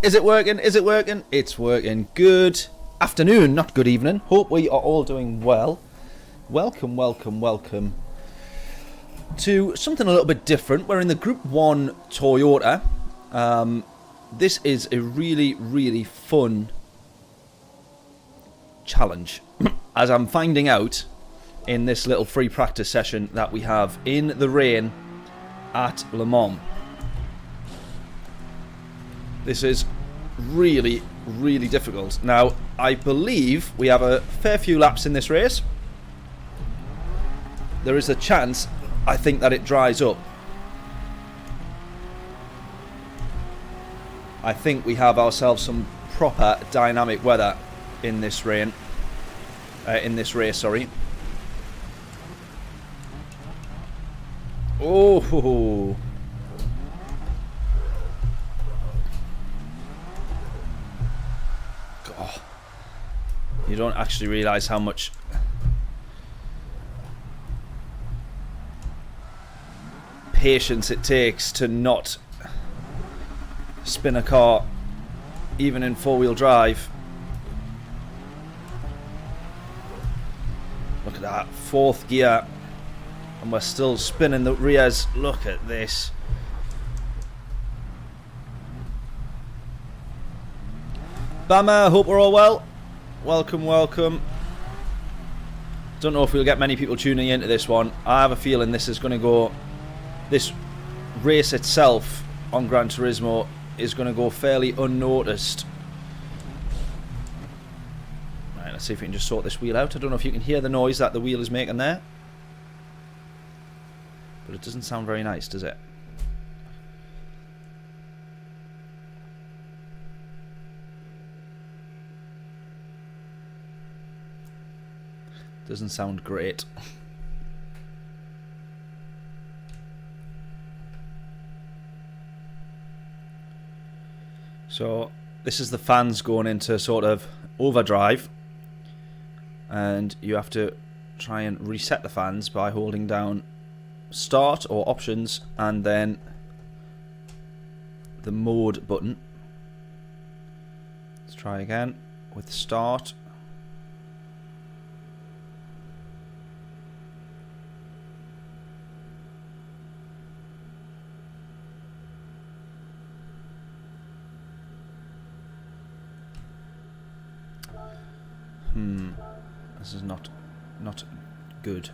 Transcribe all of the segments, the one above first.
Is it working? Is it working? It's working. Good afternoon, not good evening. Hope we are all doing well. Welcome, welcome, welcome to something a little bit different. We're in the Group 1 Toyota. This is a really, really fun challenge, as I'm finding out in this little free practice session that we have in the rain at Le Mans. This is really, really difficult. Now, I believe we have a fair few laps in this race. There is a chance, I think, that it dries up. I think we have ourselves some proper dynamic weather in this rain. In this race, sorry. Oh. God. You don't actually realise how much patience it takes to not spin a car, even in four-wheel drive. Look at that, fourth gear, and we're still spinning the rears. Look at this. Bama, hope we're all well. Welcome, welcome. Don't know if we'll get many people tuning into this one. I have a feeling this is going to go, this race itself on Gran Turismo is going to go fairly unnoticed. Right, let's see if we can just sort this wheel out. I don't know if you can hear the noise that the wheel is making there, but it doesn't sound very nice, does it? Doesn't sound great. So this is the fans going into sort of overdrive, and you have to try and reset the fans by holding down start or options and then the mode button. Let's try again with start. This is not good.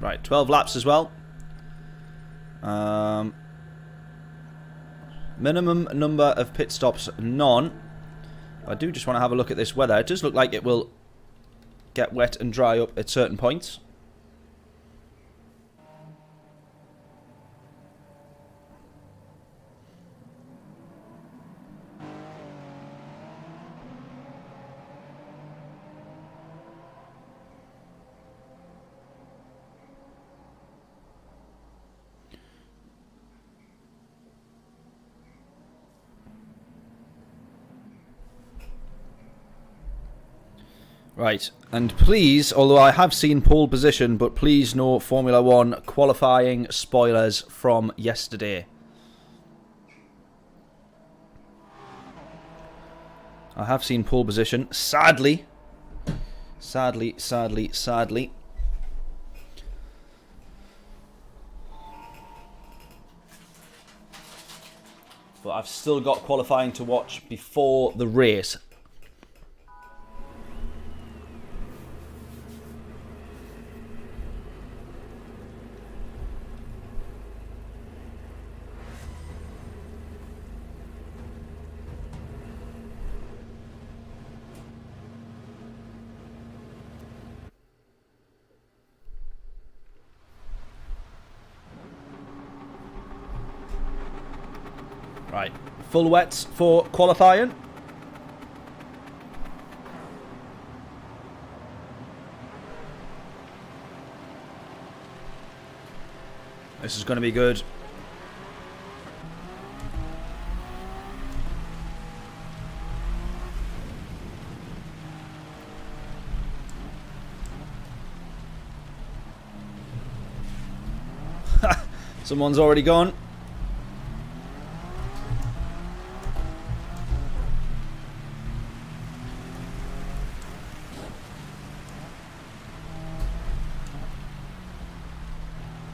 Right, 12 laps as well. Minimum number of pit stops, none. I do just want to have a look at this weather. It does look like it will get wet and dry up at certain points. Right, and please, although I have seen pole position, but please no Formula 1 qualifying spoilers from yesterday. I have seen pole position, sadly. Sadly. But I've still got qualifying to watch before the race. Right, full wets for qualifying. This is going to be good. Someone's already gone.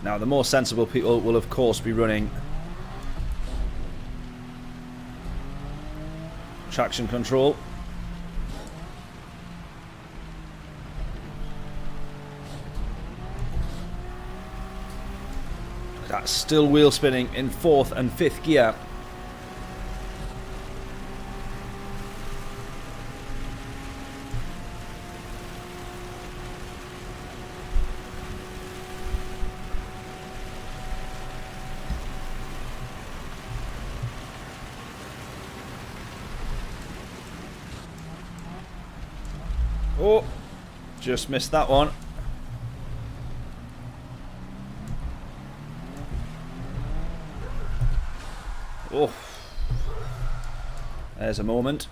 Now, the more sensible people will, of course, be running traction control. That's still wheel spinning in 4th and 5th gear. Oh, just missed that one. Oh, there's a moment.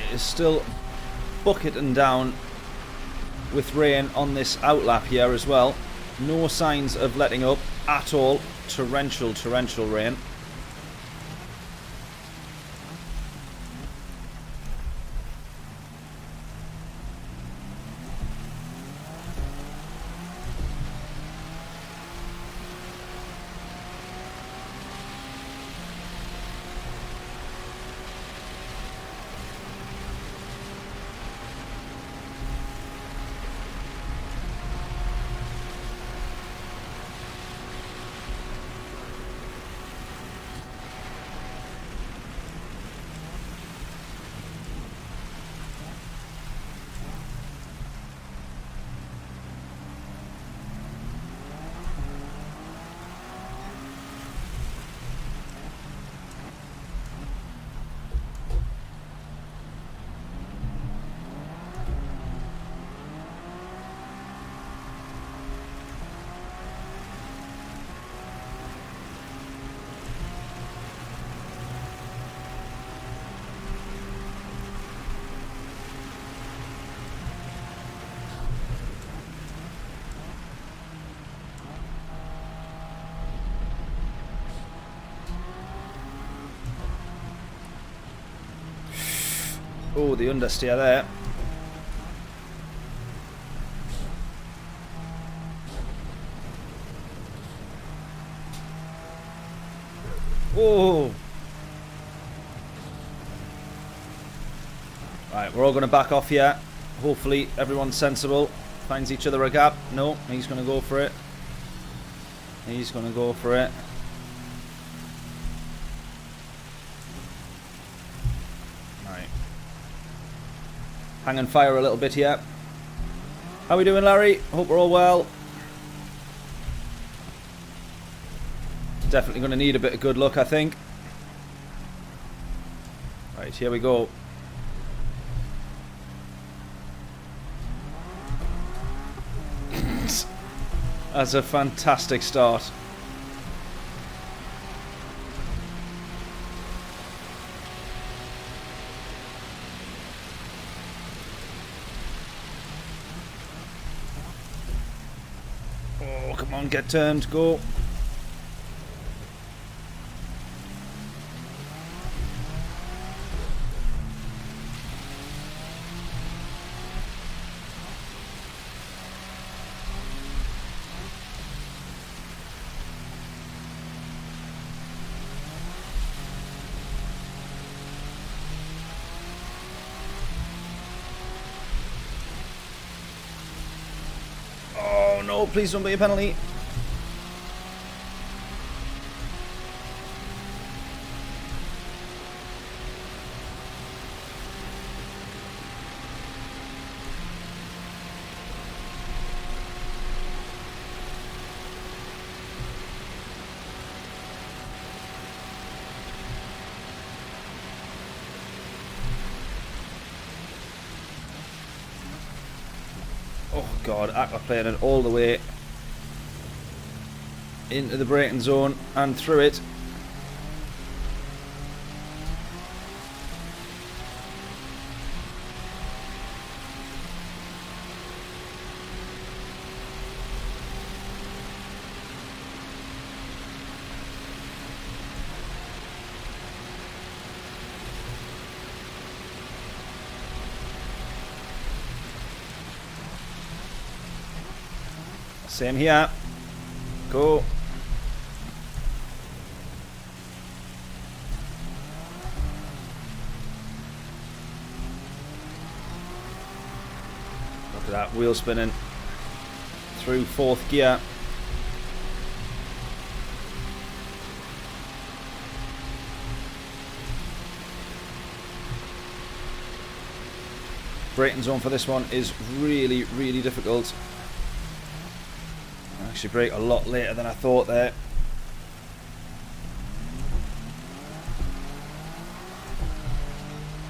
It is still bucketing down with rain on this outlap here as well. No signs of letting up at all. Torrential rain. Oh, the understeer there. Oh. Right, we're all going to back off here. Hopefully everyone's sensible. Finds each other a gap. No, he's going to go for it. He's going to go for it. Hang and fire a little bit here. How we doing, Larry? Hope we're all well. Definitely going to need a bit of good luck, I think. Right, here we go. That's a fantastic start. Come on, get turned, go. Oh no, please don't be a penalty. God, aquaplaning all the way into the braking zone and through it. Same here. Go. Look at that wheel spinning through 4th gear. Braking zone for this one is really, really difficult. I actually brake a lot later than I thought there.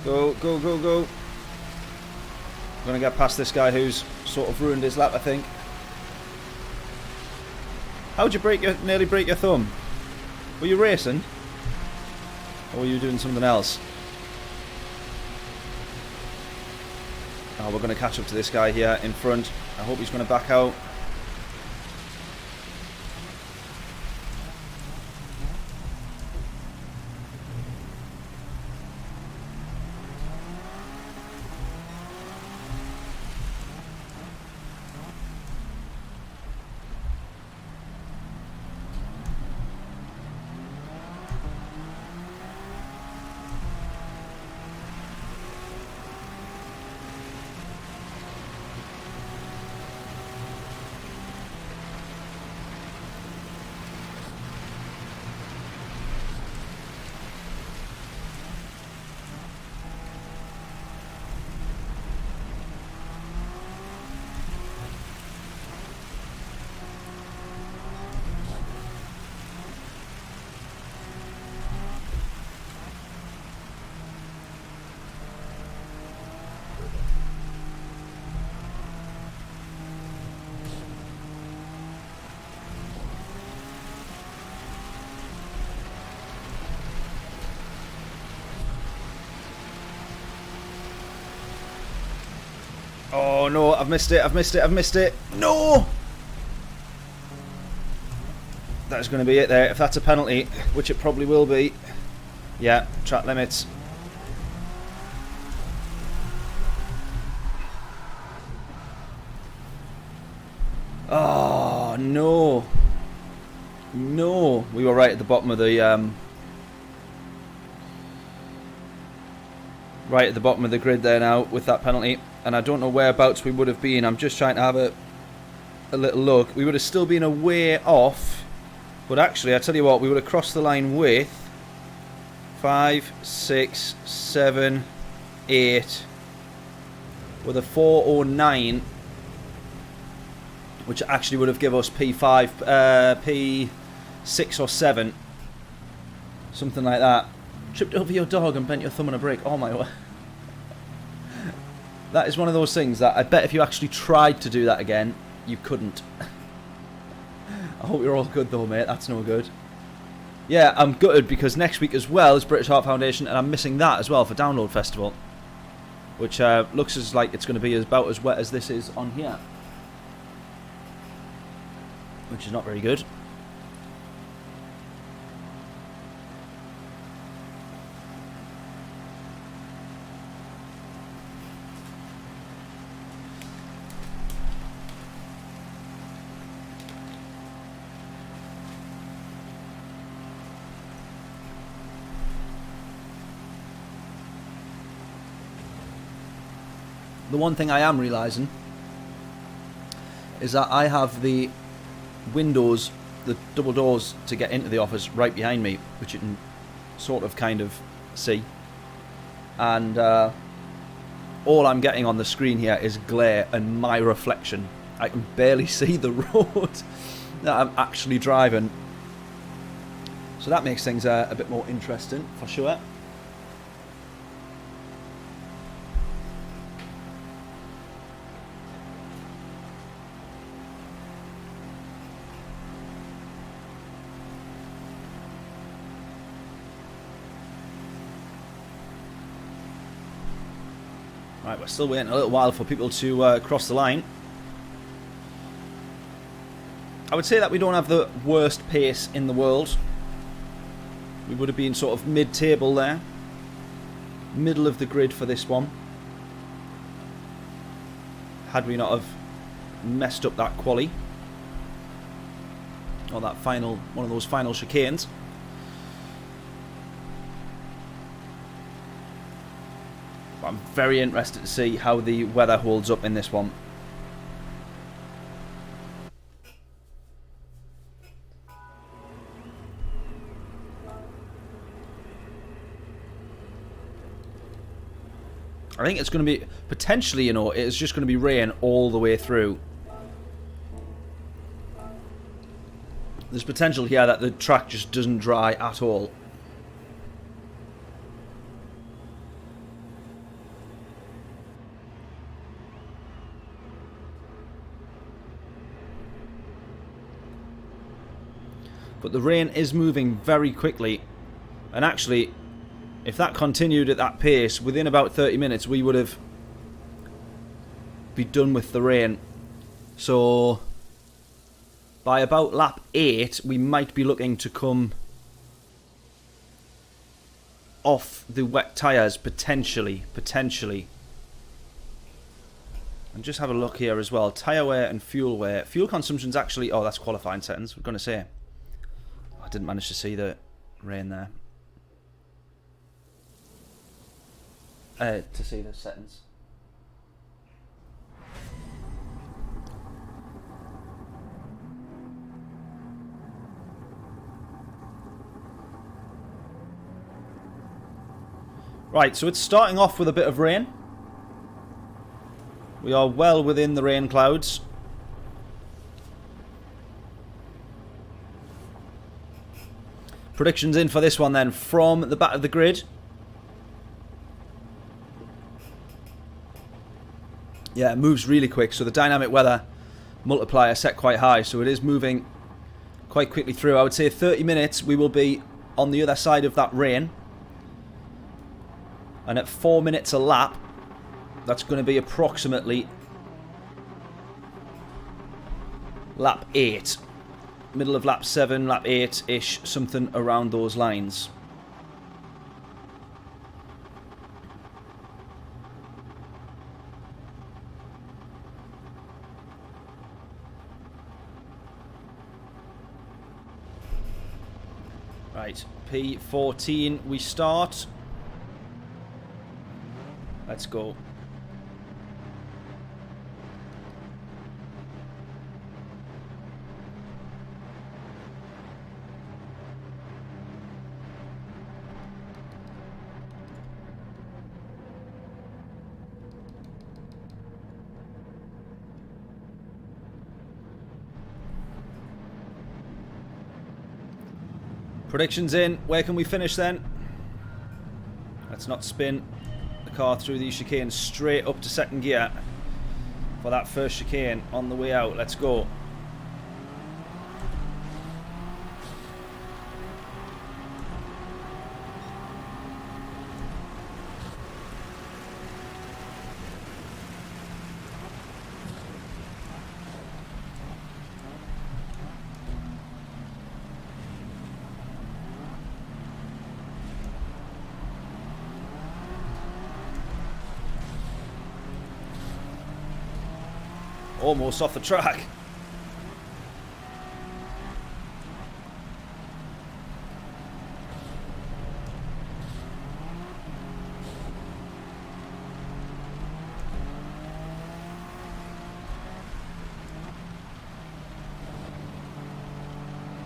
Go, go, go, go. I'm going to get past this guy who's sort of ruined his lap, I think. How'd you nearly break your thumb? Were you racing? Or were you doing something else? Oh, we're going to catch up to this guy here in front. I hope he's going to back out. Oh no, I've missed it, I've missed it, I've missed it. No! That's going to be it there. If that's a penalty, which it probably will be. Yeah, track limits. Oh no. No. We were right at the bottom of the right at the bottom of the grid there now with that penalty. And I don't know whereabouts we would have been. I'm just trying to have a little look. We would have still been a way off. But actually, I tell you what, we would have crossed the line with 5, 6, 7, 8 with a 409, which actually would have given us P5, P6 or 7. Something like that. Tripped over your dog and bent your thumb on a brake. Oh my word. That is one of those things that I bet if you actually tried to do that again, you couldn't. I hope you're all good though, mate. That's no good. Yeah, I'm gutted because next week as well is British Heart Foundation and I'm missing that as well for Download Festival. Which looks as like it's going to be about as wet as this is on here. Which is not very good. The one thing I am realising is that I have the windows, the double doors to get into the office right behind me, which you can sort of kind of see. And all I'm getting on the screen here is glare and my reflection. I can barely see the road that I'm actually driving. So that makes things a bit more interesting for sure. Right, we're still waiting a little while for people to cross the line. I would say that we don't have the worst pace in the world. We would have been sort of mid-table there. Middle of the grid for this one. Had we not have messed up that quali. Or that final, one of those final chicanes. But I'm very interested to see how the weather holds up in this one. I think it's going to be, potentially, you know, it's just going to be rain all the way through. There's potential here that the track just doesn't dry at all. But the rain is moving very quickly. And actually, if that continued at that pace, within about 30 minutes, we would have been done with the rain. So, by about lap 8, we might be looking to come off the wet tyres, potentially. And just have a look here as well. Tyre wear and fuel wear. Fuel consumption's actually... Oh, that's qualifying settings, we're going to say. I didn't manage to see the rain there. To see the settings. Right, so it's starting off with a bit of rain. We are well within the rain clouds. Predictions in for this one then from the back of the grid. Yeah, it moves really quick, so the dynamic weather multiplier set quite high, so it is moving quite quickly through. I would say 30 minutes we will be on the other side of that rain. And at 4 minutes a lap, that's going to be approximately lap 8. Middle of lap 7, lap 8-ish, something around those lines. Right, P14 we start. Let's go. Predictions in. Where can we finish then? Let's not spin the car through these chicanes. Straight up to second gear for that first chicane on the way out. Let's go. Almost off the track.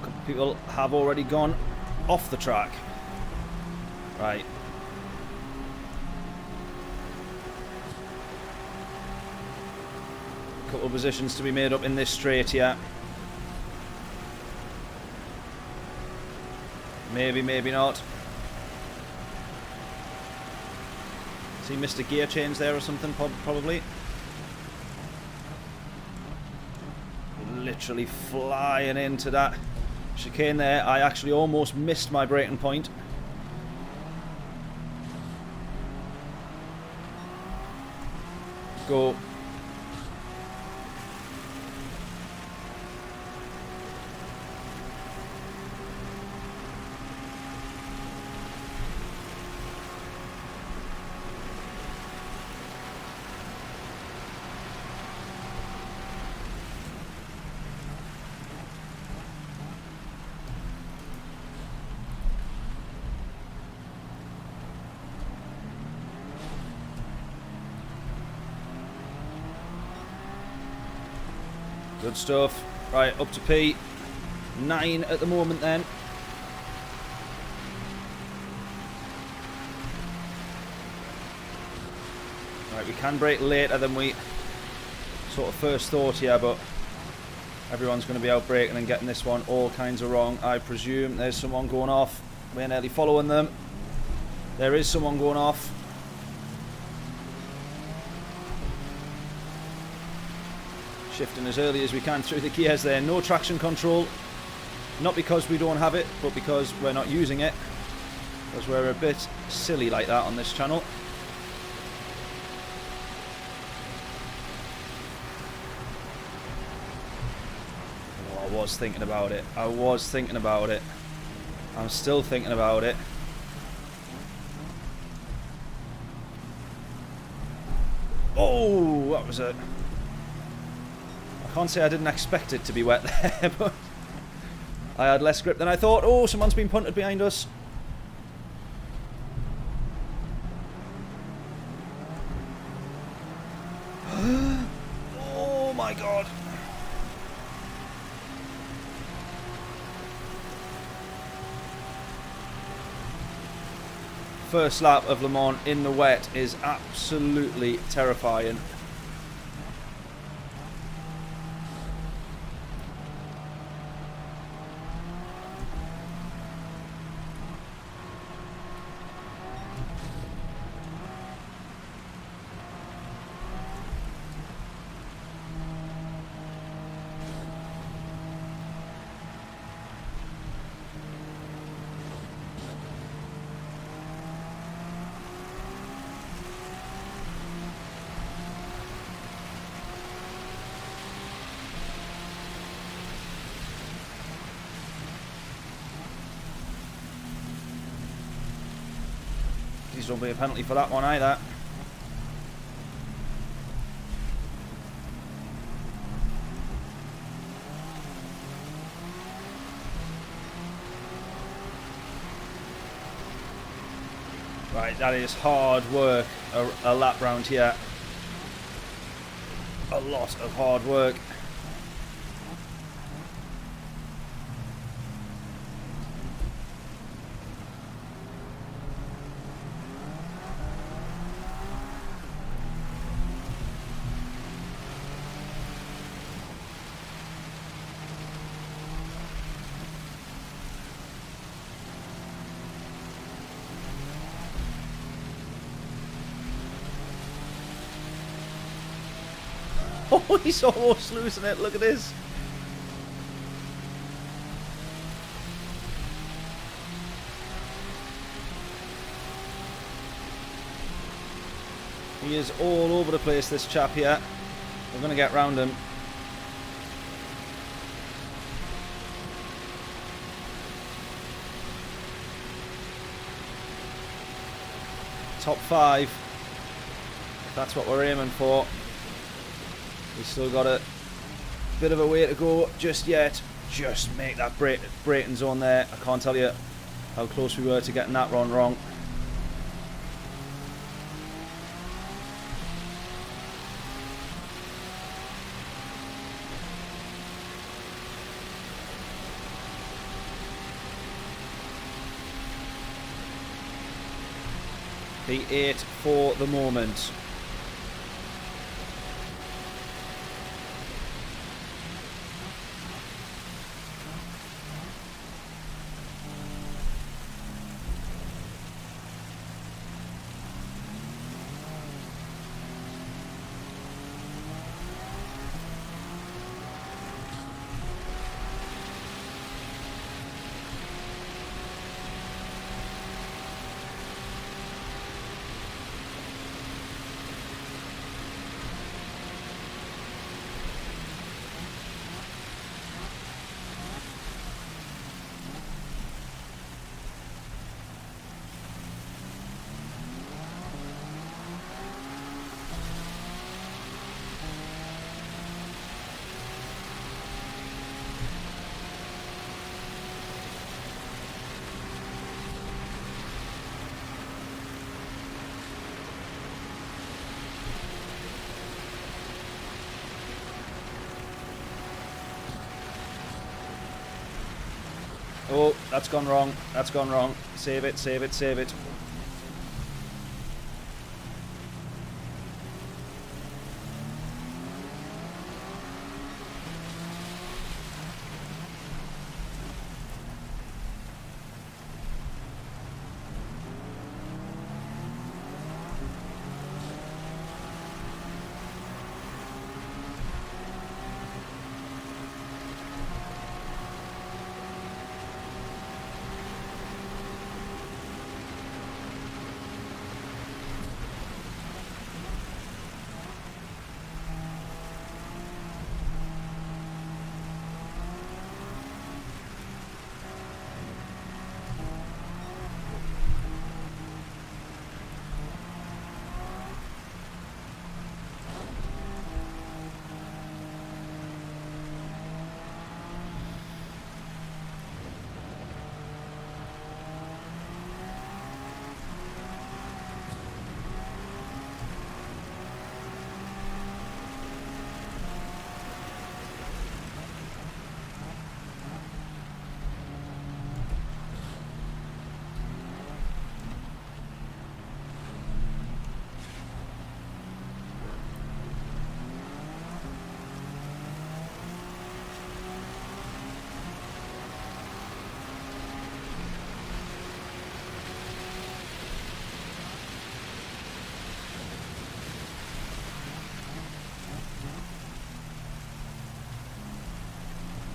A couple of people have already gone off the track. Right. Couple of positions to be made up in this straight here. Maybe, maybe not. See, missed a gear change there or something, probably. Literally flying into that chicane there. I actually almost missed my braking point. go. Good stuff. Right, up to P9 at the moment then. Right, we can brake later than we sort of first thought here, but everyone's going to be out braking and getting this one all kinds of wrong, I presume. There's someone going off. We're nearly following them. There is someone going off. Shifting as early as we can through the gears there. No traction control. Not because we don't have it, but because we're not using it. Because we're a bit silly like that on this channel. Oh, I was thinking about it. I was thinking about it. I'm still thinking about it. Oh, that was a... I can't say I didn't expect it to be wet there, but I had less grip than I thought. Oh, someone's been punted behind us. Oh my god. First lap of Le Mans in the wet is absolutely terrifying. Please don't be a penalty for that one either. Right, that is hard work, a lap round here. A lot of hard work. Oh, he's almost losing it. Look at this. He is all over the place, this chap here. We're going to get round him. Top 5. That's what we're aiming for. We've still got a bit of a way to go just yet. Just make that braking zone there. I can't tell you how close we were to getting that one wrong. P8 for the moment. Oh, that's gone wrong. That's gone wrong. Save it, save it, save it.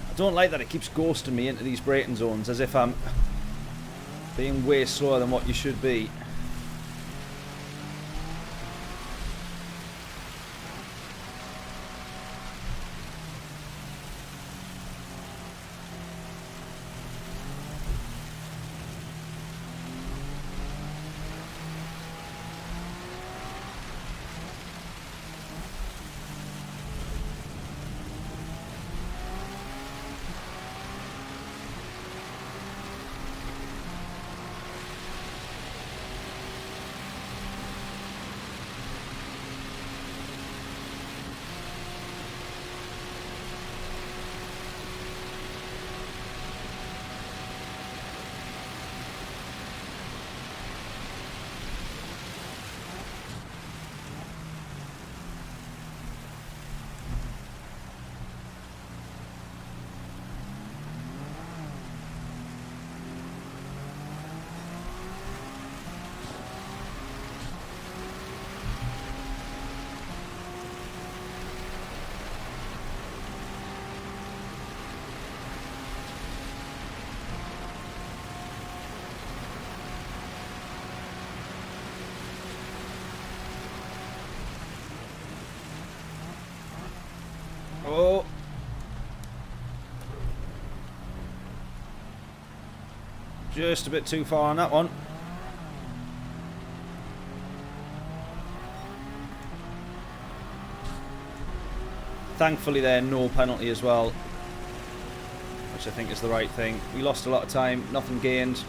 I don't like that it keeps ghosting me into these braking zones as if I'm being way slower than what you should be. Oh. Just a bit too far on that one. Thankfully there, no penalty as well, which I think is the right thing. We lost a lot of time, nothing gained.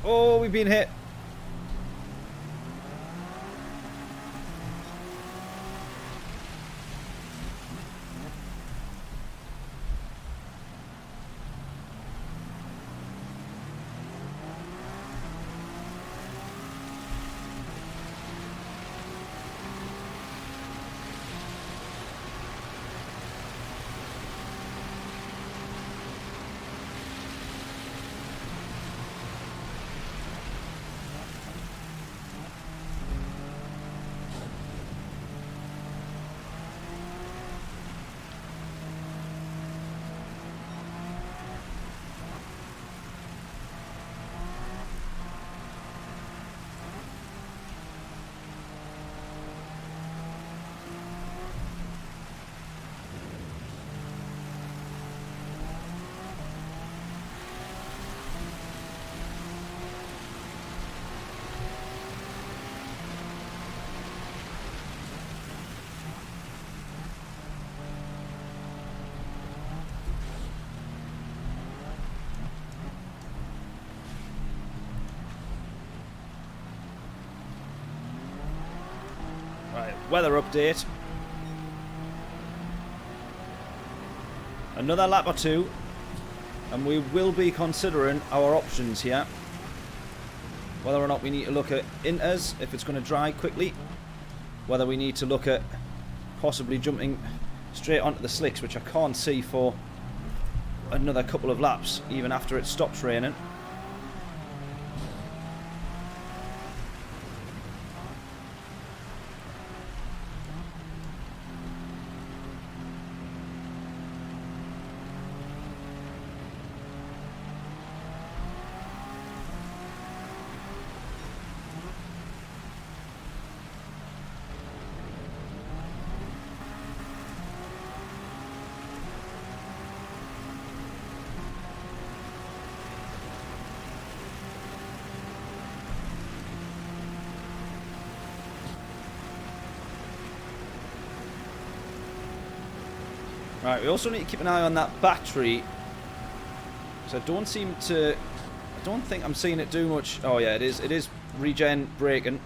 Oh, we've been hit. weather update. Another lap or two, and we will be considering our options here. Whether or not we need to look at inters if it's going to dry quickly. Whether we need to look at possibly jumping straight onto the slicks, which I can't see for another couple of laps, even after it stops raining. Right, we also need to keep an eye on that battery. So I don't think I'm seeing it do much. Oh yeah, it is regen braking.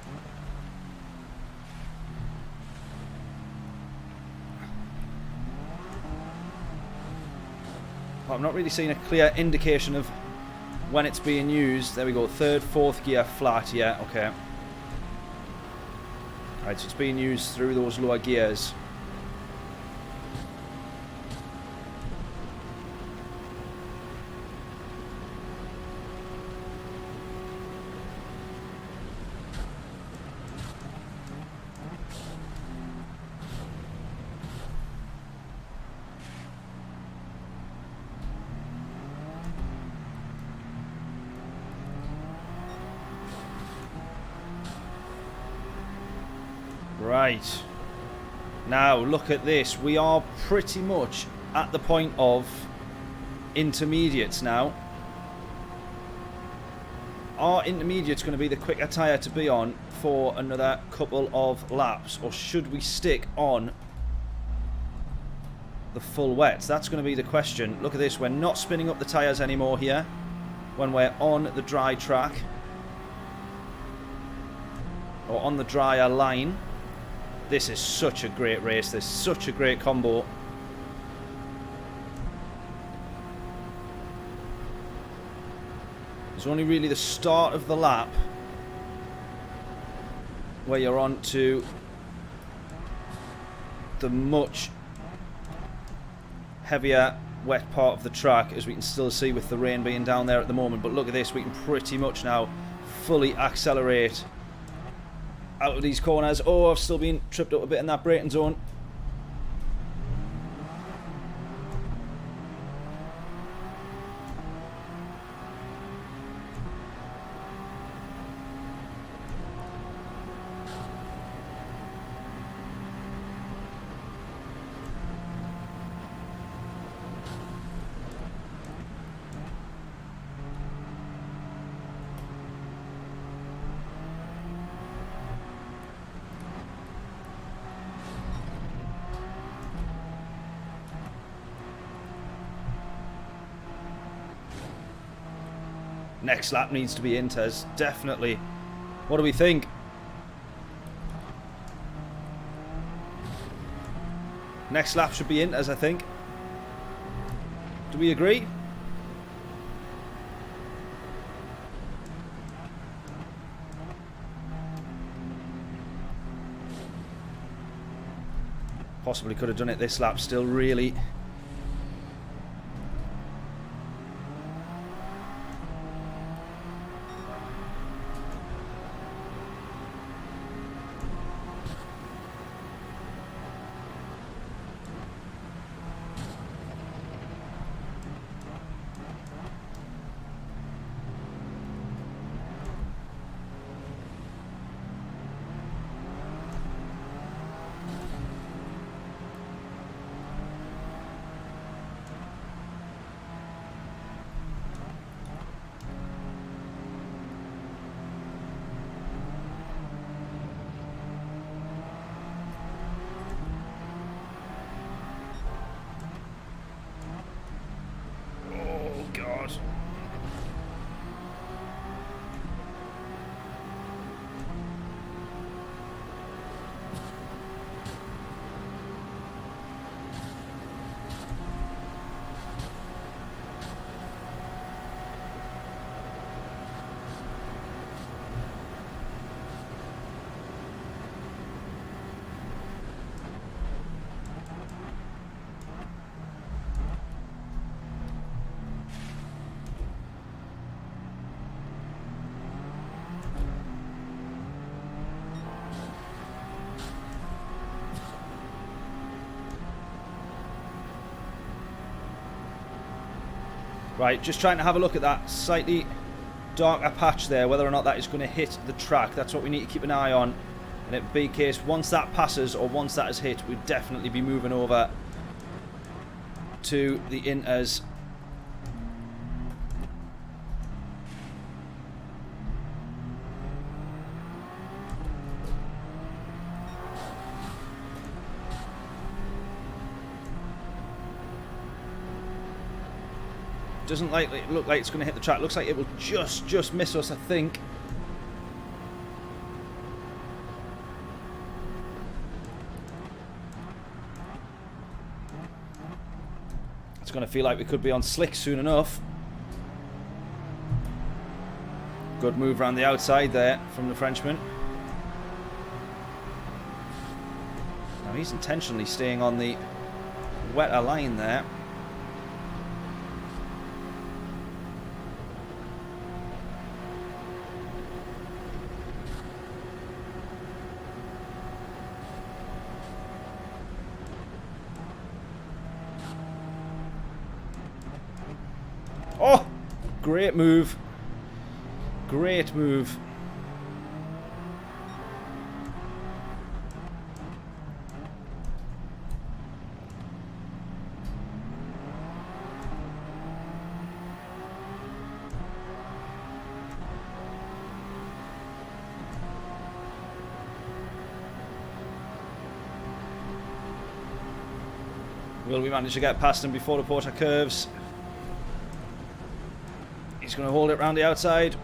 But I'm not really seeing a clear indication of when it's being used. There we go, third, fourth gear flat, yeah, okay. Right, so it's being used through those lower gears. Right, now look at this. We are pretty much at the point of intermediates now. Are intermediates going to be the quicker tyre to be on for another couple of laps, or should we stick on the full wets? That's going to be the question. Look at this, we're not spinning up the tyres anymore here when we're on the dry track, or on the drier line. This is such a great race. This is such a great combo. It's only really the start of the lap where you're on to the much heavier wet part of the track, as we can still see with the rain being down there at the moment. But look at this, we can pretty much now fully accelerate out of these corners. Oh, I've still been tripped up a bit in that braking zone. Next lap needs to be inters, definitely. What do we think? Next lap should be inters, I think. Do we agree? Possibly could have done it this lap still, really. Right, just trying to have a look at that slightly darker patch there, whether or not that is going to hit the track. That's what we need to keep an eye on. And it'd be case, once that passes or once that is hit, we'd definitely be moving over to the inters. Doesn't look like it's going to hit the track. Looks like it will just miss us, I think. It's going to feel like we could be on slicks soon enough. Good move around the outside there from the Frenchman. Now he's intentionally staying on the wetter line there. Oh! Great move. Great move. Will we manage to get past him before the Porter curves? He's going to hold it round the outside.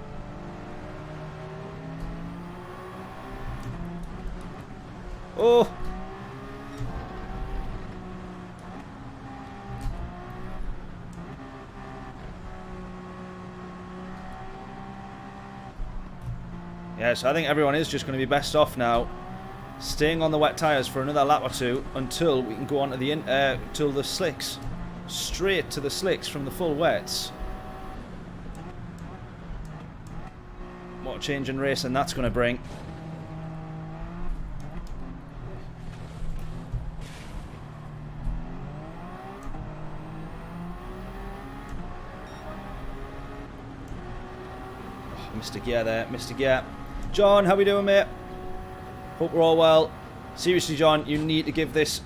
Oh! Yeah, so I think everyone is just going to be best off now, staying on the wet tyres for another lap or two until we can go on to the till the slicks, straight to the slicks from the full wets. What a change in racing that's going to bring. Oh, missed a gear there, missed a gear. John, how we doing, mate? Hope we're all well. Seriously, John, you need to give this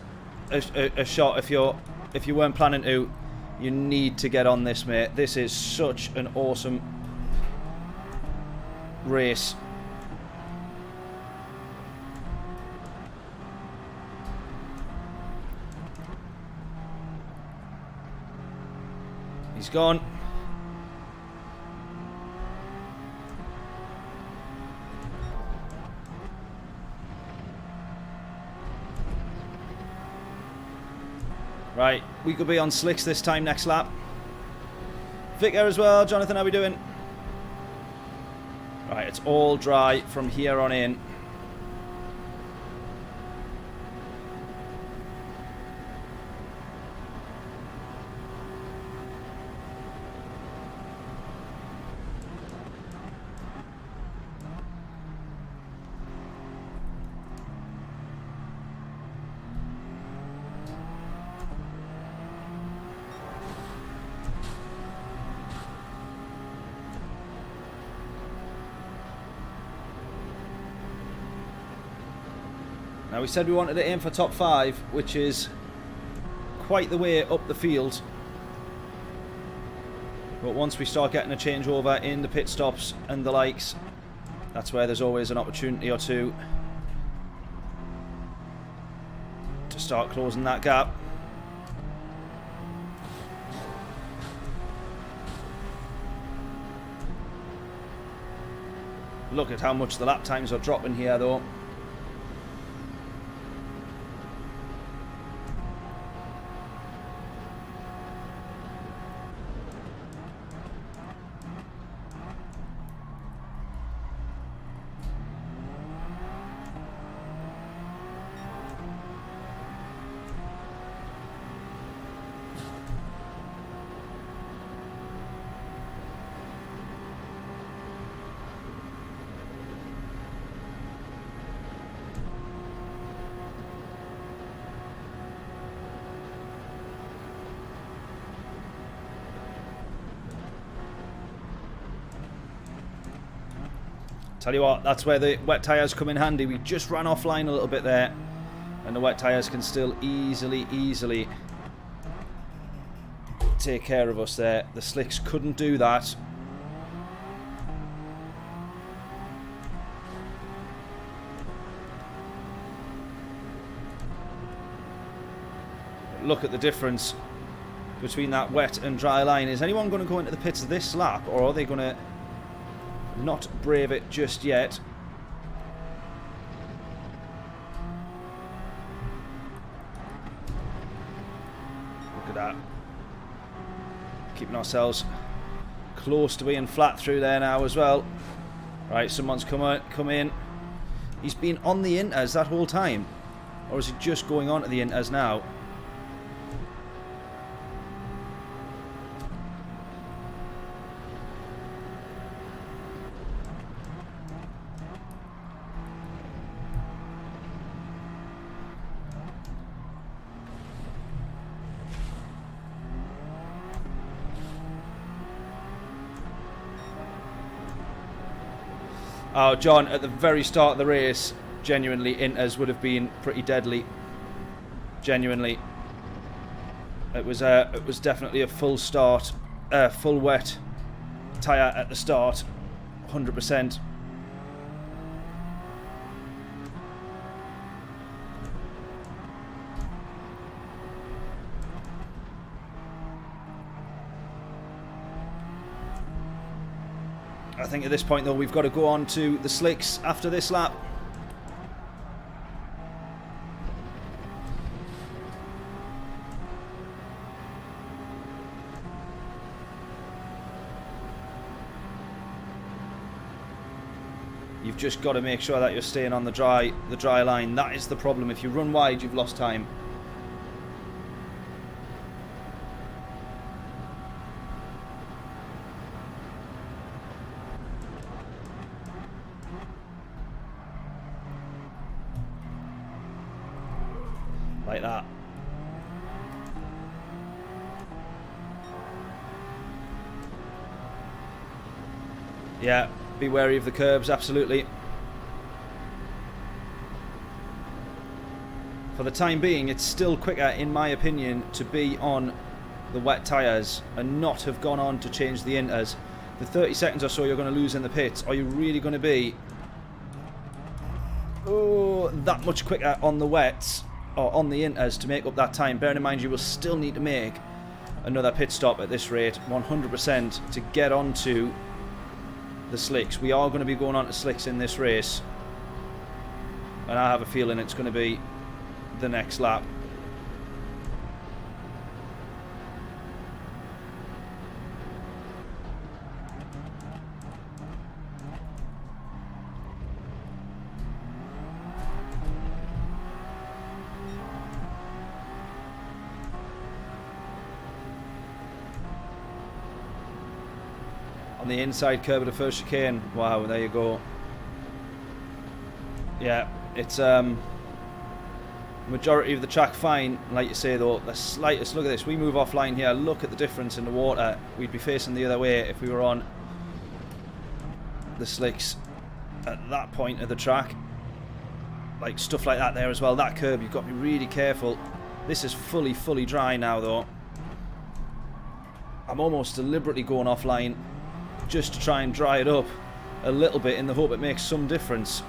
a shot if you weren't planning to. You need to get on this, mate. This is such an awesome race. He's gone. Right, we could be on slicks this time next lap. Vicar as well. Jonathan, how we doing? Right, it's all dry from here on in. Now we said we wanted to aim for top 5, which is quite the way up the field. But once we start getting a changeover in the pit stops and the likes, that's where there's always an opportunity or two to start closing that gap. Look at how much the lap times are dropping here though. Tell you what, that's where the wet tyres come in handy. We just ran offline a little bit there, and the wet tyres can still easily take care of us there. The slicks couldn't do that. Look at the difference between that wet and dry line. Is anyone going to go into the pits this lap, or are they going to not brave it just yet? Look at that. Keeping ourselves close to being flat through there now as well. Right, someone's come in. He's been on the inters that whole time, or is he just going on to the inters now? Oh, John, at the very start of the race, genuinely, inters would have been pretty deadly. Genuinely. It was definitely a full start, full wet tyre at the start, 100%. I think at this point, though, we've got to go on to the slicks after this lap. You've just got to make sure that you're staying on the dry line. That is the problem. If you run wide, you've lost time. Like that. Yeah, be wary of the curbs, absolutely. For the time being, it's still quicker, in my opinion, to be on the wet tyres and not have gone on to change the inters. The 30 seconds or so you're going to lose in the pits, are you really going to be that much quicker on the wets or on the inters to make up that time? Bearing in mind you will still need to make another pit stop at this rate, 100%, to get onto the slicks. We are going to be going on to slicks in this race, and I have a feeling it's going to be the next lap. On the inside curb of the first chicane. Wow, there you go. Yeah, it's majority of the track fine. Like you say though, the slightest, look at this, we move offline here, look at the difference in the water. We'd be facing the other way if we were on the slicks at that point of the track. Like stuff like that there as well. That curb, you've got to be really careful. This is fully dry now though. I'm almost deliberately going offline just to try and dry it up a little bit in the hope it makes some difference.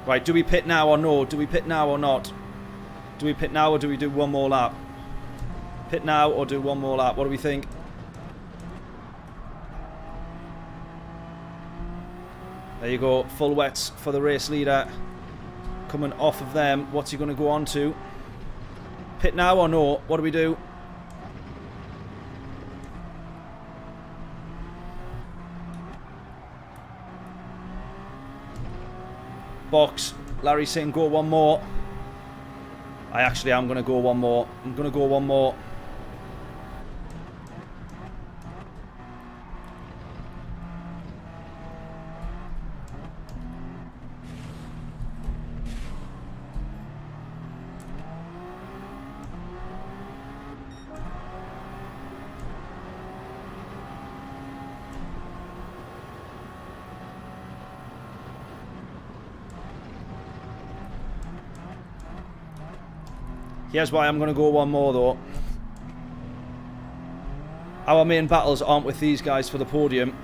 Right, do we pit now or no? Do we pit now or not? Do we pit now or do we do one more lap? Pit now or do one more lap? What do we think? There you go, full wets for the race leader. Coming off of them, what's he going to go on to? Pit now or no? What do we do? Box. Larry's saying go one more. I actually am going to go one more. I'm going to go one more. Here's why I'm going to go one more though. Our main battles aren't with these guys for the podium.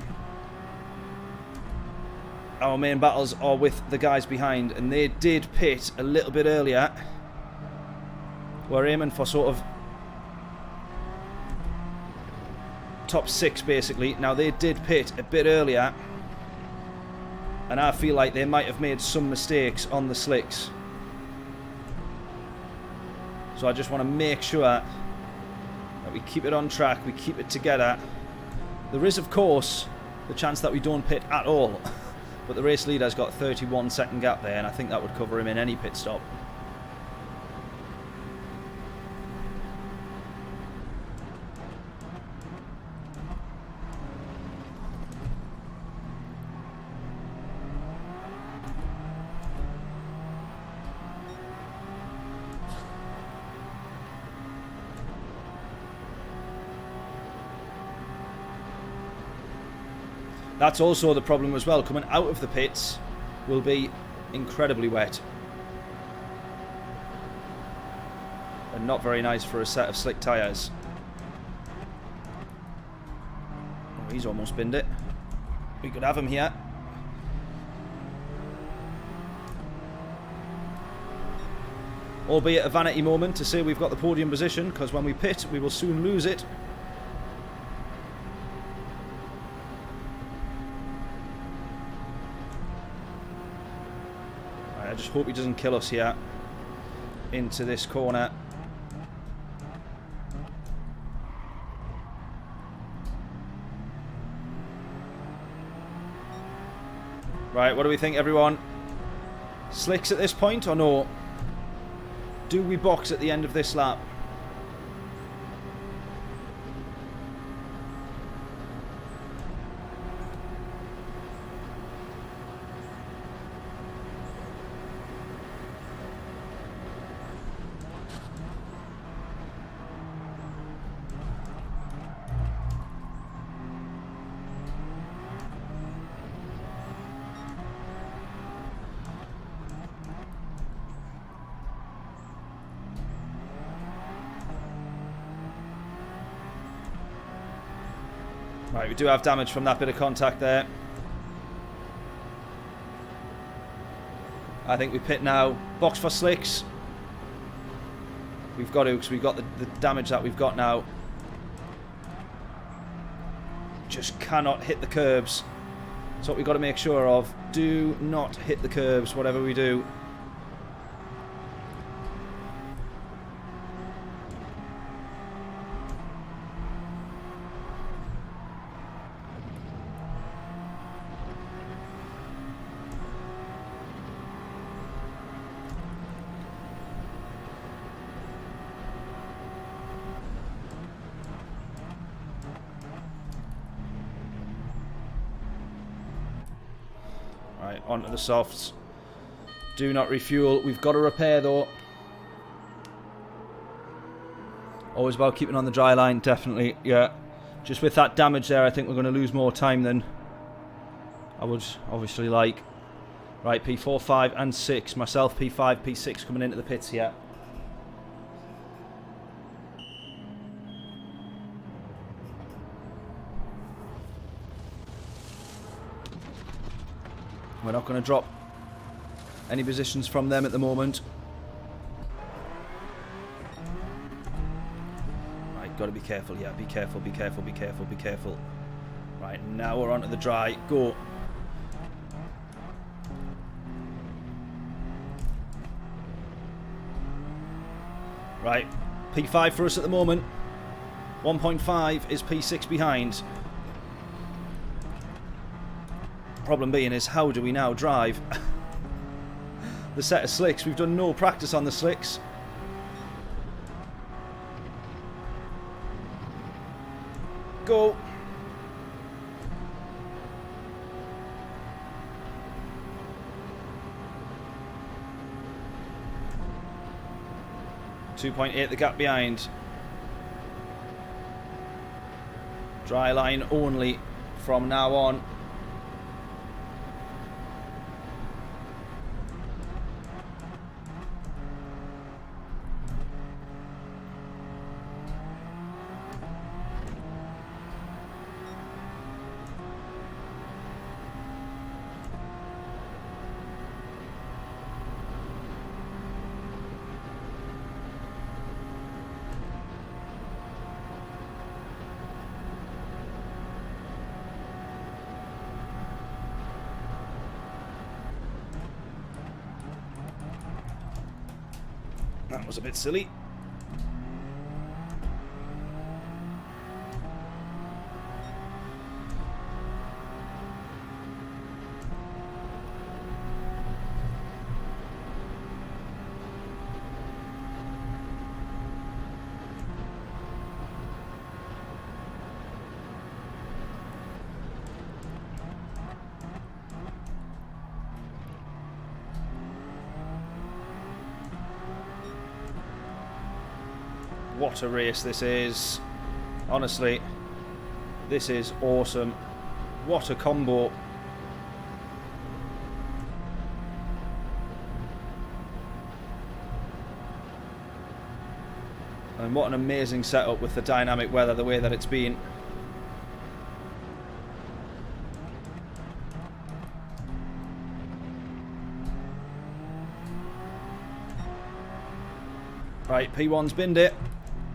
Our main battles are with the guys behind, and they did pit a little bit earlier. We're aiming for sort of top 6 basically. Now they did pit a bit earlier, and I feel like they might have made some mistakes on the slicks. So I just want to make sure that we keep it on track, we keep it together. There is, of course, the chance that we don't pit at all. But the race leader's got a 31-second gap there, and I think that would cover him in any pit stop. That's also the problem as well. Coming out of the pits will be incredibly wet. And not very nice for a set of slick tyres. Oh, he's almost binned it. We could have him here. Albeit a vanity moment to say we've got the podium position, because when we pit, we will soon lose it. I just hope he doesn't kill us here into this corner. Right, what do we think, everyone? Slicks at this point or no? Do we box at the end of this lap? Right, we do have damage from that bit of contact there. I think we pit now. Box for slicks. We've got to, because we've got the damage that we've got now. Just cannot hit the curbs. That's what we've got to make sure of. Do not hit the curbs, whatever we do. Right, onto the softs. Do not refuel. We've got to repair though. Always about keeping on the dry line, definitely, yeah. Just with that damage there, I think we're going to lose more time than I would obviously like. Right, P4, 5 and 6. Myself, P5, P6 coming into the pits here. We're not going to drop any positions from them at the moment. Right, got to be careful here. Be careful, be careful, be careful, be careful. Right, now we're onto the dry. Go. Right, P5 for us at the moment. 1.5 is P6 behind. Problem being is, how do we now drive the set of slicks? We've done no practice on the slicks. Go. .8 the gap behind. Dry line only from now on. That was a bit silly. What a race this is. Honestly, this is awesome. What a combo. And what an amazing setup with the dynamic weather, the way that it's been. Right, P1's binned it.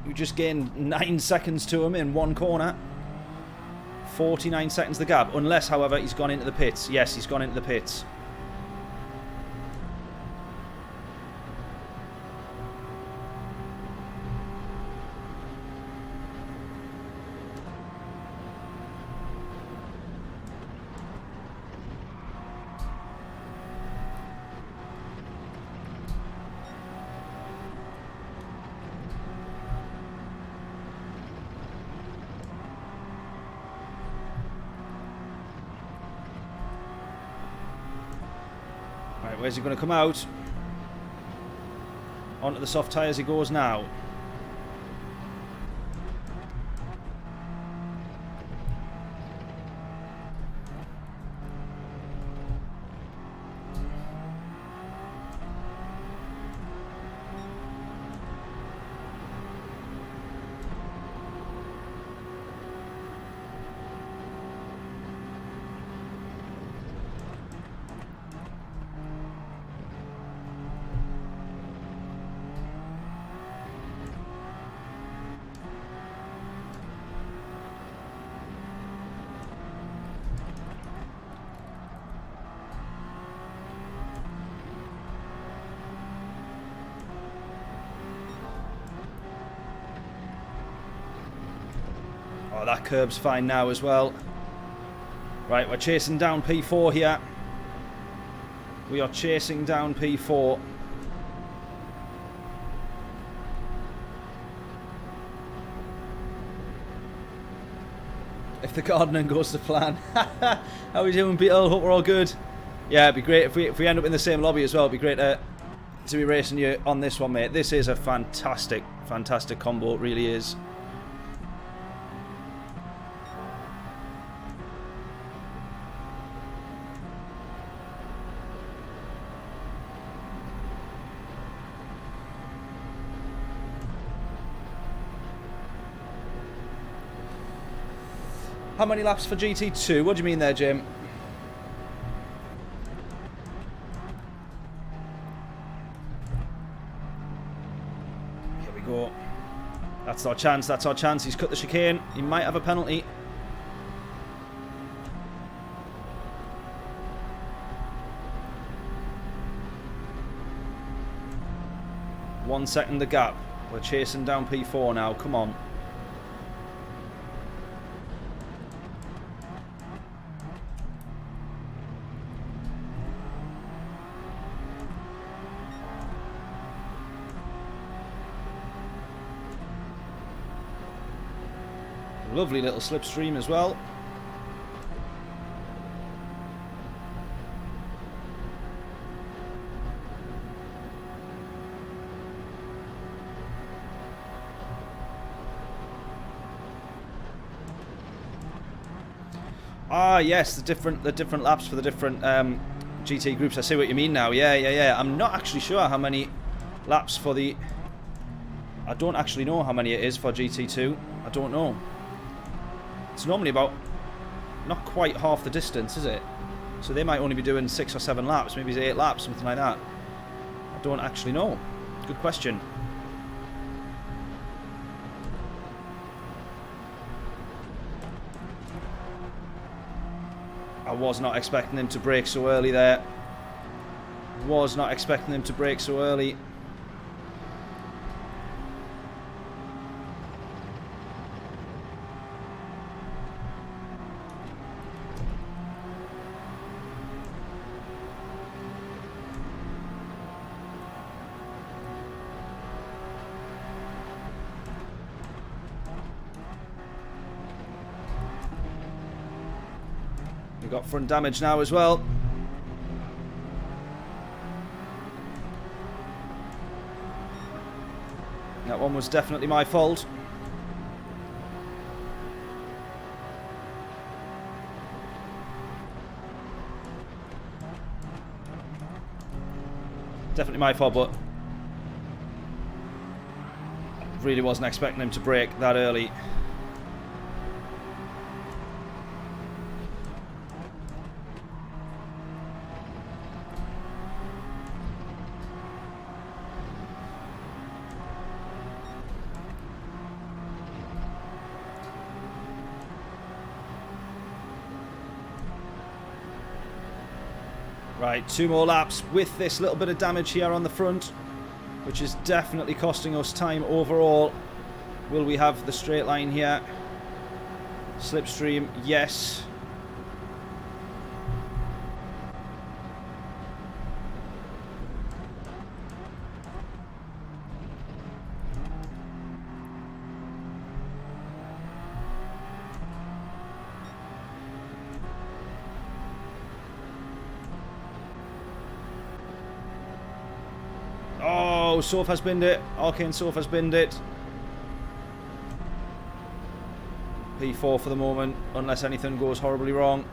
We just gained 9 seconds to him in one corner. 49 seconds the gap. Unless, however, he's gone into the pits. Yes, he's gone into the pits. Right, where's he going to come out? Onto the soft tyres he goes now. Oh, that curb's fine now as well. Right, we're chasing down P4 here. We are chasing down P4. If the gardening goes to plan. How are we doing, Beetle? Hope we're all good. Yeah, it'd be great if we end up in the same lobby as well. It'd be great to be racing you on this one, mate. This is a fantastic, fantastic combo. It really is. How many laps for GT2? What do you mean there, Jim? Here we go. That's our chance. That's our chance. He's cut the chicane. He might have a penalty. One second the gap. We're chasing down P4 now. Come on. Lovely little slipstream as well. Ah, yes, the different laps for the different GT groups. I see what you mean now. Yeah. I'm not actually sure how many laps for the. I don't actually know how many it is for GT2. I don't know. It's normally about not quite half the distance, is it? So they might only be doing 6 or 7 laps, maybe 8 laps, something like that. I don't actually know. Good question. I was not expecting him to brake so early there. Was not expecting him to brake so early. We've got front damage now as well. That one was definitely my fault. Definitely my fault, but really wasn't expecting him to brake that early. Right, 2 more laps with this little bit of damage here on the front, which is definitely costing us time overall. Will we have the straight line here? Slipstream, yes. Oh, Soph has binned it. Arcane Soph has binned it. P4 for the moment, unless anything goes horribly wrong.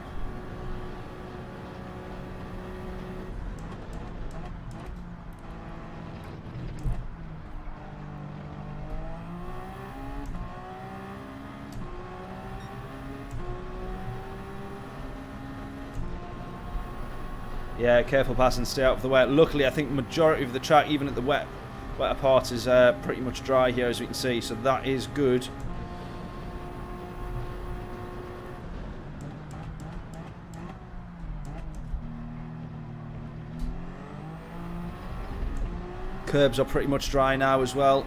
Yeah, careful passing, stay out of the wet. Luckily, I think majority of the track, even at the wetter part, is pretty much dry here, as we can see. So that is good. Curbs are pretty much dry now as well.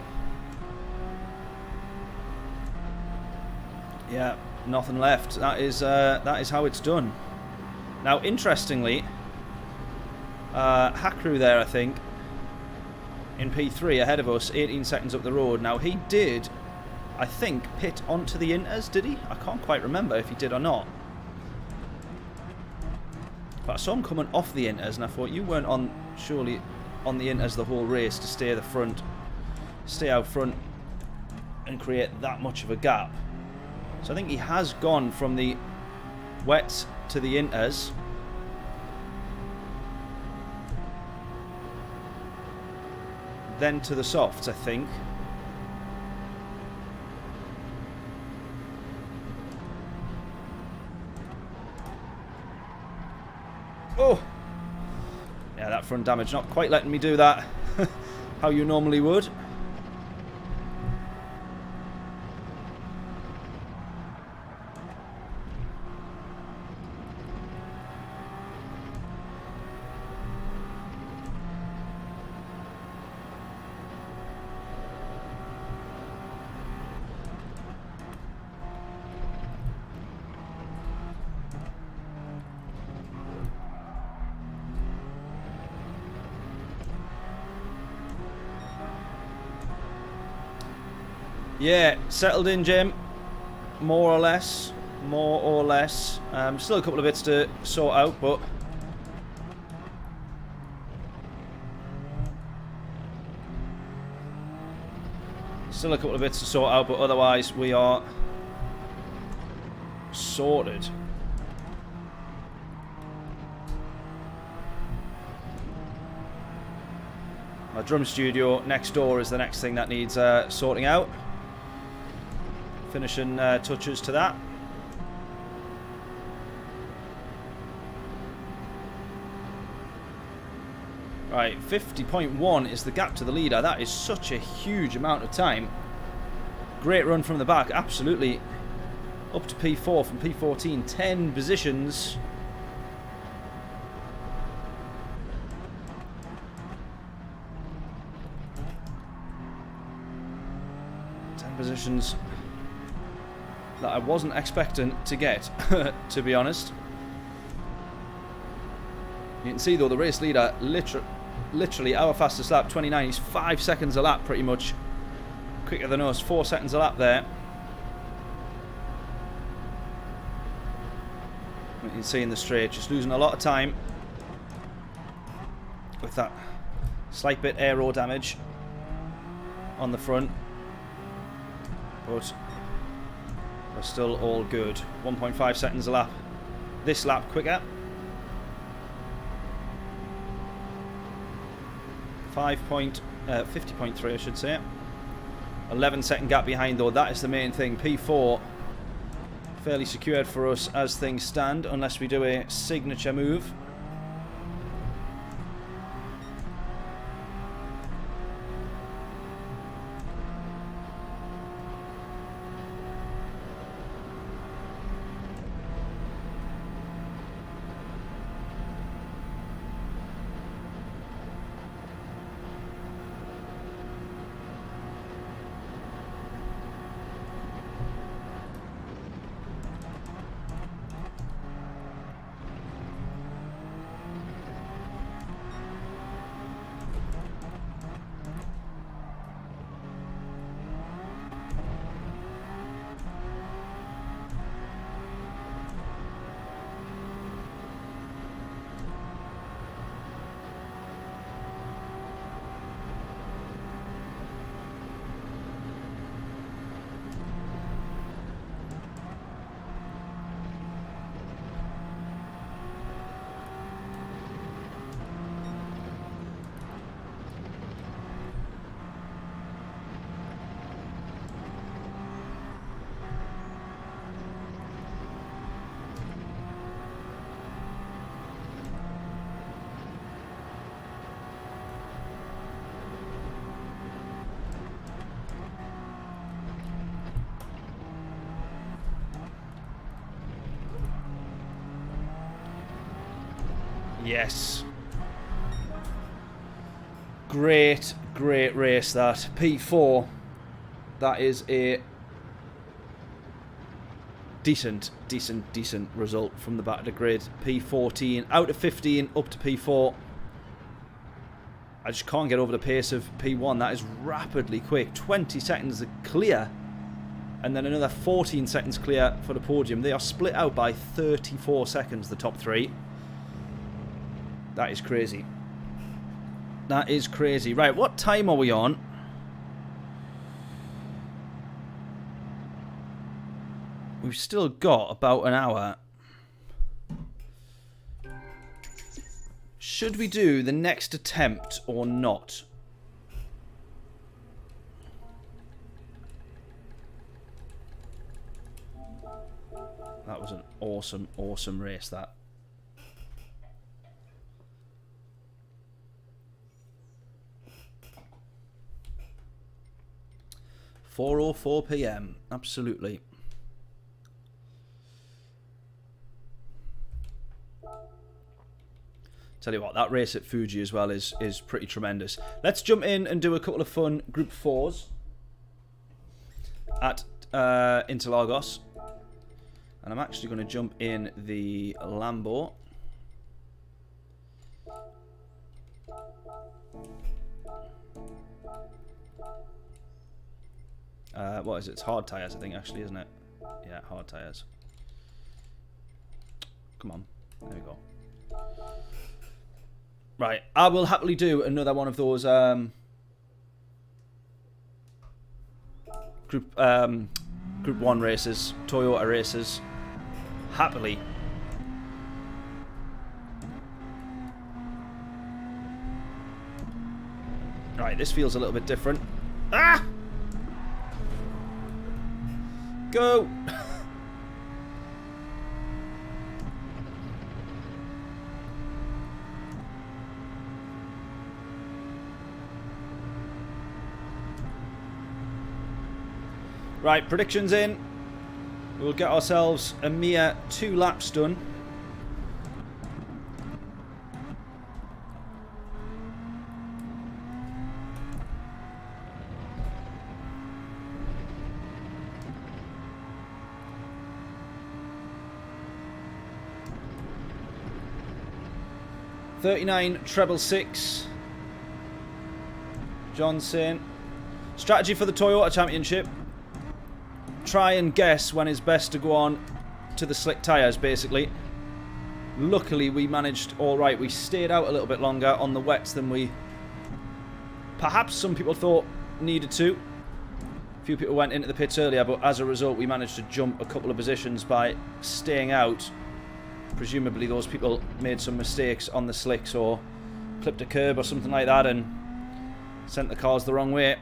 Yeah, nothing left. That is how it's done. Now, interestingly, Hakru there, I think, in P3 ahead of us, 18 seconds up the road. Now, he did, I think, pit onto the inters, did he? I can't quite remember if he did or not. But I saw him coming off the inters, and I thought, you weren't on, surely, on the inters the whole race to stay the front, stay out front and create that much of a gap. So I think he has gone from the wets to the inters. Then to the softs, I think. Oh! Yeah, that front damage not quite letting me do that how you normally would. Yeah, settled in, Jim. More or less. More or less. Still a couple of bits to sort out, but... Still a couple of bits to sort out, but otherwise we are sorted. Our drum studio next door is the next thing that needs sorting out. Finishing touches to that. Right, 50.1 is the gap to the leader. That is such a huge amount of time. Great run from the back, absolutely. Up to P4 from P14, 10 positions. Positions that I wasn't expecting to get, to be honest. You can see though the race leader literally our fastest lap, 29. He's 5 seconds a lap pretty much quicker than us. 4 seconds a lap there. You can see in the straight, just losing a lot of time with that slight bit aero damage on the front, but we're still all good. 1.5 seconds a lap. This lap quicker. 50.3 I should say. 11-second gap behind though, that is the main thing. P4 fairly secured for us as things stand, unless we do a signature move. Yes. Great, great race that. P4. That is a decent result from the back of the grid. P14 out of 15 up to P4. I just can't get over the pace of P1. That is rapidly quick. 20 seconds clear. And then another 14 seconds clear for the podium. They are split out by 34 seconds, the top three. That is crazy. That is crazy. Right, what time are we on? We've still got about an hour. Should we do the next attempt or not? That was an awesome, awesome race, that. 4:04 PM. Absolutely. Tell you what, that race at Fuji as well is pretty tremendous. Let's jump in and do a couple of fun Group 4s at Interlagos. And I'm actually going to jump in the Lambo. What is it? It's hard tyres, I think, actually, isn't it? Yeah, hard tyres. Come on. There we go. Right, I will happily do another one of those Group 1 races, Toyota races. Happily. Right, this feels a little bit different. Ah! Go! Right, predictions in. We'll get ourselves a mere 2 laps done. $39,666. John saying, strategy for the Toyota Championship. Try and guess when it's best to go on to the slick tyres, basically. Luckily, we managed all right. We stayed out a little bit longer on the wets than we perhaps some people thought needed to. A few people went into the pits earlier, but as a result, we managed to jump a couple of positions by staying out. Presumably, those people made some mistakes on the slicks or clipped a curb or something like that and sent the cars the wrong way.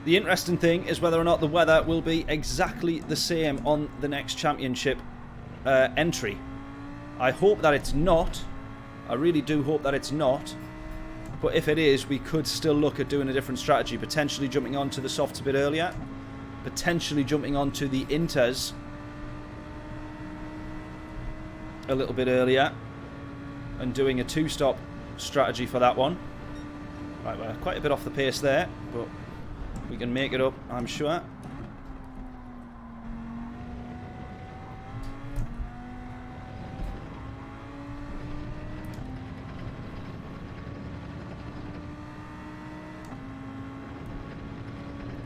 The interesting thing is whether or not the weather will be exactly the same on the next championship entry. I hope that it's not. I really do hope that it's not. But if it is, we could still look at doing a different strategy. Potentially jumping onto the softs a bit earlier. Potentially jumping onto the inters a little bit earlier. And doing a two-stop strategy for that one. Right, we're quite a bit off the pace there, but we can make it up, I'm sure.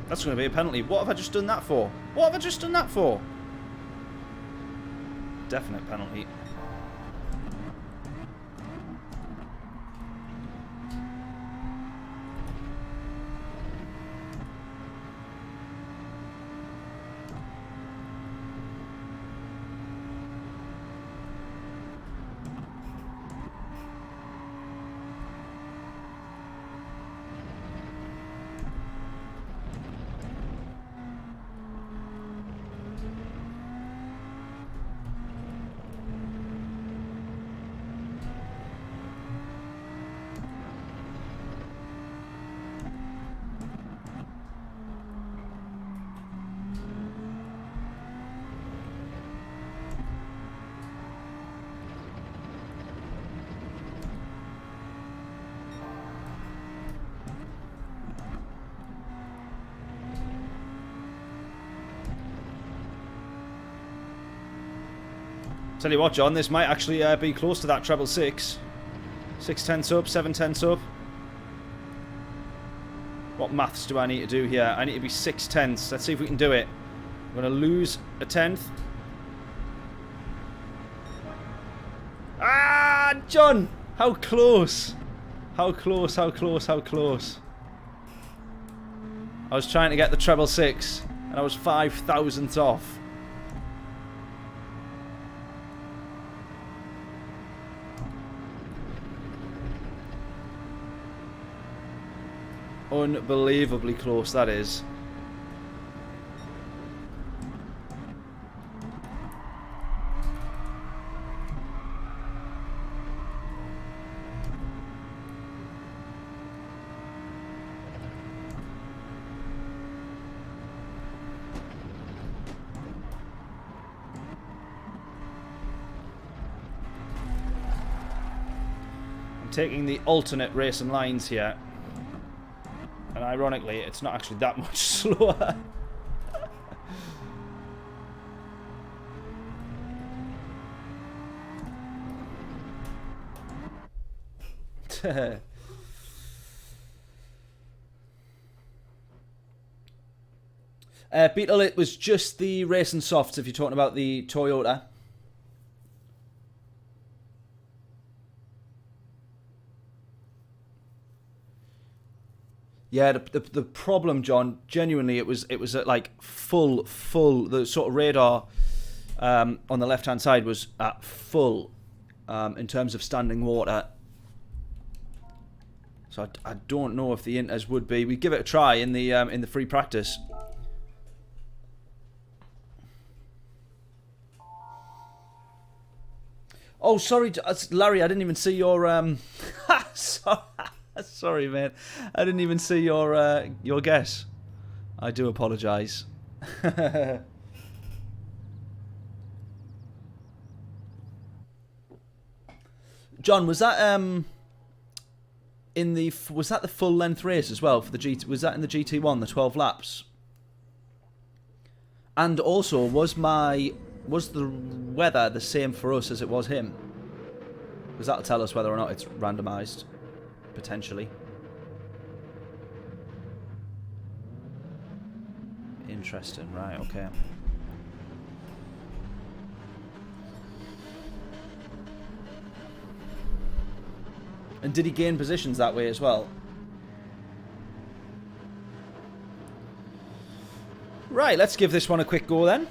That's going to be a penalty. What have I just done that for? What have I just done that for? Definite penalty. Tell you what, John, this might actually be close to that treble six. 6/10 up, 7/10 up. What maths do I need to do here? I need to be 6/10. Let's see if we can do it. I'm going to lose a 10th. Ah, John! How close! How close, how close, how close. I was trying to get the treble six, and I was 5 thousandths off. Unbelievably close, that is. I'm taking the alternate racing lines here. And ironically, it's not actually that much slower. Beetle, it was just the racing softs if you're talking about the Toyota. Yeah, the problem, John, genuinely, it was at like full, the sort of radar on the left-hand side was at full in terms of standing water. So I don't know if the inters would be. We give it a try in the free practice. Oh, sorry, Larry, I didn't even see your Sorry, man. I didn't even see your guess. I do apologise. John, was that was that the full length race as well for the GT? Was that in the GT1, the 12 laps? And also, was my Was the weather the same for us as it was him? Because that'll tell us whether or not it's randomised, potentially. Interesting, right, okay. And did he gain positions that way as well? Right, let's give this one a quick go then.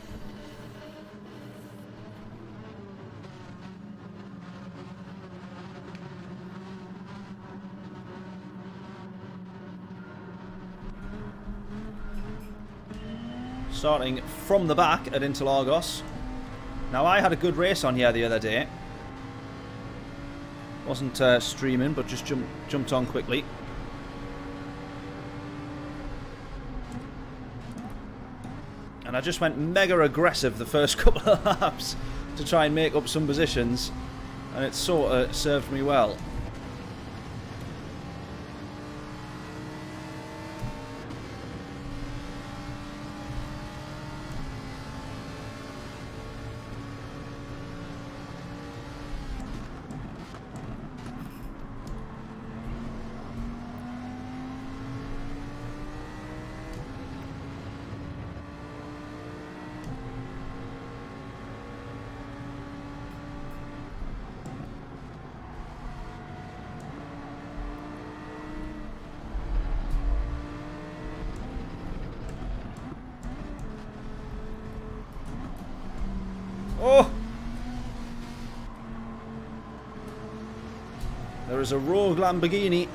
Starting from the back at Interlagos. Now, I had a good race on here the other day. Wasn't streaming, but just jumped on quickly. And I just went mega aggressive the first couple of laps to try and make up some positions. And it sort of served me well. Oh! There is a rogue Lamborghini.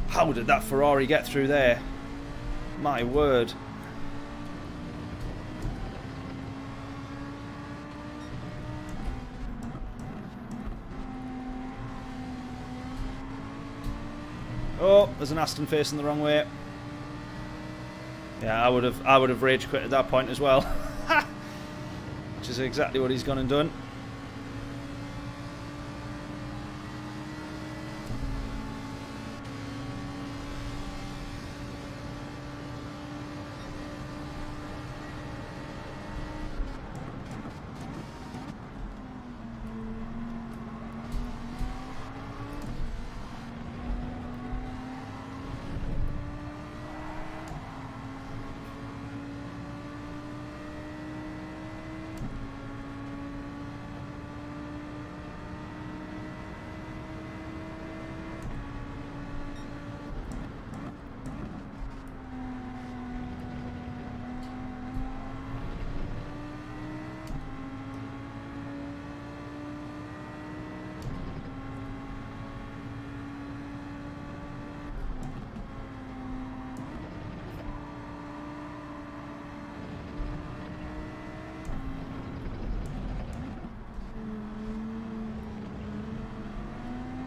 How did that Ferrari get through there? My word. Oh, there's an Aston facing the wrong way. Yeah, I would have rage quit at that point as well. Which is exactly what he's gone and done.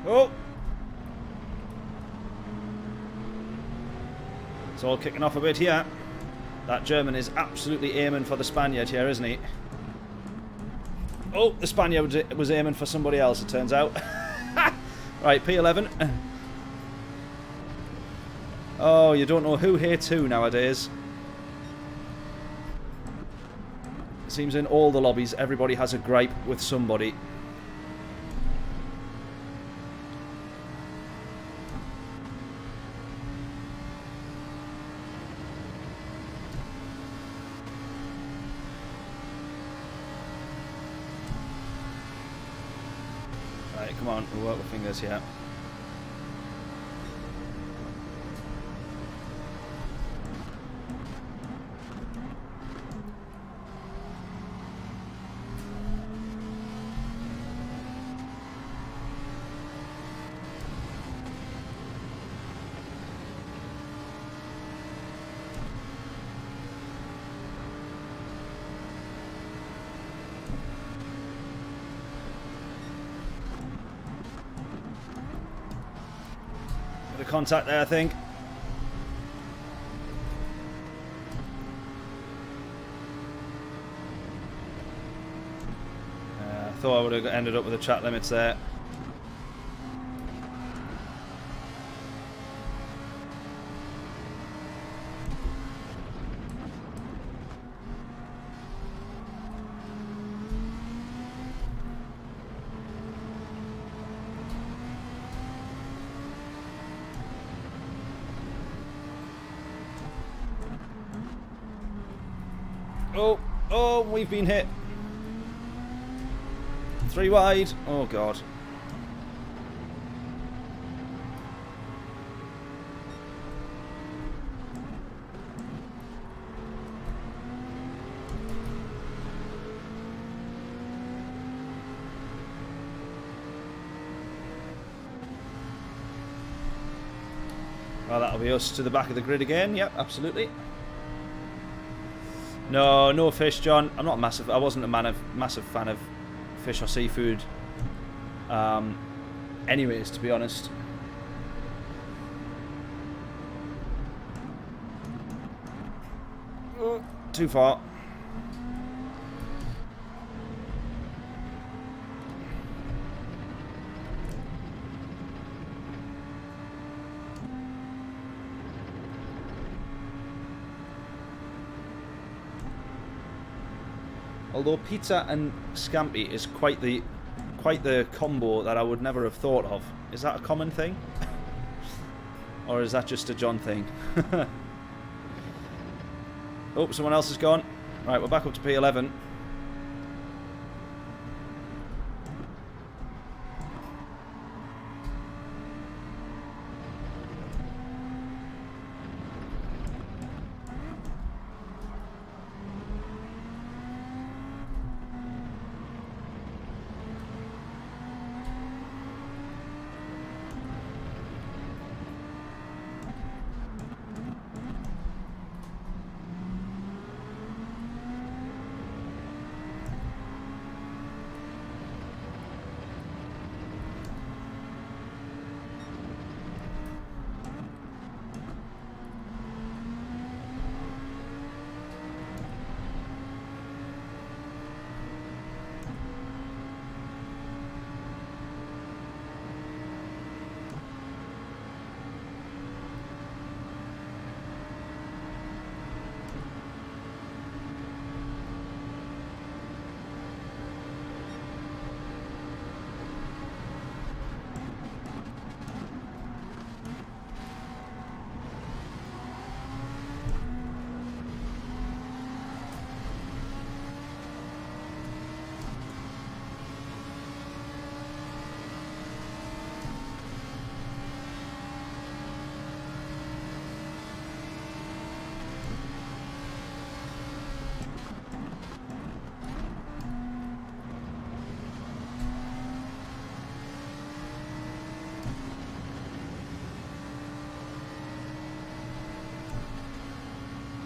Oh! It's all kicking off a bit here. That German is absolutely aiming for the Spaniard here, isn't he? Oh, the Spaniard was aiming for somebody else, it turns out. Right, P11. Oh, you don't know who hates who nowadays. It seems in all the lobbies, everybody has a gripe with somebody. Right, come on, we'll work with fingers here. Bit of contact there, I think. I thought I would have ended up with the track limits there. Oh, oh, we've been hit. 3 wide. Oh, God. Well, that'll be us to the back of the grid again. Yep, absolutely. No, no fish, John. I'm not massive. I wasn't a massive fan of fish or seafood. Anyways, to be honest. Too far. Although pizza and scampi is quite the combo that I would never have thought of. Is that a common thing? Or is that just a John thing? Oh, someone else is gone. Right, we're back up to P11.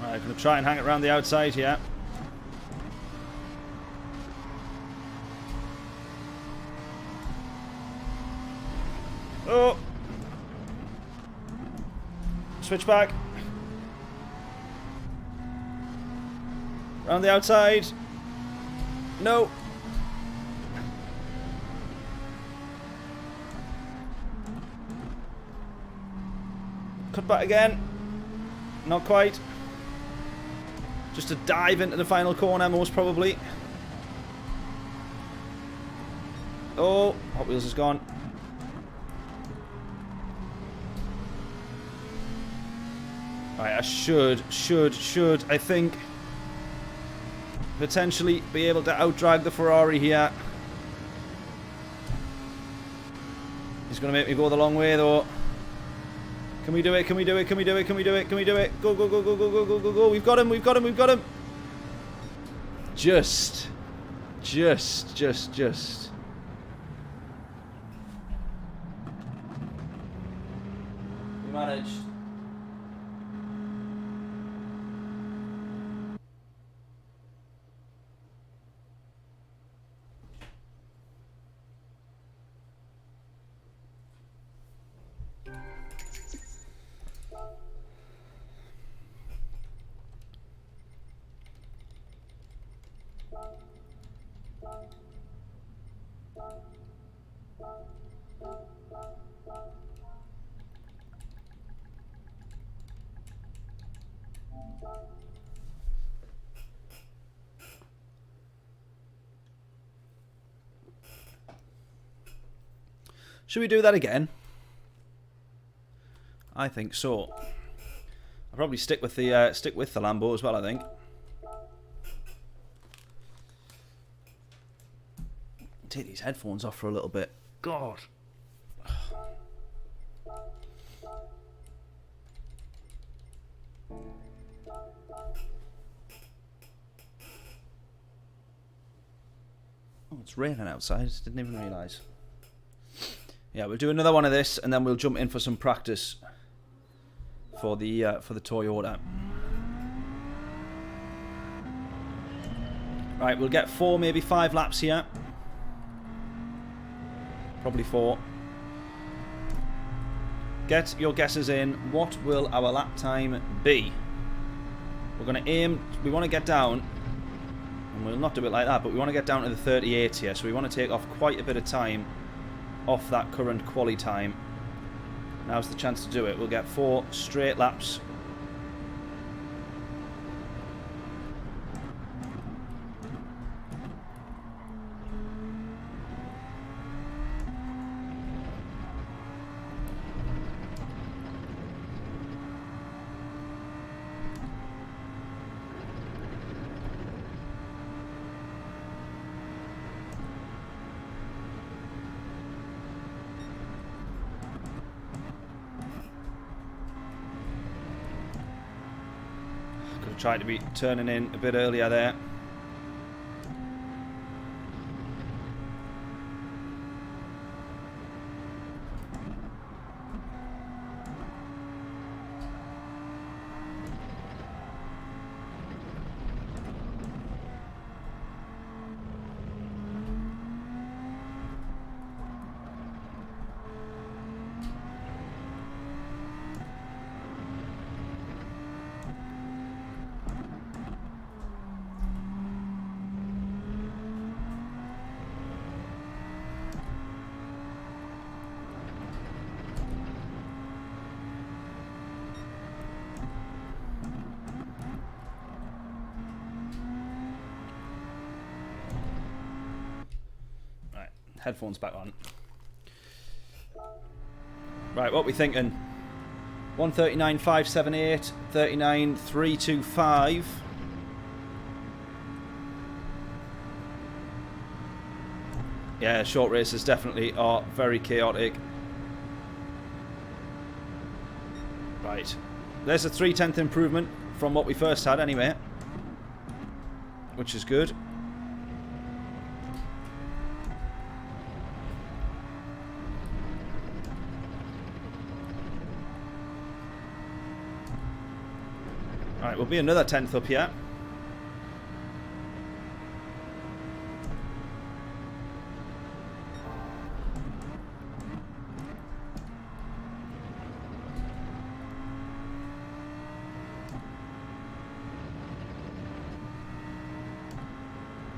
I'm going to try and hang it around the outside here. Oh! Switch back. Around the outside. No! Cut back again. Not quite. Just to dive into the final corner, most probably. Oh, Hot Wheels is gone. Right, I should, I think, potentially be able to outdrag the Ferrari here. He's going to make me go the long way, though. Can we do it? Can we do it? Can we do it? Can we do it? Can we do it? Go, go, go, go, go, go, go, go, go. We've got him. We've got him. We've got him. Just. We managed. Should we do that again? I think so. I'll probably stick with the Lambo as well, I think. Take these headphones off for a little bit. God. Oh, it's raining outside. Didn't even realise. Yeah, we'll do another one of this, and then we'll jump in for some practice for the Toyota. Right, we'll get 4, maybe 5 laps here. Probably 4. Get your guesses in. What will our lap time be? We're going to aim. We want to get down. And we'll not do it like that, but we want to get down to the 38 here. So we want to take off quite a bit of time off that current quali time. Now's the chance to do it. We'll get 4 straight laps. Tried to be turning in a bit earlier there. Headphones back on. Right, what we thinking? 139.578, 39.325. Yeah, short races definitely are very chaotic. Right. There's a 0.3 improvement from what we first had anyway, which is good. Right, we'll be another 10th up here.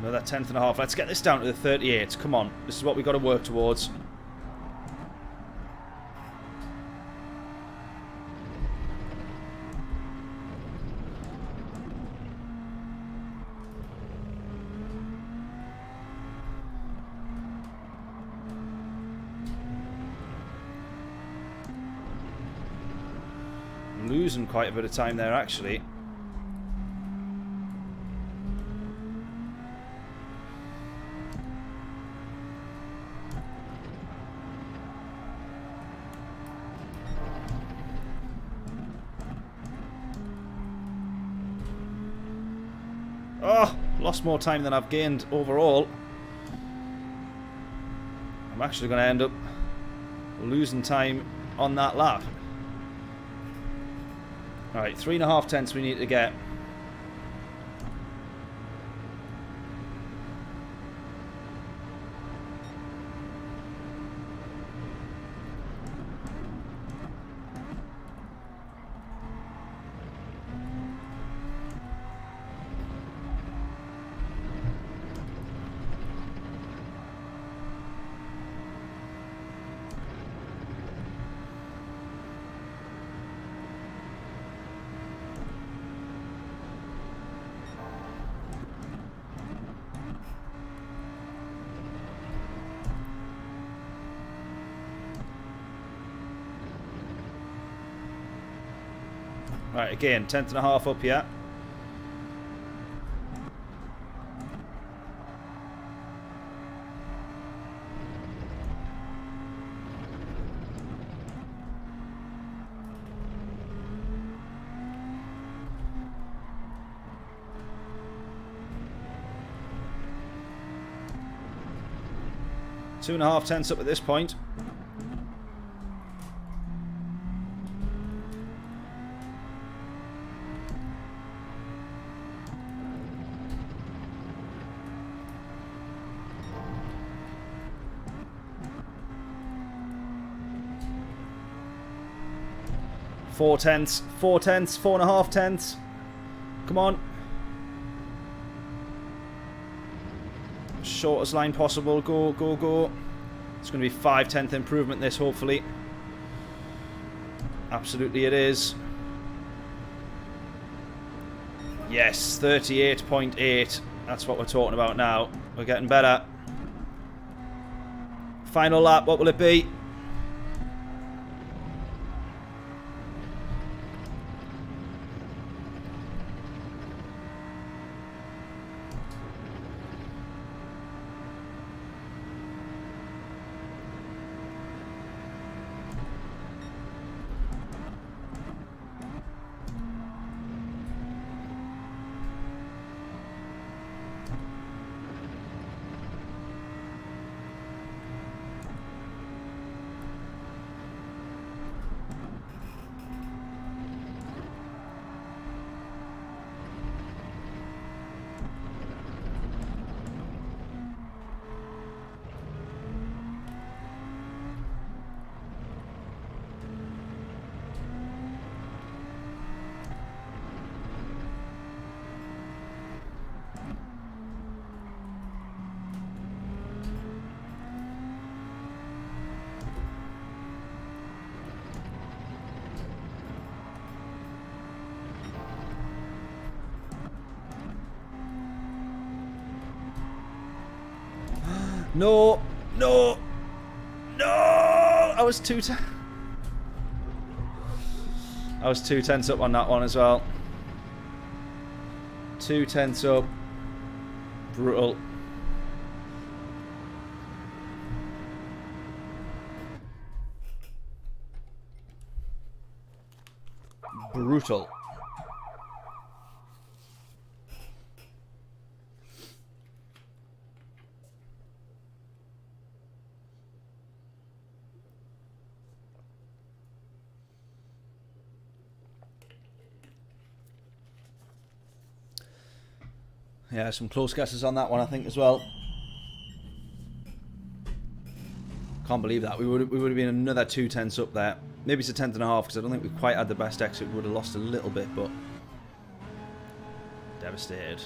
Another 10th and a half. Let's get this down to the 38. Come on. This is what we've got to work towards. Losing quite a bit of time there, actually. Oh, lost more time than I've gained overall. I'm actually going to end up losing time on that lap. Alright, 3.5 tenths we need to get. Right, again, 10th and a half up here. 2.5 tenths up at this point. Four tenths, 4.5 tenths. Come on. Shortest line possible. Go, go, go. It's going to be 5/10 improvement this, hopefully. Absolutely it is. Yes, 38.8. That's what we're talking about now. We're getting better. Final lap, what will it be? No, no, no! I was 2 tenths up on that one as well. 2 tenths up. Brutal. Brutal. Yeah, some close guesses on that one, I think, as well. Can't believe that. We would have been another 2 tenths up there. Maybe it's a 10.5 because I don't think we quite had the best exit. We would have lost a little bit, but devastated.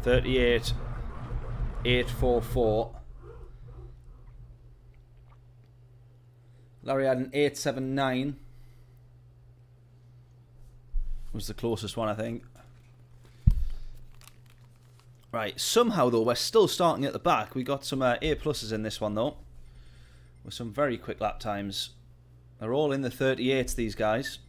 $38.844. Larry had an 8.79. Was the closest one, I think. Right, somehow though we're still starting at the back. We got some A pluses in this one though, with some very quick lap times. They're all in the 38s, these guys.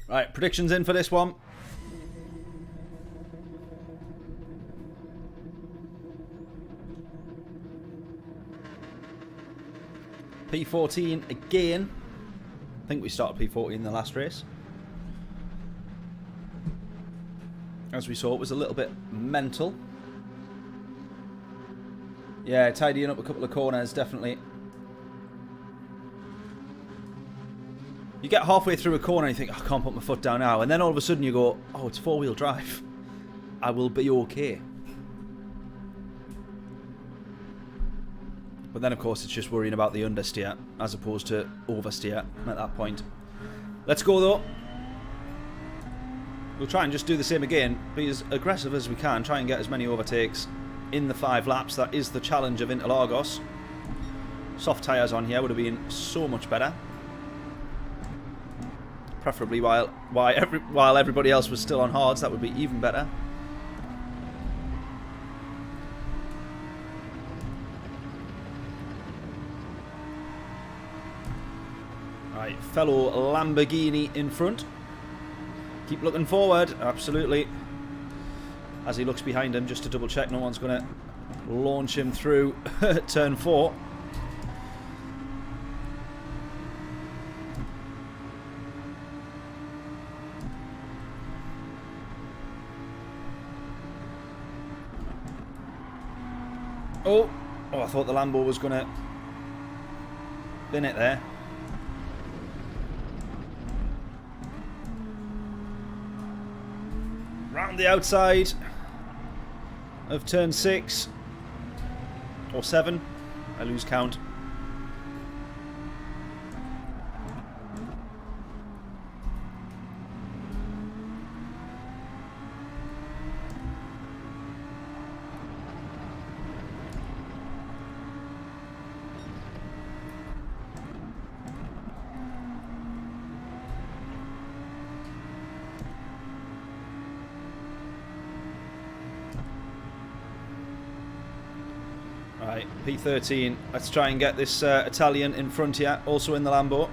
Right, predictions in for this one. P14 again. I think we started P14 in the last race. As we saw, it was a little bit mental. Yeah, tidying up a couple of corners, definitely. You get halfway through a corner and you think, oh, I can't put my foot down now. And then all of a sudden you go, oh, it's four-wheel drive. I will be okay. But then, of course, it's just worrying about the understeer as opposed to oversteer at that point. Let's go, though. We'll try and just do the same again. Be as aggressive as we can. Try and get as many overtakes in the 5 laps. That is the challenge of Interlagos. Soft tyres on here would have been so much better. Preferably while everybody else was still on hards. That would be even better. Right, fellow Lamborghini in front. Keep looking forward, absolutely. As he looks behind him, just to double check no one's going to launch him through turn 4. Oh, I thought the Lambo was going to bin it there. Round the outside of turn 6 or 7. I lose count. Right, P13. Let's try and get this Italian in front here, also in the Lambo.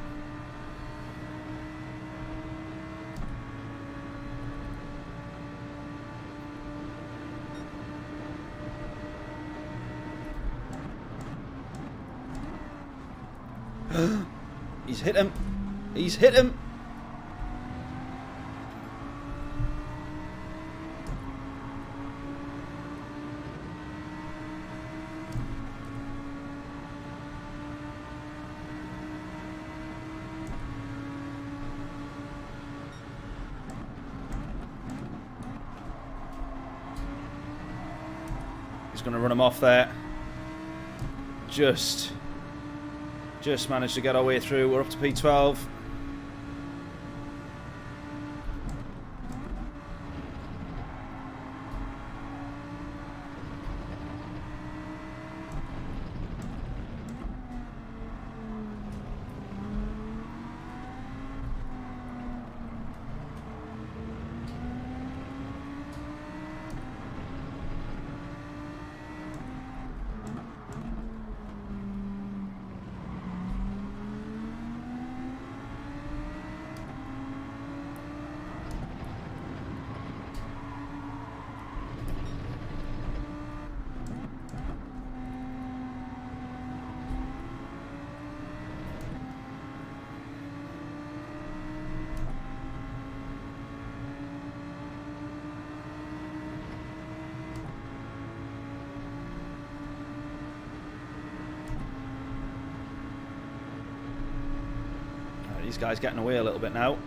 He's hit him. He's hit him. Going to run him off there. Just managed to get our way through. We're up to P12. These guys getting away a little bit now.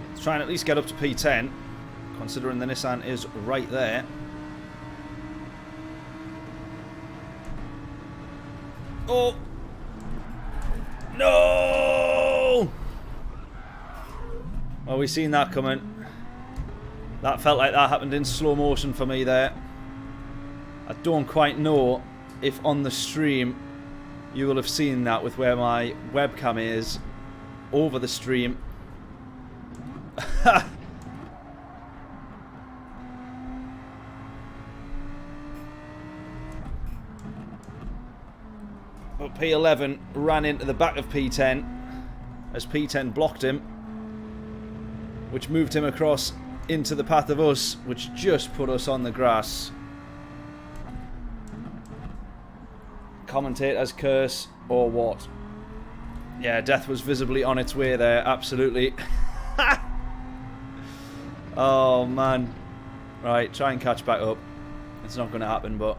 Let's try and at least get up to P10, considering the Nissan is right there. Oh! No! Well, we've seen that coming. That felt like that happened in slow motion for me there. I don't quite know if on the stream you will have seen that with where my webcam is over the stream. But P11 ran into the back of P10 as P10 blocked him, which moved him across into the path of us, which just put us on the grass. Commentator's curse or what? Yeah, death was visibly on its way there, absolutely. Oh man. Right, try and catch back up. It's not going to happen, but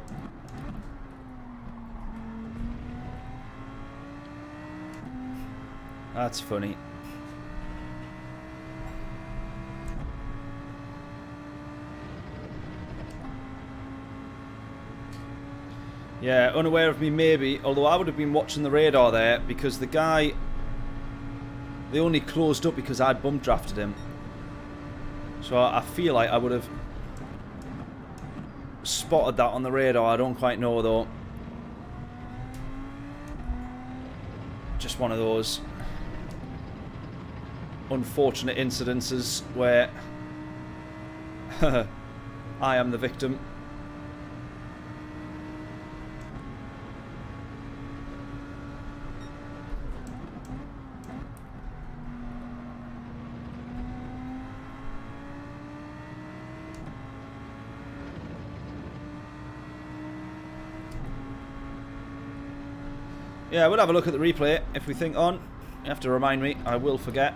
That's funny. Yeah, unaware of me maybe, although I would have been watching the radar there because the guy, they only closed up because I'd bump drafted him. So I feel like I would have spotted that on the radar. I don't quite know though. Just one of those unfortunate incidences where I am the victim. Yeah, we'll have a look at the replay if we think on. You have to remind me, I will forget.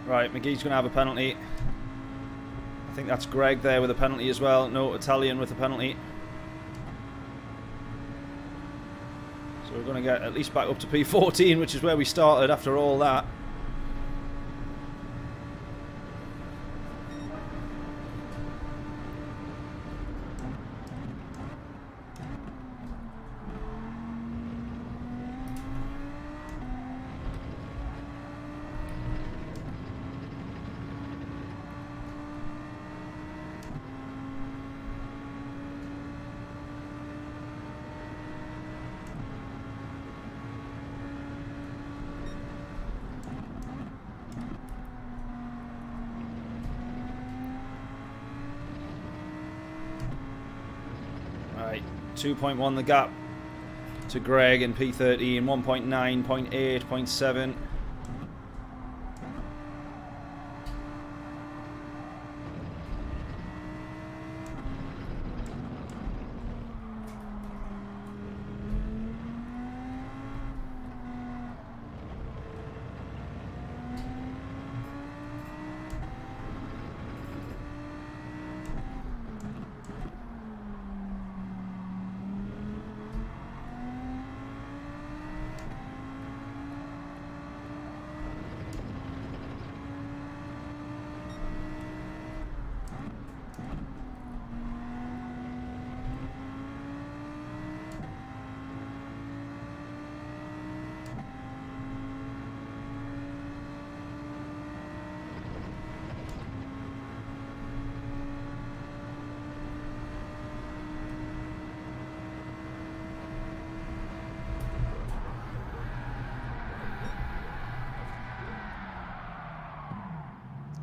Right, McGee's going to have a penalty. I think that's Greg there with a penalty as well. No, Italian with a penalty. So we're going to get at least back up to P14, which is where we started after all that. Right, 2.1 the gap to Greg in P13, 1.9, 0.8, 0.7.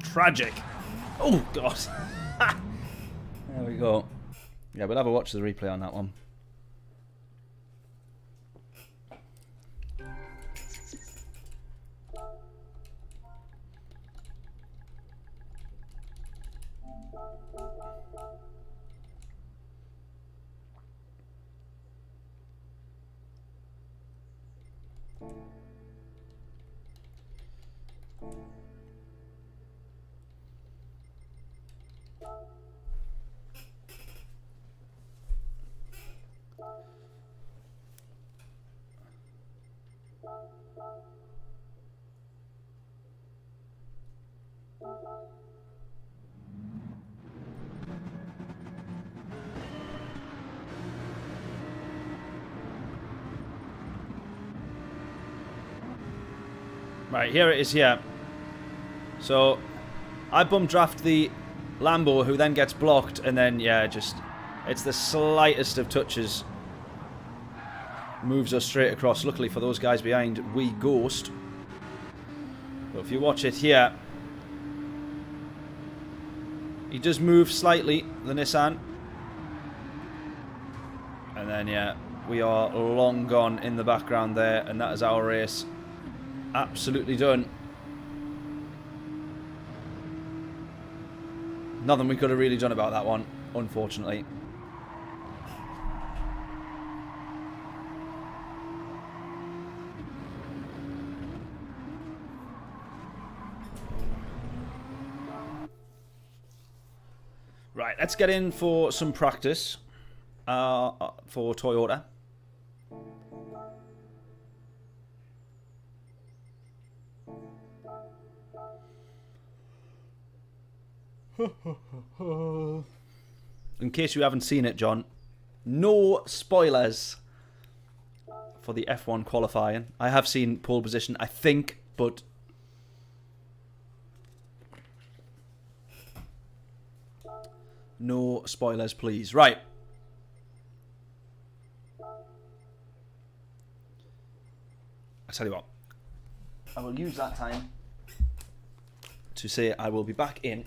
Tragic. Oh, God. There we go. Yeah, we'll have a watch of the replay on that one. Right, here it is here. So, I bump draft the Lambo, who then gets blocked, and then, yeah, just, it's the slightest of touches. Moves us straight across. Luckily for those guys behind, we ghost. But if you watch it here, He does move slightly, the Nissan. And then, yeah, we are long gone in the background there, and that is our race absolutely done. Nothing we could have really done about that one, unfortunately. Right, let's get in for some practice for Toyota. In case you haven't seen it, John, no spoilers for the F1 qualifying. I have seen pole position, I think, but no spoilers, please. Right. I tell you what, I will use that time to say I will be back in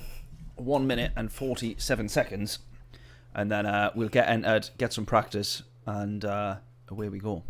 1 minute and 47 seconds, and then we'll get entered, get some practice, and away we go.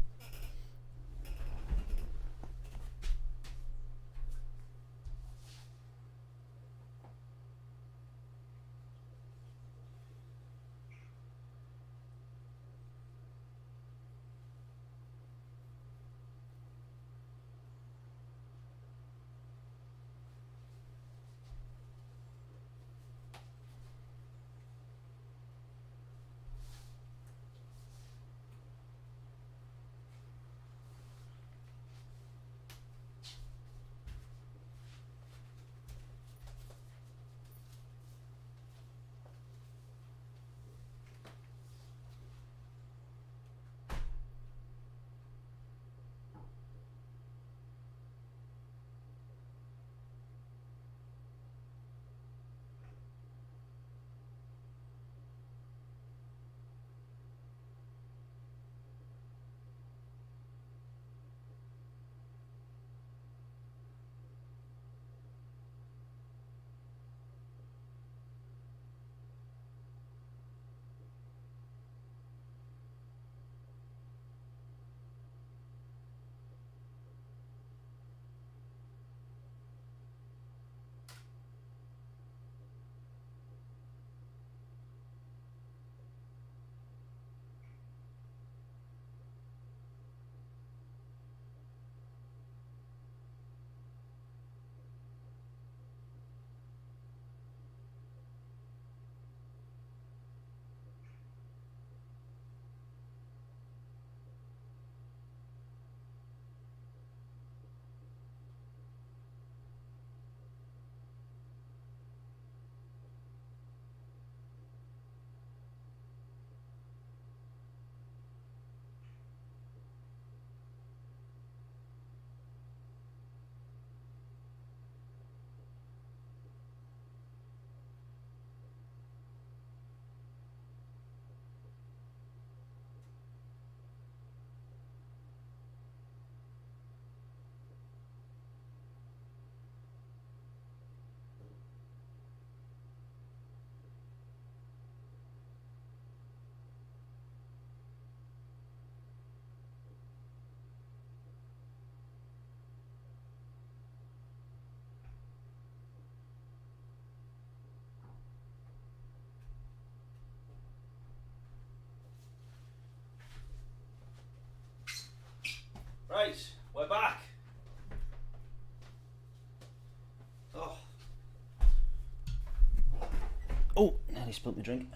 Right, we're back. Oh, nearly spilled my drink.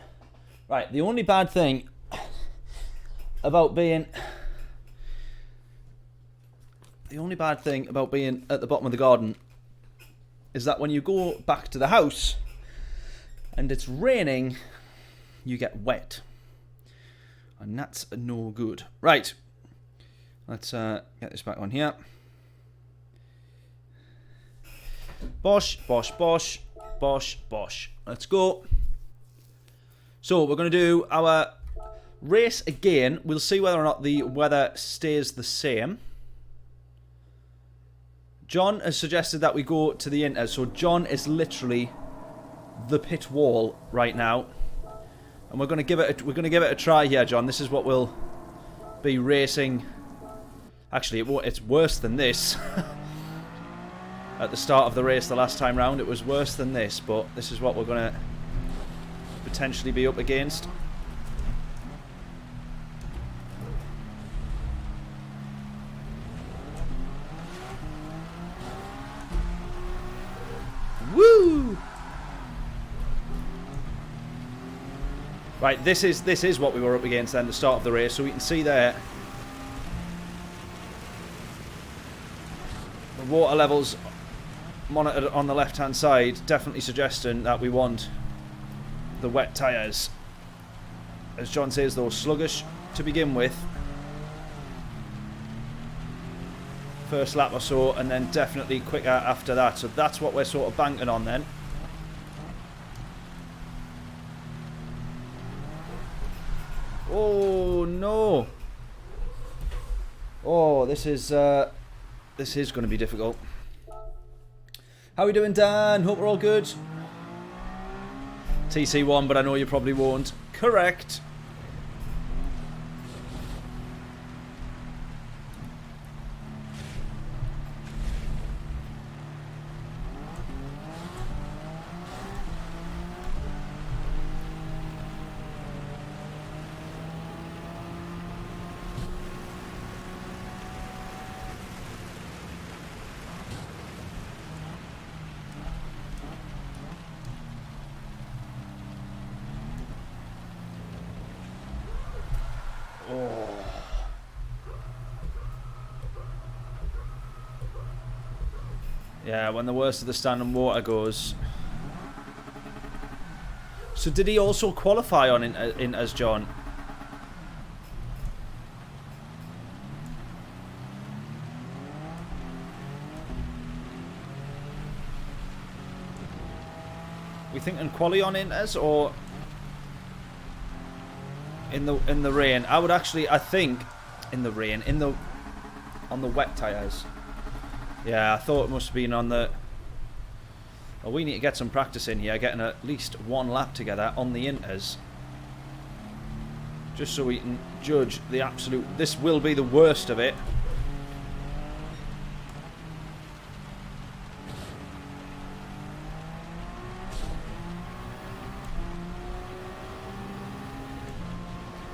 Right, the only bad thing about being at the bottom of the garden is that when you go back to the house and it's raining, you get wet. And that's no good. Right. Let's get this back on here. Bosh, bosh, bosh, bosh, bosh. Let's go. So we're going to do our race again. We'll see whether or not the weather stays the same. John has suggested that we go to the Inter. So John is literally the pit wall right now, and we're going to give it a try here, John. This is what we'll be racing. Actually, it's worse than this. At the start of the race the last time round, it was worse than this, but this is what we're going to potentially be up against. Woo! Right, this is what we were up against then, the start of the race. So we can see there the water levels monitored on the left hand side, definitely suggesting that we want the wet tyres. As John says, though, sluggish to begin with, first lap or so, and then definitely quicker after that. So that's what we're sort of banking on then. Oh no! Oh, this is going to be difficult. How are we doing, Dan? Hope we're all good. TC1, but I know you probably won't. Correct. Yeah, when the worst of the standing water goes. So did he also qualify on in as John? We thinking quali on in as, or in the rain? I think in the rain, on the wet tyres. Yeah, I thought it must have been on the... Well, we need to get some practice in here, getting at least one lap together on the inters. Just so we can judge the absolute... This will be the worst of it.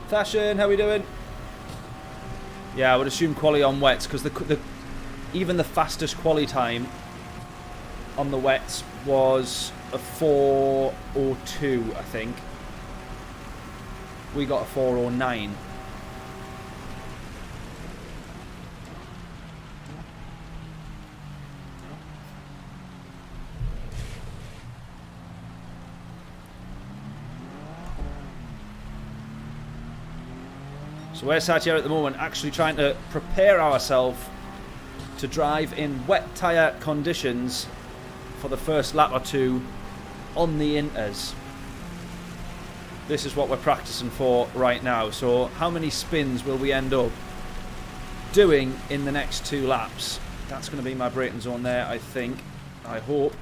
Fashion, how we doing? Yeah, I would assume quali on wets, because even the fastest quali time on the wets was a 4:02, I think. We got a 4:09. So we're sat here at the moment actually trying to prepare ourselves to drive in wet tyre conditions for the first lap or two on the inters. This is what we're practicing for right now. So how many spins will we end up doing in the next 2 laps? That's going to be my braking zone there, I think. I hope.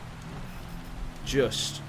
Just.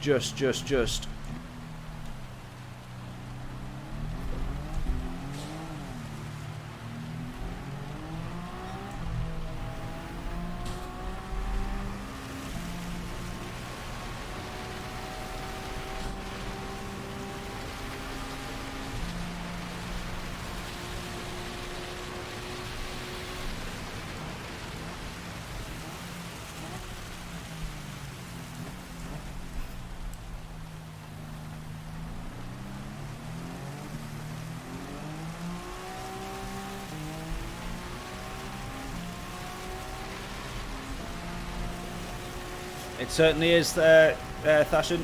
It certainly is there, Thashin.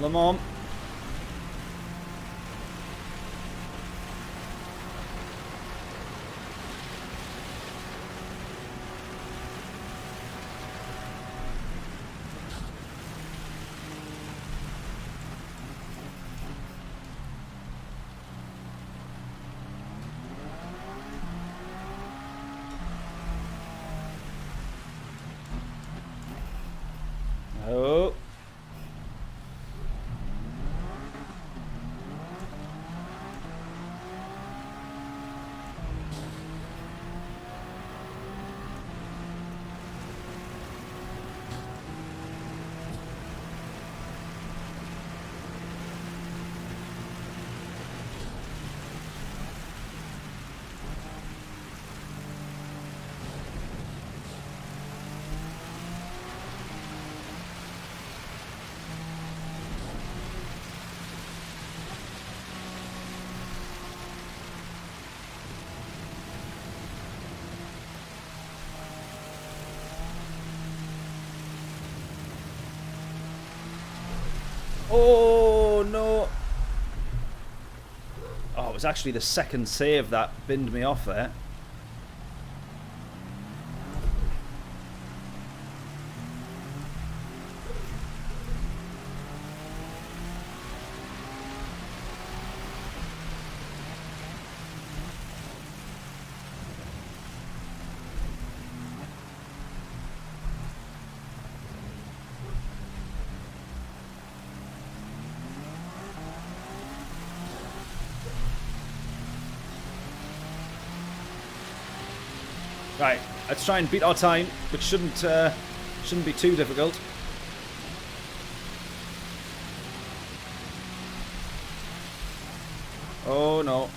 Le Mans. Oh. Oh, no. Oh, it was actually the second save that binned me off there. Right, let's try and beat our time, which shouldn't be too difficult. Oh no.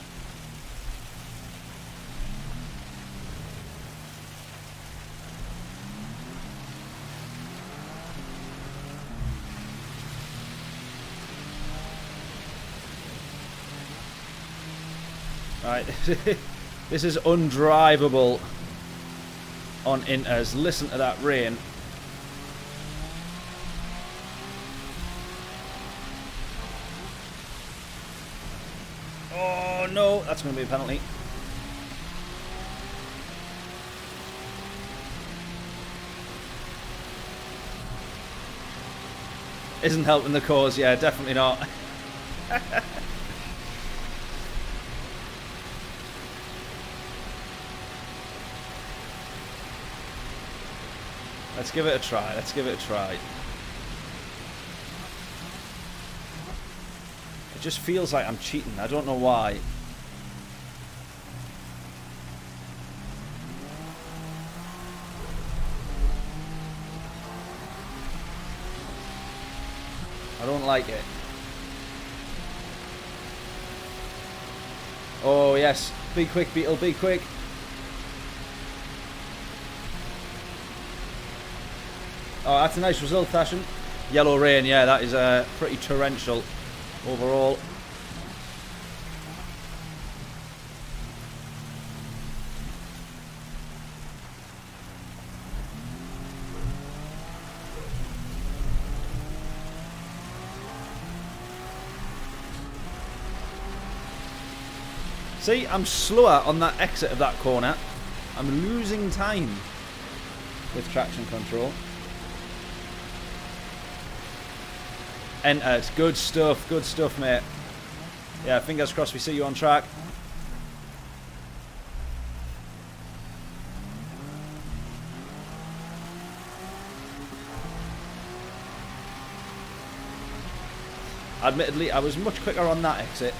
Right, this is undrivable on inters. Listen to that rain. Oh no, that's going to be a penalty. Isn't helping the cause, yeah, definitely not. Let's give it a try. Let's give it a try. It just feels like I'm cheating. I don't know why. I don't like it. Oh, yes. Be quick, Beetle. Be quick. Oh, that's a nice result, Fashion. Yellow rain, yeah, that is pretty torrential overall. See, I'm slower on that exit of that corner. I'm losing time with traction control. Entered. Good stuff, mate. Yeah, fingers crossed we see you on track. Admittedly, I was much quicker on that exit.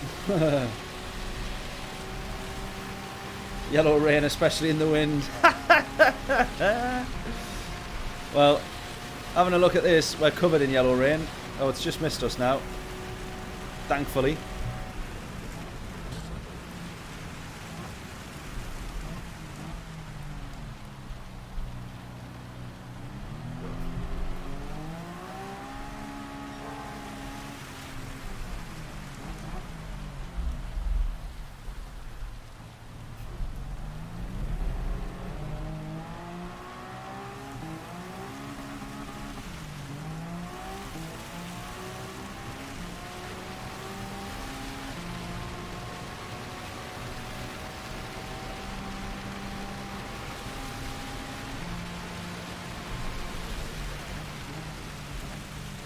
Yellow rain, especially in the wind. Well, having a look at this, we're covered in yellow rain. Oh, it's just missed us now. Thankfully.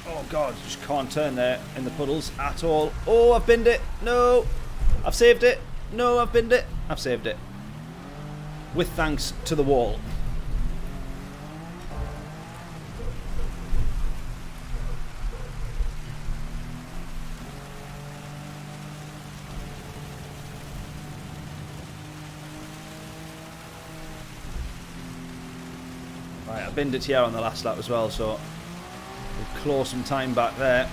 Oh god, just can't turn there in the puddles at all. Oh, I've binned it. No. I've saved it. No, I've binned it. I've saved it. With thanks to the wall. Right, I binned it here on the last lap as well, so we'll claw some time back there.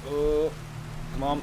Oh, come on.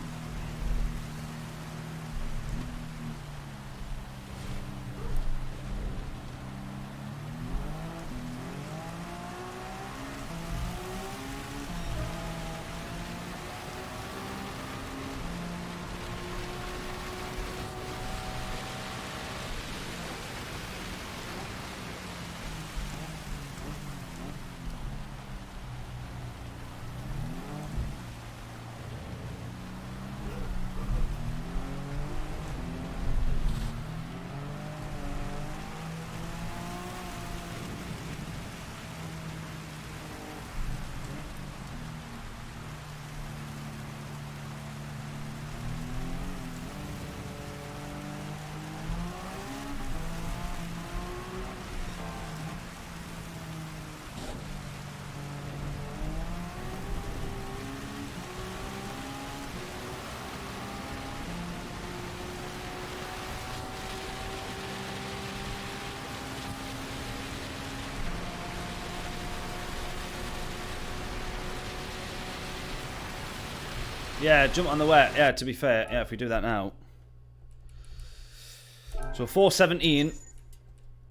Yeah, jump on the wet. Yeah, to be fair, yeah, if we do that now. So 4:17,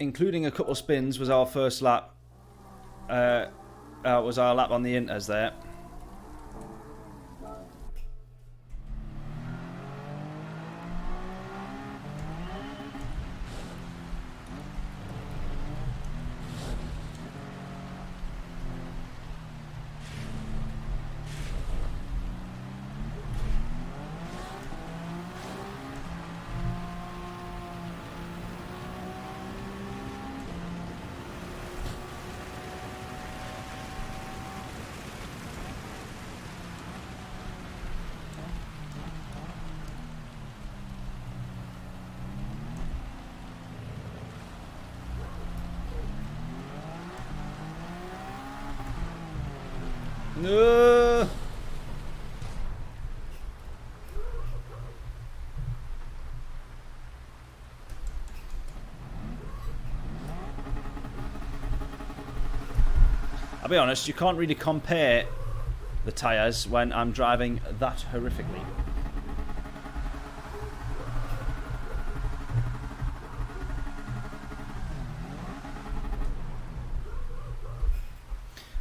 including a couple spins, was our first lap. Was our lap on the inters there. No. I'll be honest, you can't really compare the tyres when I'm driving that horrifically.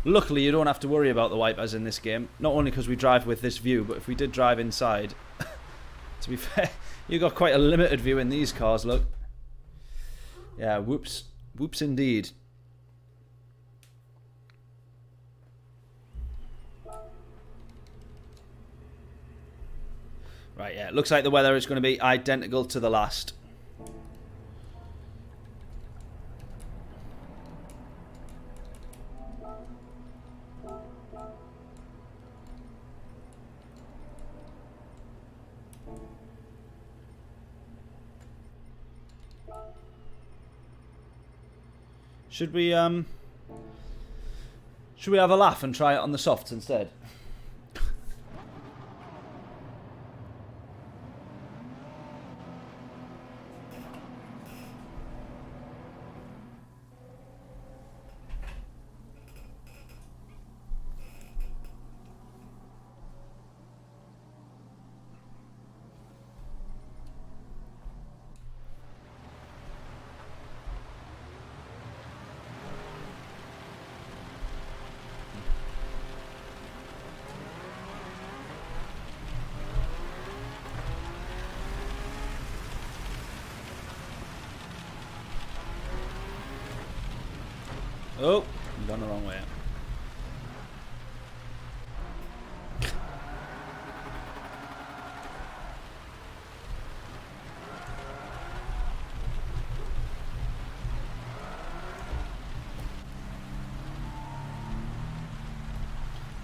Luckily, you don't have to worry about the wipers in this game. Not only because we drive with this view, but if we did drive inside, to be fair, you got quite a limited view in these cars, look. Yeah, whoops. Whoops indeed. Right, yeah, it looks like the weather is going to be identical to the last. Should we have a laugh and try it on the softs instead? Oh, I'm going the wrong way.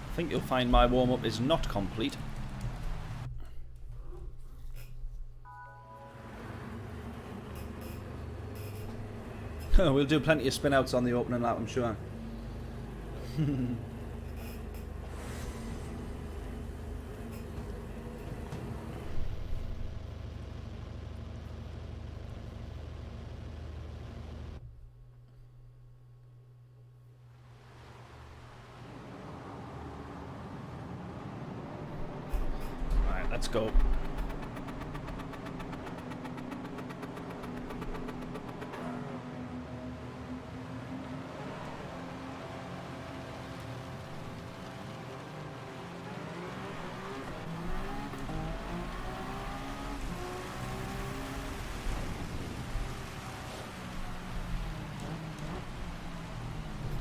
I think you'll find my warm-up is not complete. We'll do plenty of spin-outs on the opening lap, I'm sure. Alright, let's go.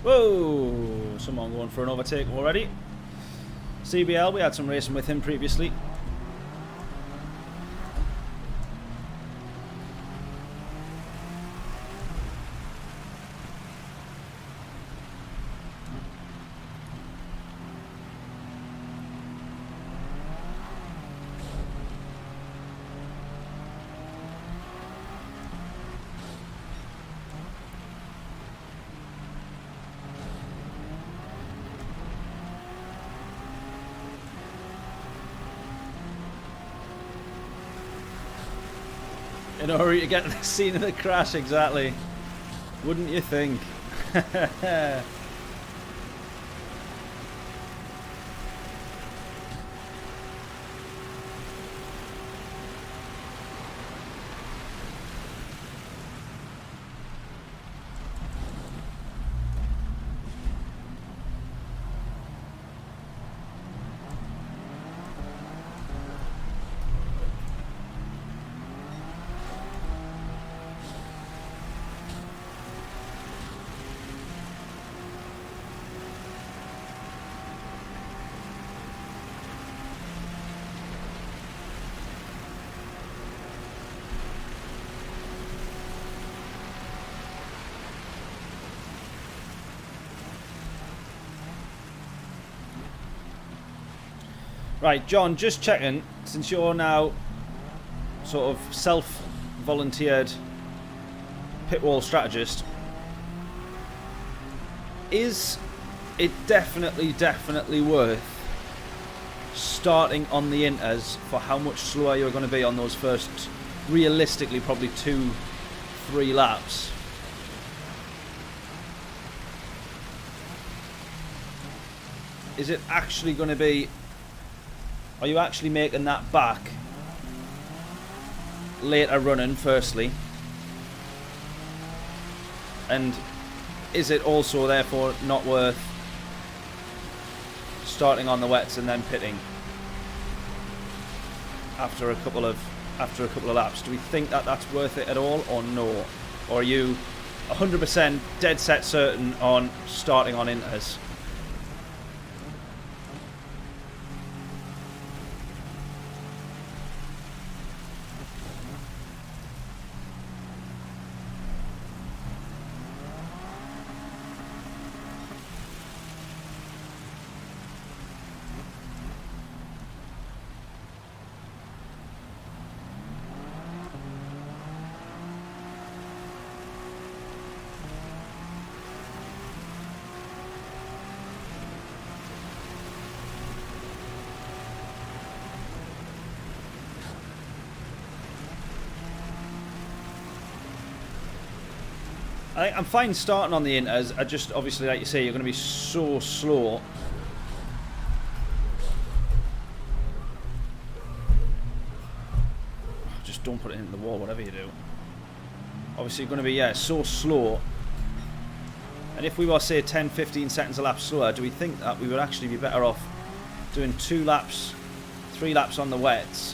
Whoa! Someone going for an overtake already. CBL, we had some racing with him previously. In a hurry to get to the scene of the crash, exactly. Wouldn't you think? Right, John, just checking, since you're now sort of self-volunteered pit wall strategist, is it definitely worth starting on the inters for how much slower you're going to be on those first, realistically, probably 2-3 laps? Is it actually going to be... Are you actually making that back later running, firstly? And is it also, therefore, not worth starting on the wets and then pitting after a couple of laps? Do we think that that's worth it at all, or no? Or are you 100% dead set certain on starting on inters? I'm fine starting on the inters. I just, obviously, like you say, you're going to be so slow. Just don't put it into the wall, whatever you do. Obviously, you're going to be, yeah, so slow. And if we were, say, 10-15 seconds a lap slower, do we think that we would actually be better off doing 2 laps, 3 laps on the wets,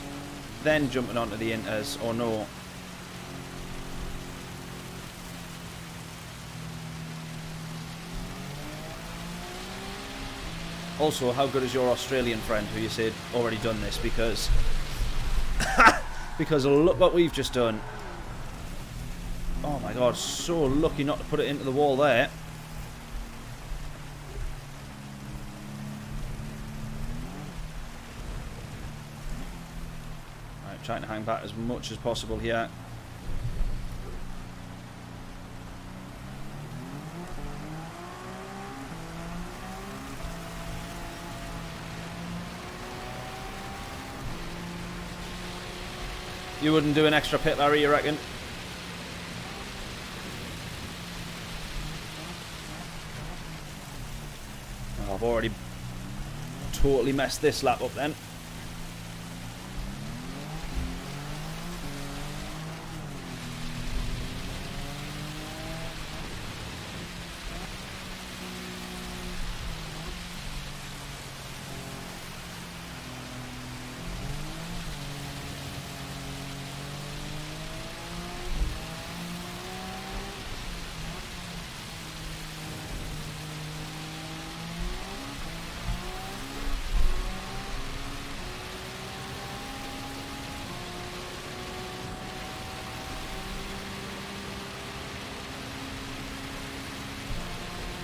then jumping onto the inters, or no? Also, how good is your Australian friend who you said already done this? Because because look what we've just done. Oh my god, so lucky not to put it into the wall there. Right, trying to hang back as much as possible here. You wouldn't do an extra pit, Larry, you reckon? Oh, I've already totally messed this lap up then.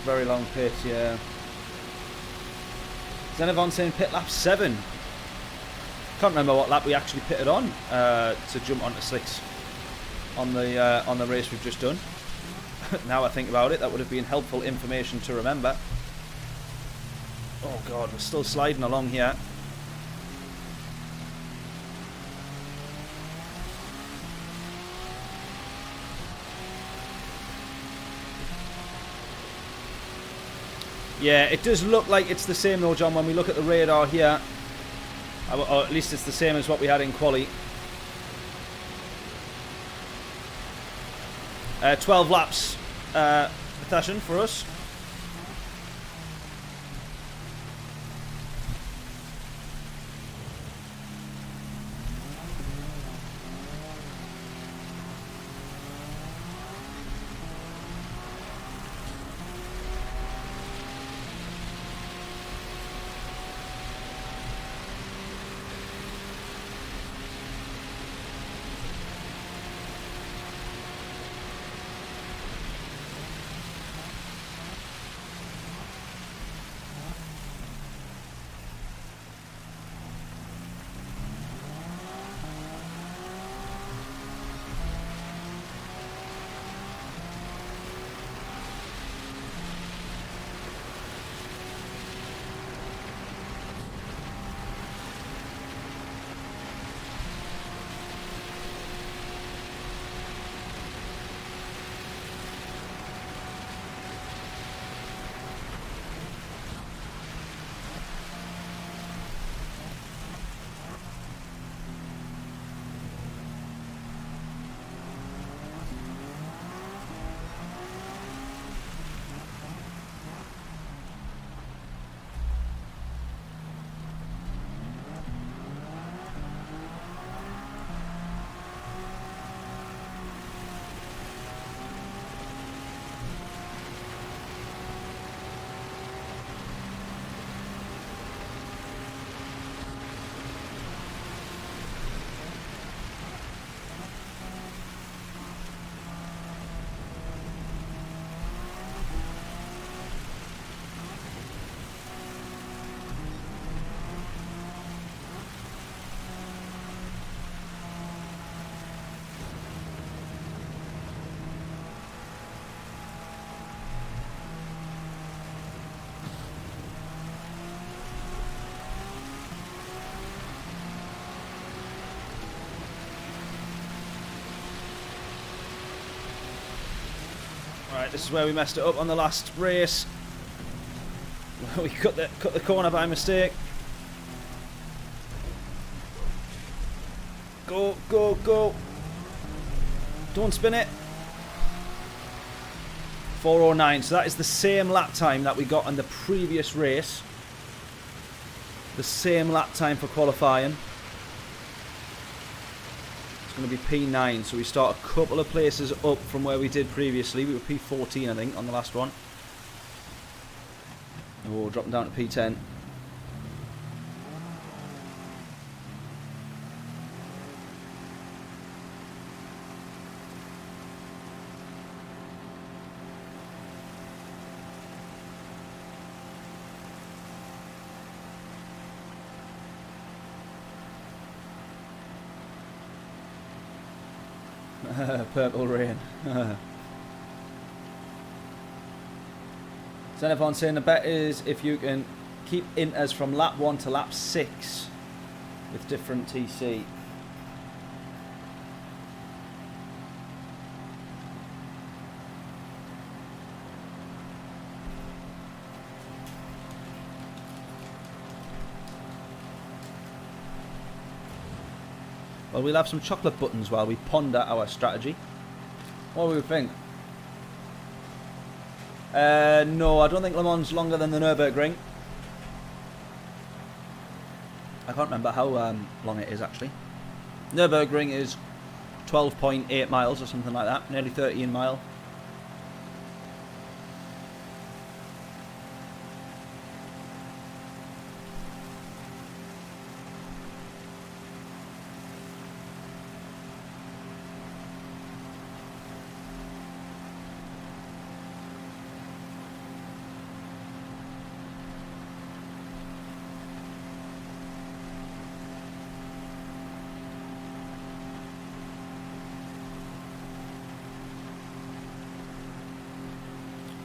Very long pit, yeah. Xenovan saying pit lap 7. Can't remember what lap we actually pitted on to jump onto slicks on the race we've just done. Now I think about it, that would have been helpful information to remember. Oh god, we're still sliding along here. Yeah, it does look like it's the same though, John, when we look at the radar here. Or at least it's the same as what we had in quali. 12 laps, Natashan, for us. Right, this is where we messed it up on the last race. We cut the corner by mistake. Go, go, go. Don't spin it. 4:09. So that is the same lap time that we got in the previous race. The same lap time for qualifying. It's going to be P9. So we start a couple of places up from where we did previously. We were P14, I think, on the last one. Oh, dropping down to P10. Purple rain. So everyone's saying the bet is if you can keep inters from lap 1 to lap 6 with different TC. Well, we'll have some chocolate buttons while we ponder our strategy. What do we think? No, I don't think Le Mans longer than the Nürburgring. I can't remember how long it is actually. Nürburgring is 12.8 miles or something like that, nearly 13 mile.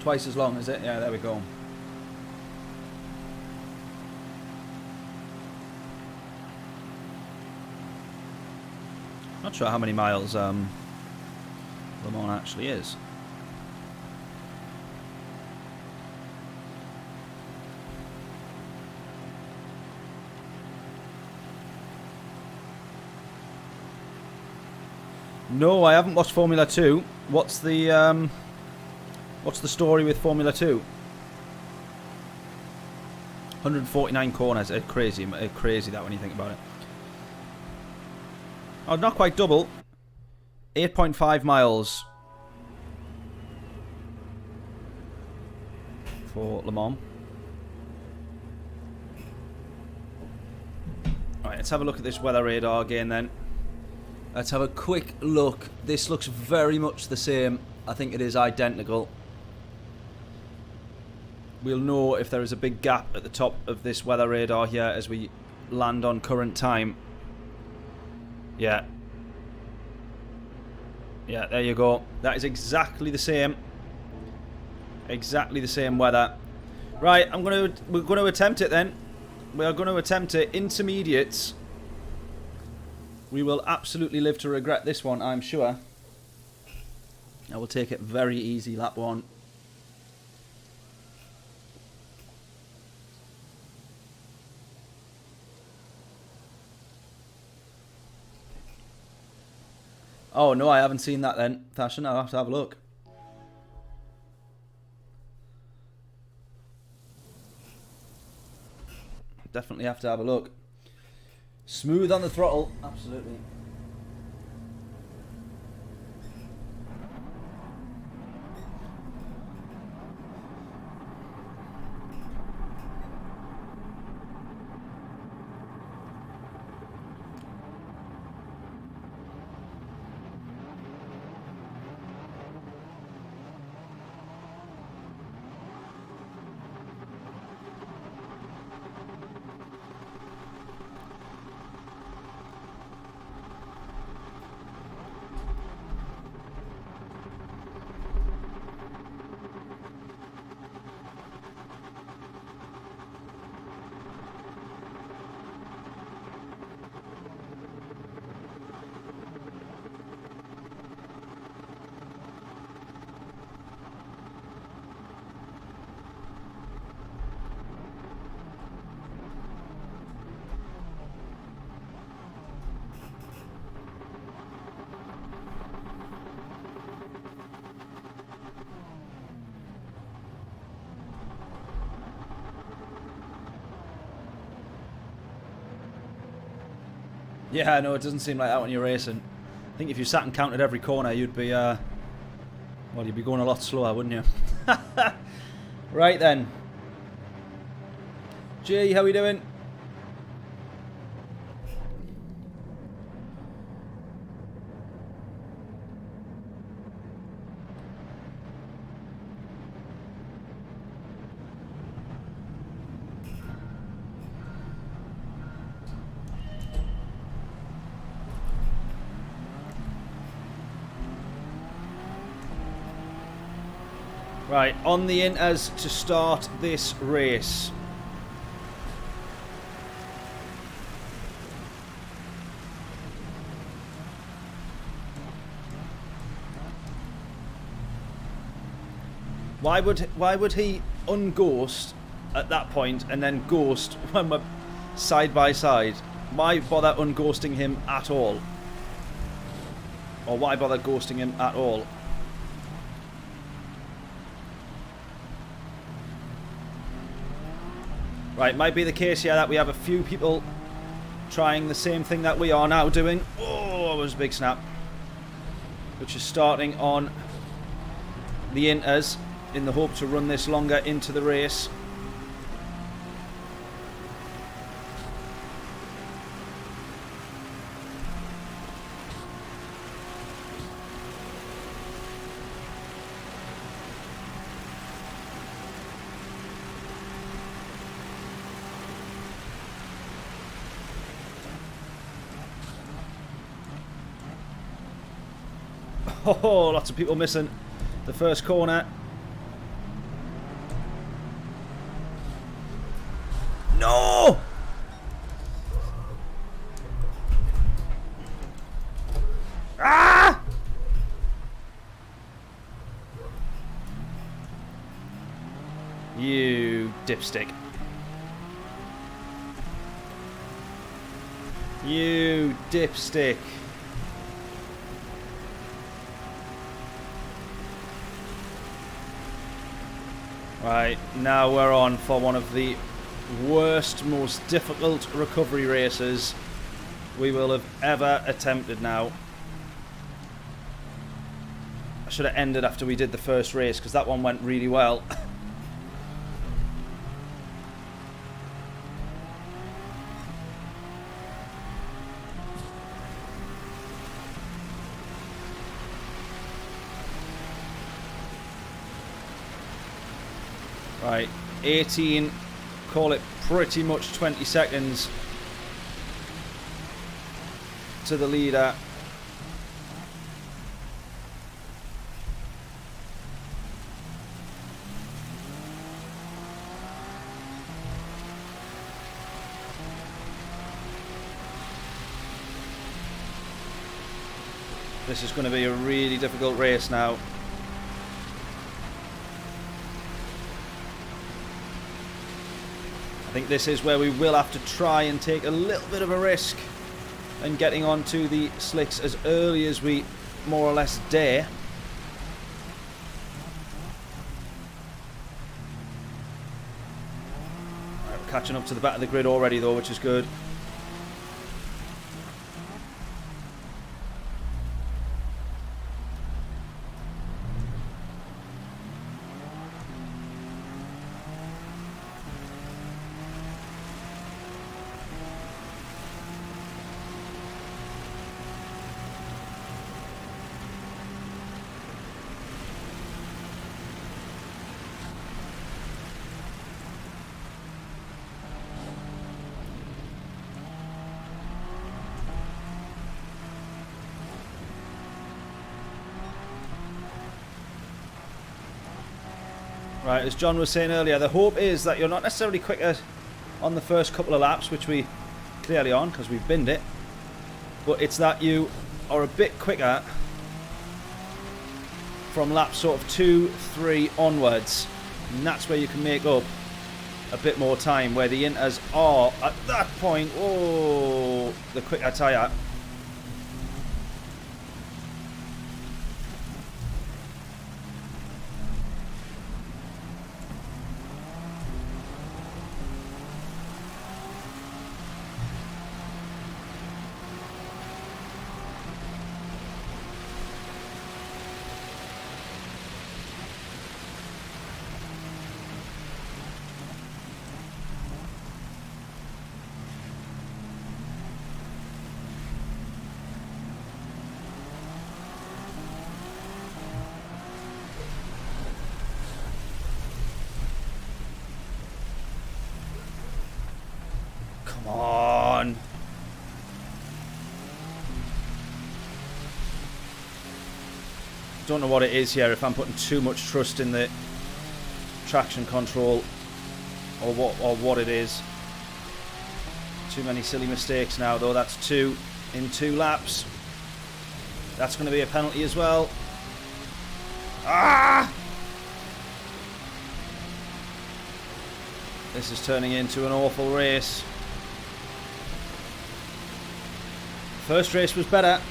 Twice as long, is it? Yeah, there we go. Not sure how many miles Le Mans actually is. No, I haven't watched Formula 2. What's the story with Formula 2? 149 corners. It's crazy that when you think about it. Oh, not quite double. 8.5 miles for Le Mans. Alright, let's have a look at this weather radar again then. Let's have a quick look. This looks very much the same. I think it is identical. We'll know if there is a big gap at the top of this weather radar here as we land on current time. Yeah. Yeah, there you go. That is exactly the same. Exactly the same weather. Right, we're going to attempt it then. We are going to attempt it. Intermediates. We will absolutely live to regret this one, I'm sure. I will take it very easy, lap 1. Oh, no, I haven't seen that then. Fashion, I'll have to have a look. Definitely have to have a look. Smooth on the throttle. Absolutely. Yeah, no, it doesn't seem like that when you're racing. I think if you sat and counted every corner, you'd be, well, you'd be going a lot slower, wouldn't you? Right then. G, how we doing? Right, on the inters to start this race. Why would he unghost at that point and then ghost when we're side by side? Why bother unghosting him at all? Or why bother ghosting him at all? Right, might be the case here that we have a few people trying the same thing that we are now doing. Oh, that was a big snap. Which is starting on the inters in the hope to run this longer into the race. Oh, lots of people missing the first corner. No! Ah! You dipstick. You dipstick. Right, now we're on for one of the worst, most difficult recovery races we will have ever attempted now. I should have ended after we did the first race because that one went really well. Right, 18, call it pretty much 20 seconds to the leader. This is going to be a really difficult race now. I think this is where we will have to try and take a little bit of a risk in getting onto the slicks as early as we more or less dare. Right, we're catching up to the back of the grid already though, which is good. Right, as John was saying earlier, the hope is that you're not necessarily quicker on the first couple of laps, which we clearly aren't because we've binned it, but it's that you are a bit quicker from lap sort of 2, 3 onwards, and that's where you can make up a bit more time, where the inters are at that point, oh, the quicker tyre. Don't know what it is here, if I'm putting too much trust in the traction control or what it is. Too many silly mistakes now though. That's 2 in 2 laps. That's going to be a penalty as well. Ah! This is turning into an awful race. First race was better.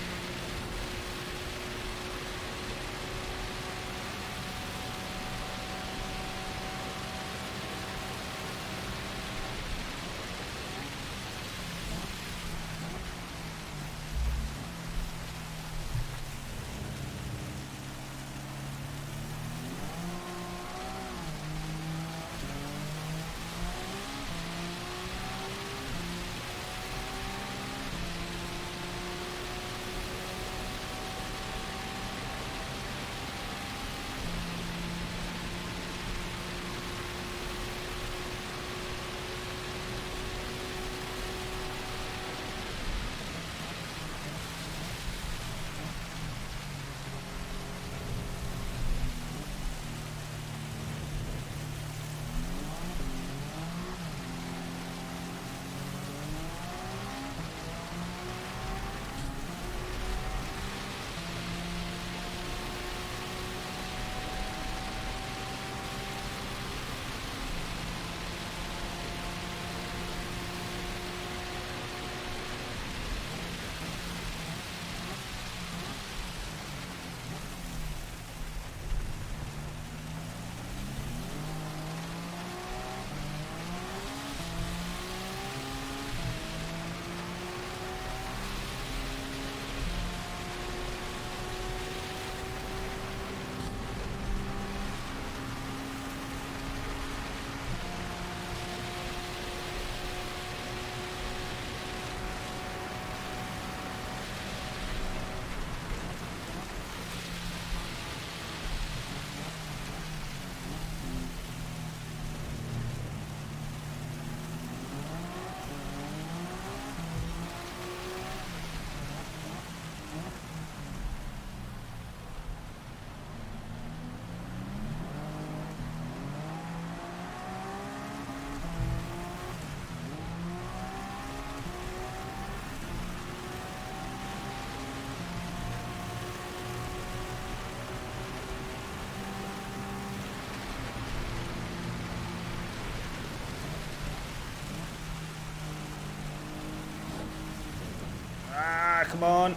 Come on.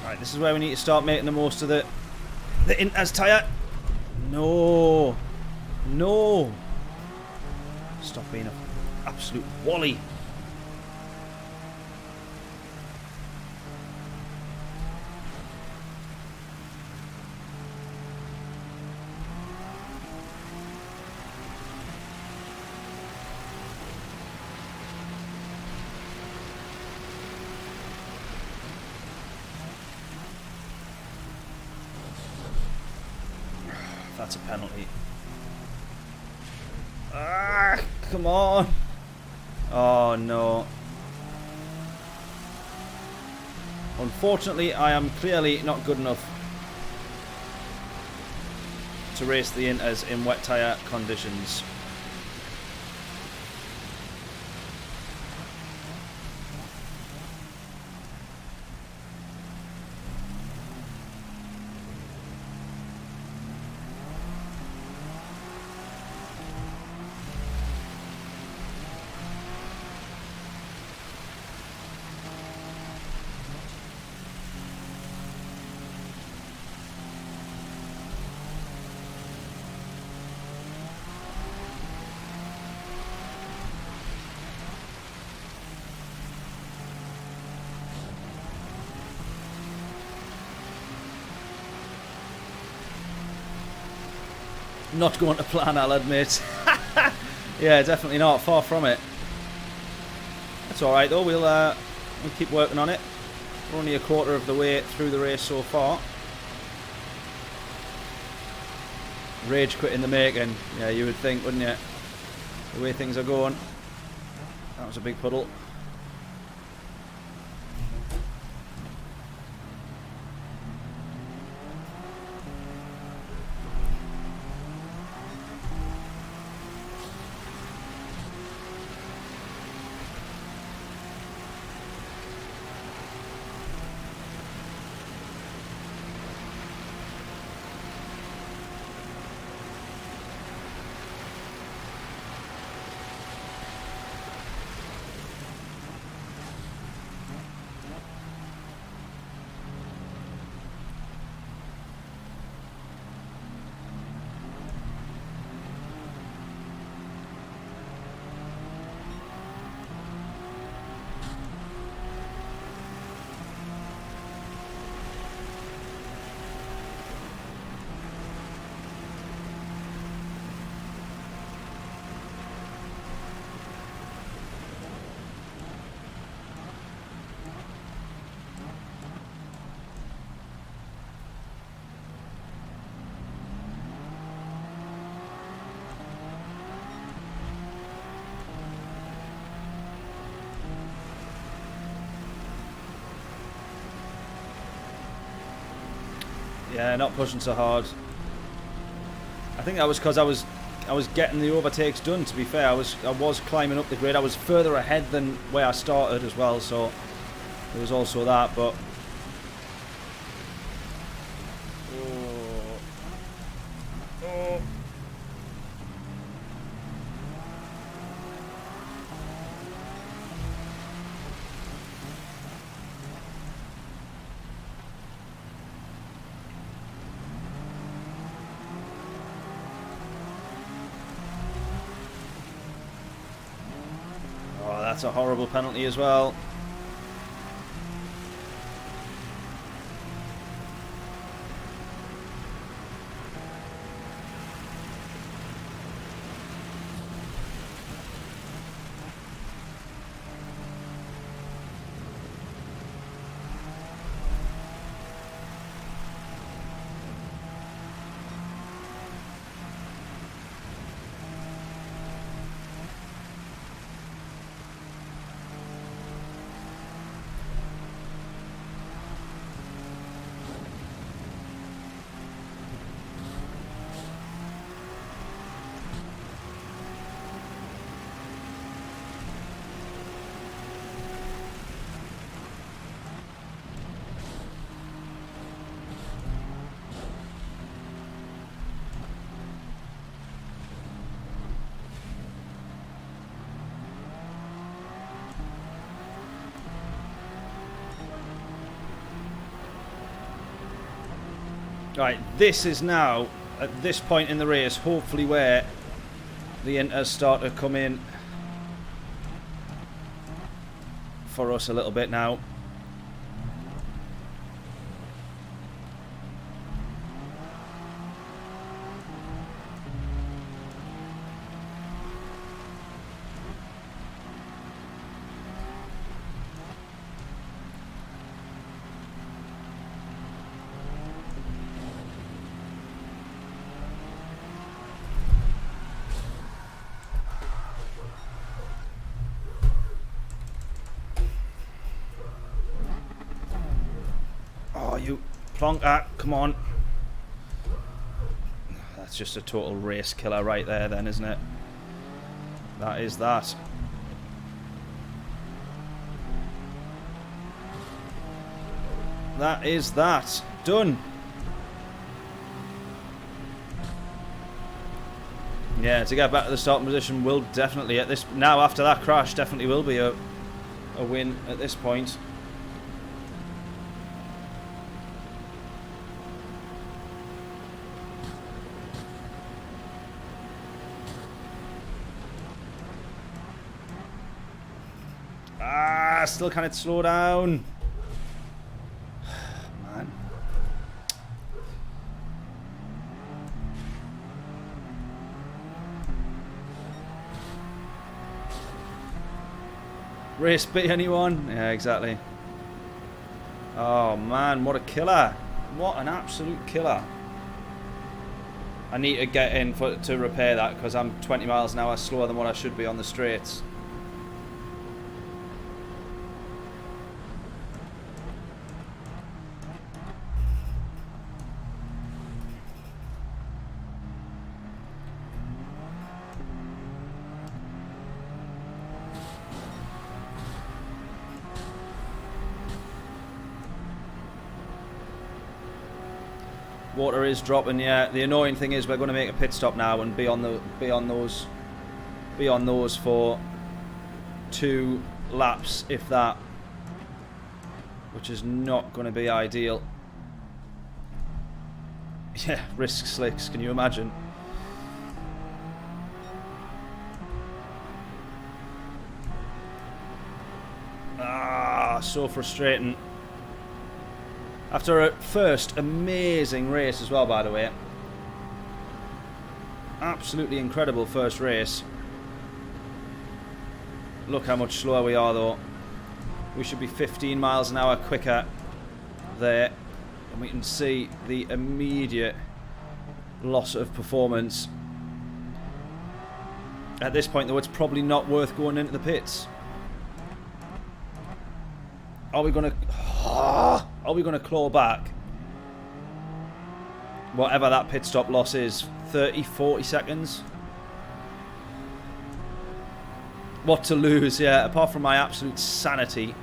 Right, this is where we need to start making the most of the Inters tyre. No. No. Stop being an absolute wally. That's a penalty. Ah, come on. Oh no. Unfortunately, I am clearly not good enough to race the Inters in wet tyre conditions. Not going to plan, I'll admit. Yeah, definitely not. Far from it. That's all right though. We'll keep working on it. We're only a quarter of the way through the race so far. Rage quit in the making. Yeah, you would think, wouldn't you? The way things are going. That was a big puddle. Yeah, not pushing so hard. I think that was because I was getting the overtakes done. To be fair, I was climbing up the grid. I was further ahead than where I started as well, so there was also that. But that's a horrible penalty as well. Right, this is now, at this point in the race, hopefully where the inters start to come in for us a little bit now. Plonker, come on. That's just a total race killer right there then, isn't it? That is that. That is that. Done. Yeah, to get back to the starting position will definitely, at this now after that crash, definitely will be a win at this point. Still can't slow down. Man. Race B, anyone? Yeah, exactly. Oh man, what a killer. What an absolute killer. I need to get in to repair that because I'm 20 miles an hour slower than what I should be on the straights. Water is dropping, yeah. The annoying thing is we're going to make a pit stop now and be on those for 2 laps, if that, which is not going to be ideal. Yeah, risk slicks. Can you imagine? Ah, so frustrating. After a first amazing race as well, by the way. Absolutely incredible first race. Look how much slower we are though. We should be 15 miles an hour quicker there. And we can see the immediate loss of performance. At this point though, it's probably not worth going into the pits. Are we gonna claw back? Whatever that pit stop loss is, 30, 40 seconds. What to lose, yeah, apart from my absolute sanity.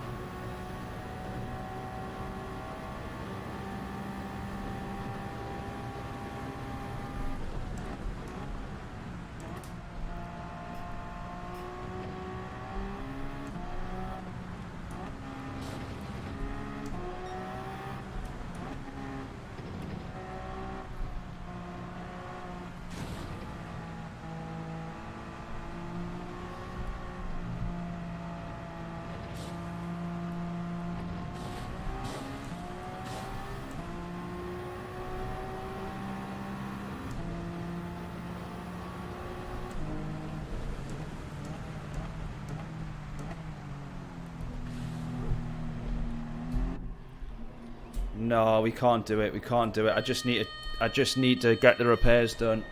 No, we can't do it. We can't do it. I just need to get the repairs done.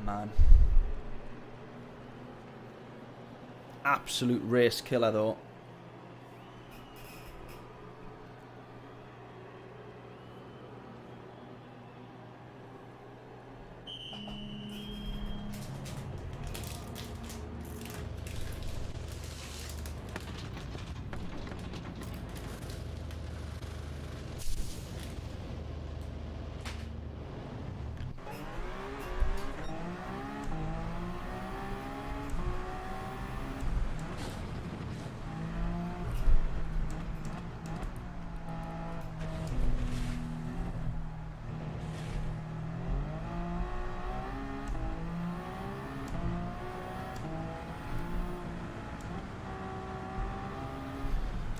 Man. Absolute race killer though.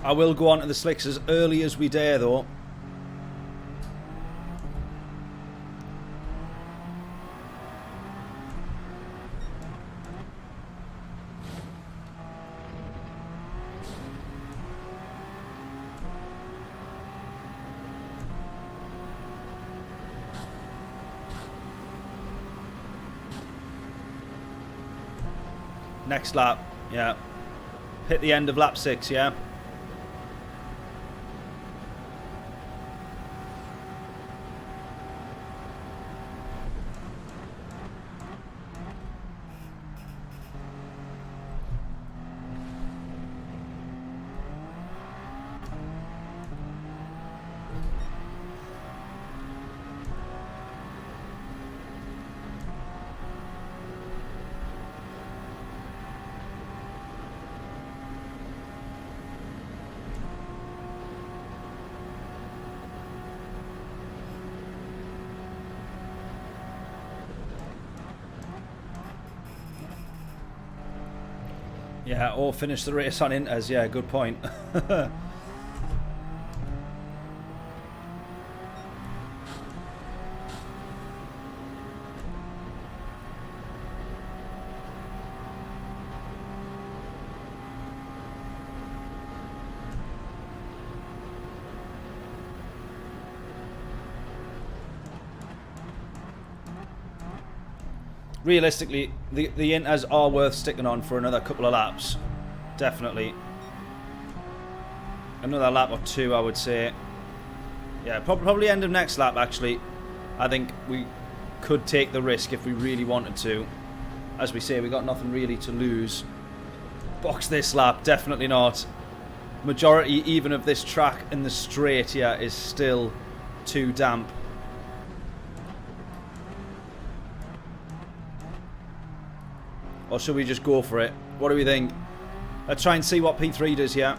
I will go on to the slicks as early as we dare, though. Next lap, yeah. Hit the end of lap 6, yeah. Yeah, or finish the race on Inters. Yeah, good point. Realistically, the Inters are worth sticking on for another couple of laps. Definitely. Another lap or two, I would say. Yeah, probably end of next lap, actually. I think we could take the risk if we really wanted to. As we say, we got nothing really to lose. Box this lap, definitely not. Majority, even of this track in the straight here, is still too damp. Or should we just go for it? What do we think? Let's try and see what P3 does here.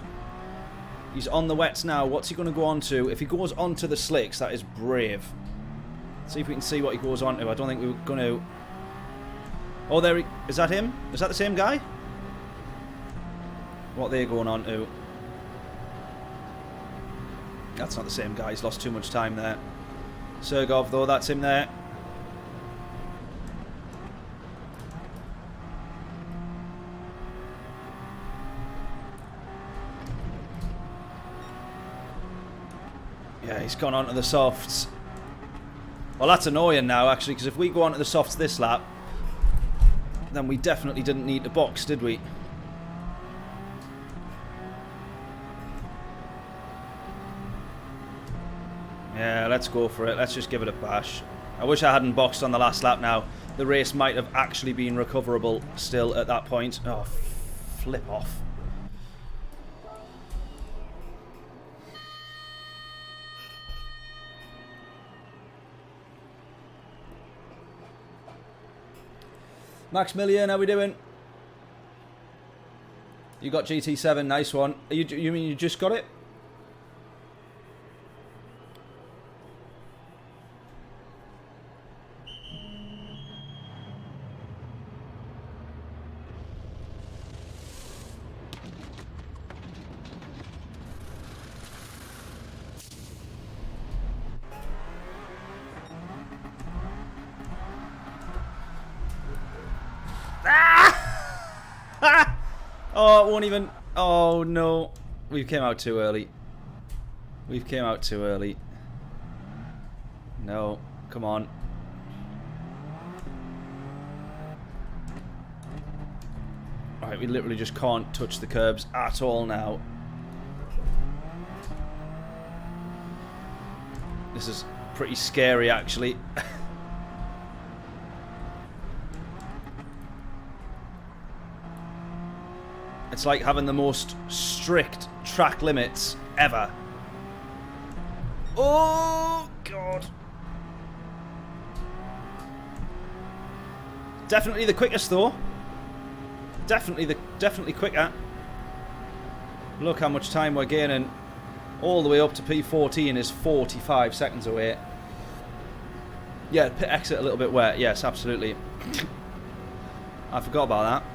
He's on the wets now. What's he going to go on to? If he goes on to the slicks, that is brave. See if we can see what he goes on to. I don't think we're going to... Oh, there he... Is that him? Is that the same guy? What they're going on to? That's not the same guy. He's lost too much time there. Sergov, though, that's him there. Yeah, he's gone on to the softs. Well, that's annoying now, actually, because if we go on to the softs this lap, then we definitely didn't need to box, did we? Yeah, let's go for it. Let's just give it a bash. I wish I hadn't boxed on the last lap now. The race might have actually been recoverable still at that point. Oh, flip off. Maximilian, how we doing? You got GT7, nice one. You mean you just got it? Oh, it won't even... Oh, no. We came out too early. We've came out too early. No. Come on. Alright, we literally just can't touch the curbs at all now. This is pretty scary, actually. It's like having the most strict track limits ever. Oh, God. Definitely the quickest, though. Definitely quicker. Look how much time we're gaining. All the way up to P14 is 45 seconds away. Yeah, pit exit a little bit wet. Yes, absolutely. I forgot about that.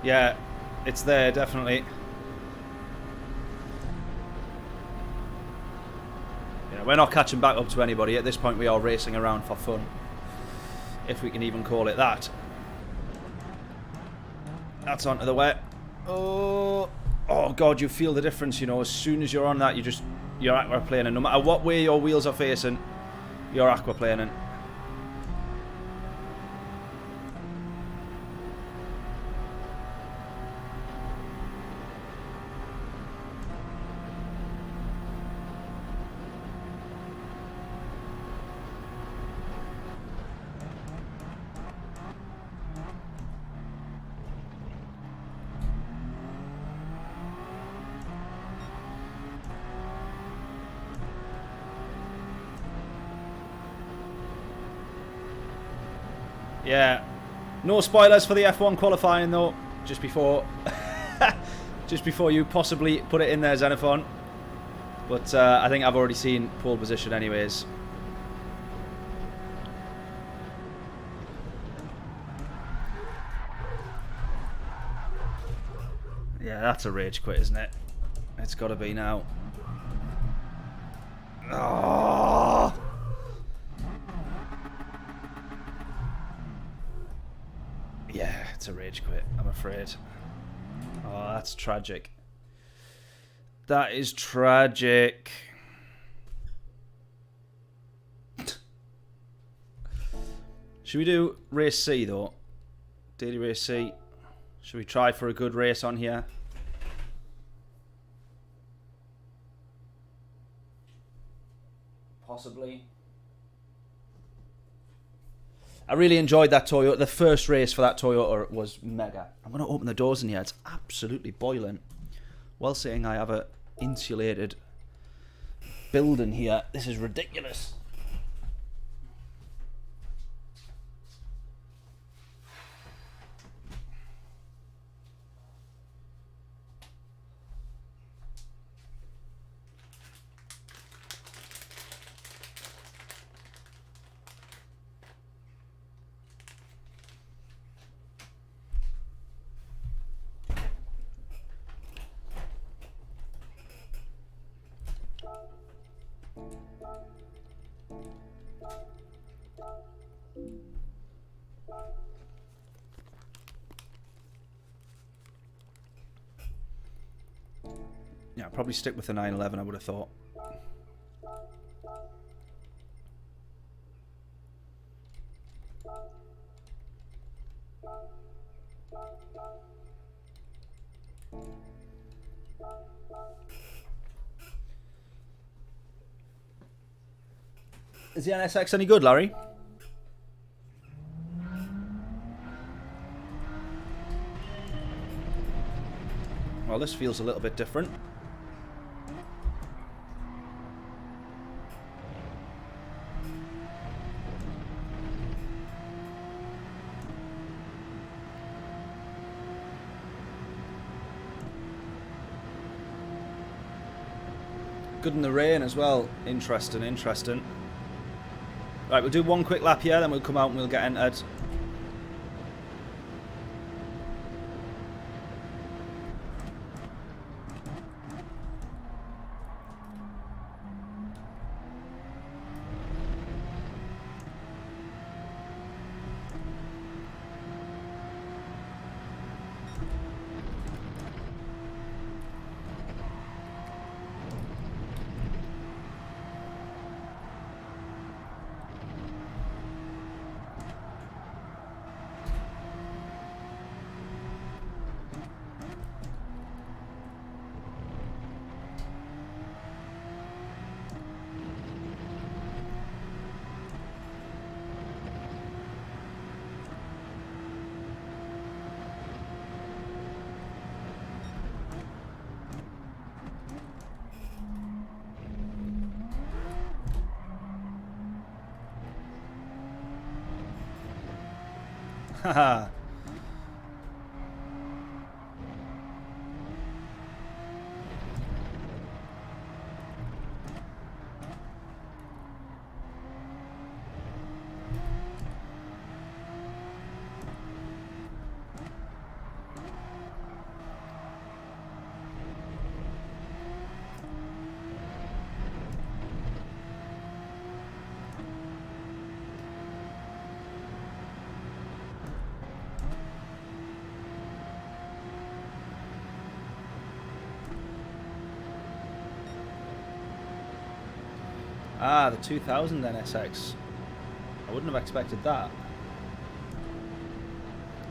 Yeah, it's there, definitely. Yeah, we're not catching back up to anybody. At this point, we are racing around for fun. If we can even call it that. That's onto the wet. Oh, oh God, you feel the difference, you know. As soon as you're on that, you're aquaplaning. No matter what way your wheels are facing, you're aquaplaning. Yeah, no spoilers for the F1 qualifying though. Just before, just before you possibly put it in there, Xenophon. But I think I've already seen pole position, anyways. Yeah, that's a rage quit, isn't it? It's got to be now. Oh. Yeah, it's a rage quit, I'm afraid. Oh, that's tragic. That is tragic. Should we do race C though? Daily race C. Should we try for a good race on here? Possibly. I really enjoyed that Toyota. The first race for that Toyota was mega. I'm going to open the doors in here. It's absolutely boiling. Well, saying I have a insulated building here. This is ridiculous. Yeah, probably stick with the 911, I would have thought. Is the NSX any good, Larry? Well, this feels a little bit different. Good in the rain as well. Interesting, interesting. Right, we'll do one quick lap here, then we'll come out and we'll get entered. Haha. Ah, the 2000 NSX. I wouldn't have expected that.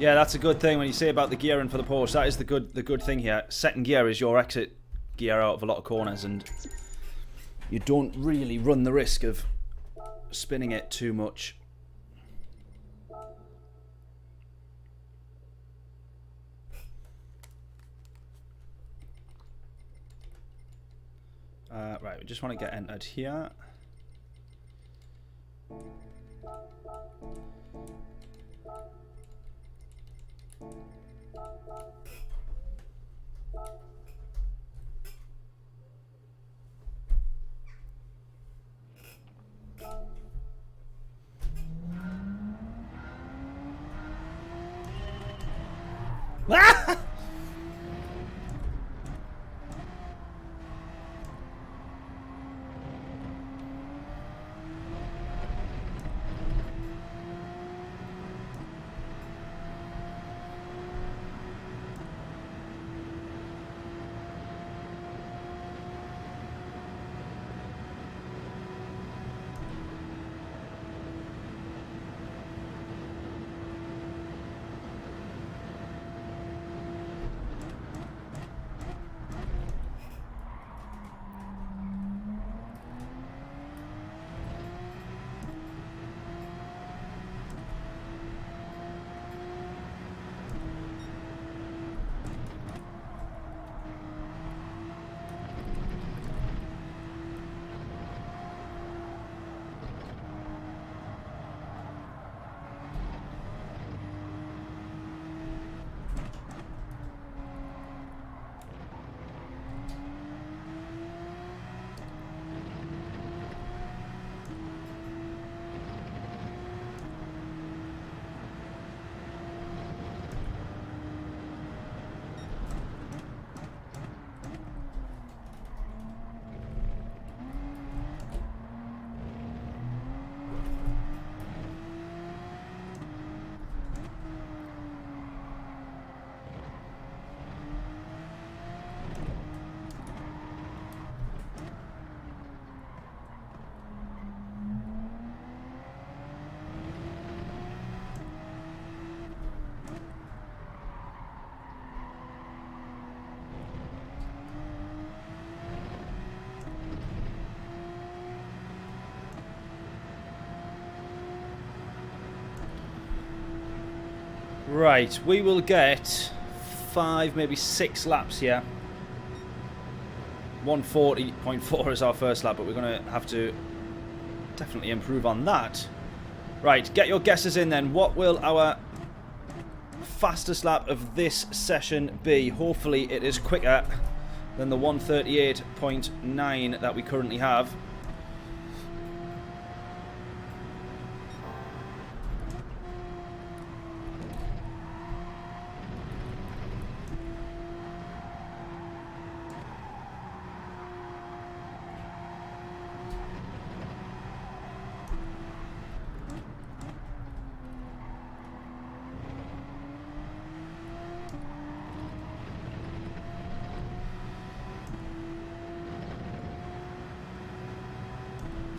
Yeah, that's a good thing when you say about the gearing for the Porsche. That is the good thing here. Second gear is your exit gear out of a lot of corners, and you don't really run the risk of spinning it too much. Right, we just want to get entered here. Right, we will get 5, maybe 6 laps here. 140.4 is our first lap, but we're going to have to definitely improve on that. Right, get your guesses in then. What will our fastest lap of this session be? Hopefully it is quicker than the 138.9 that we currently have.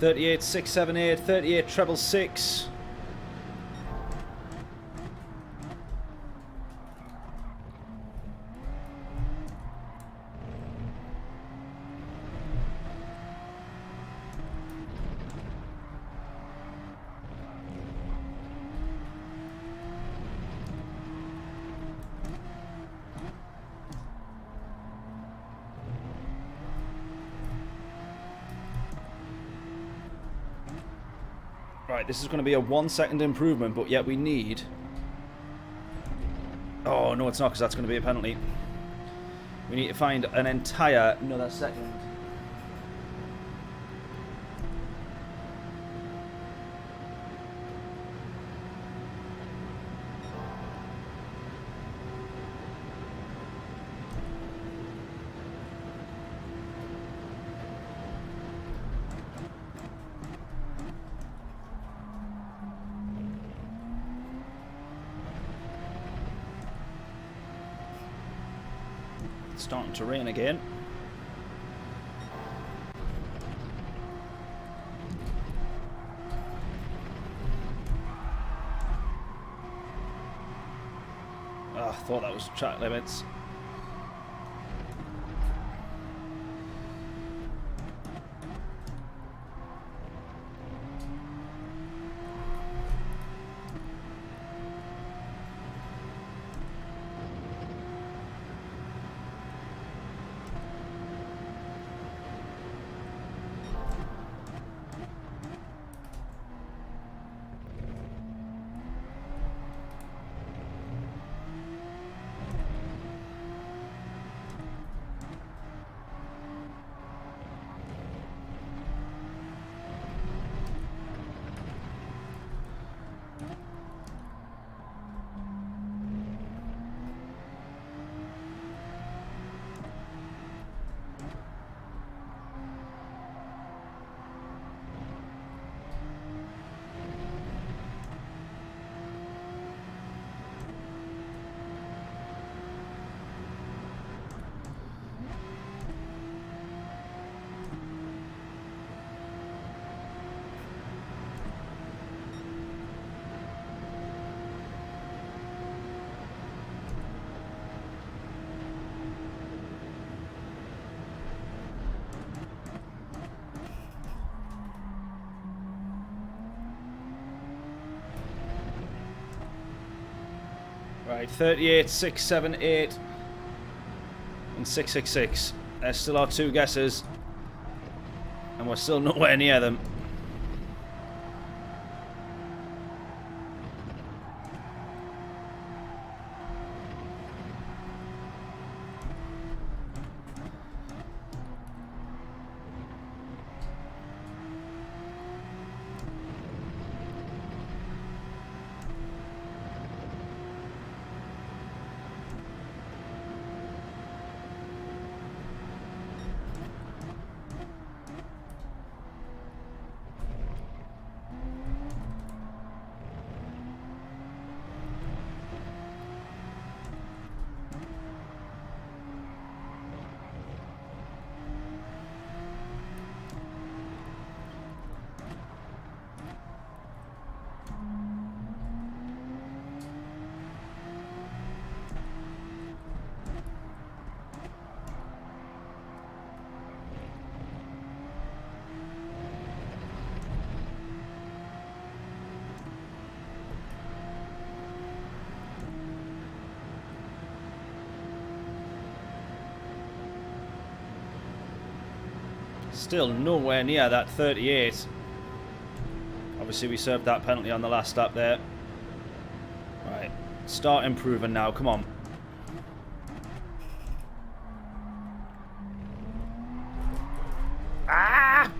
.38 678, 38 treble 6. Right, this is going to be a 1 second improvement, but yet we need... Oh, no, it's not, because that's going to be a penalty. We need to find an entire another second. Starting to rain again. Oh, I thought that was track limits. Right, 38, 678, and 666. There's still our 2 guesses, and we're still nowhere near them. Still nowhere near that 38. Obviously we served that penalty on the last lap there. Right, start improving now, come on. Ah!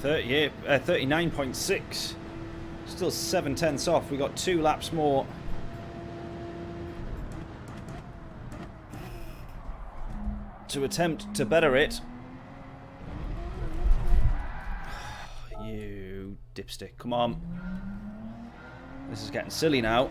Right, 39.6. Still 7/10 off. We got 2 laps more. To attempt to better it. You dipstick. Come on. This is getting silly now.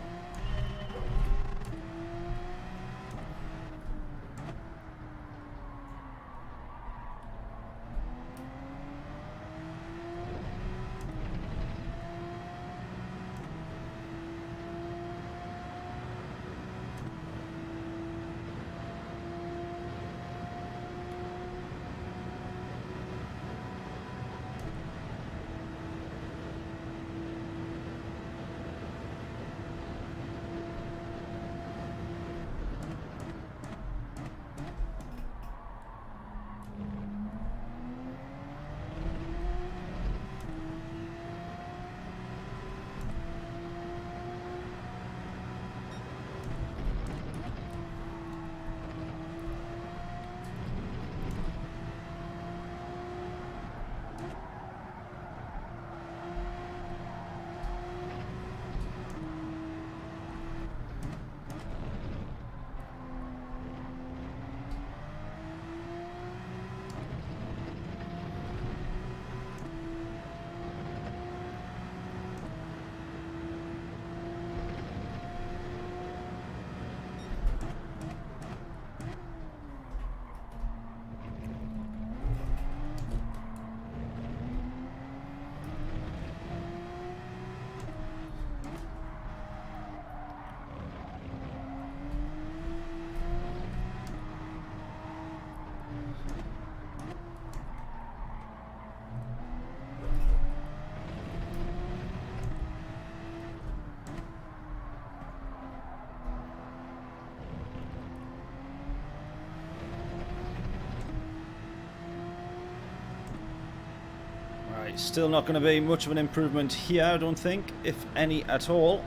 Still not going to be much of an improvement here, I don't think, if any at all.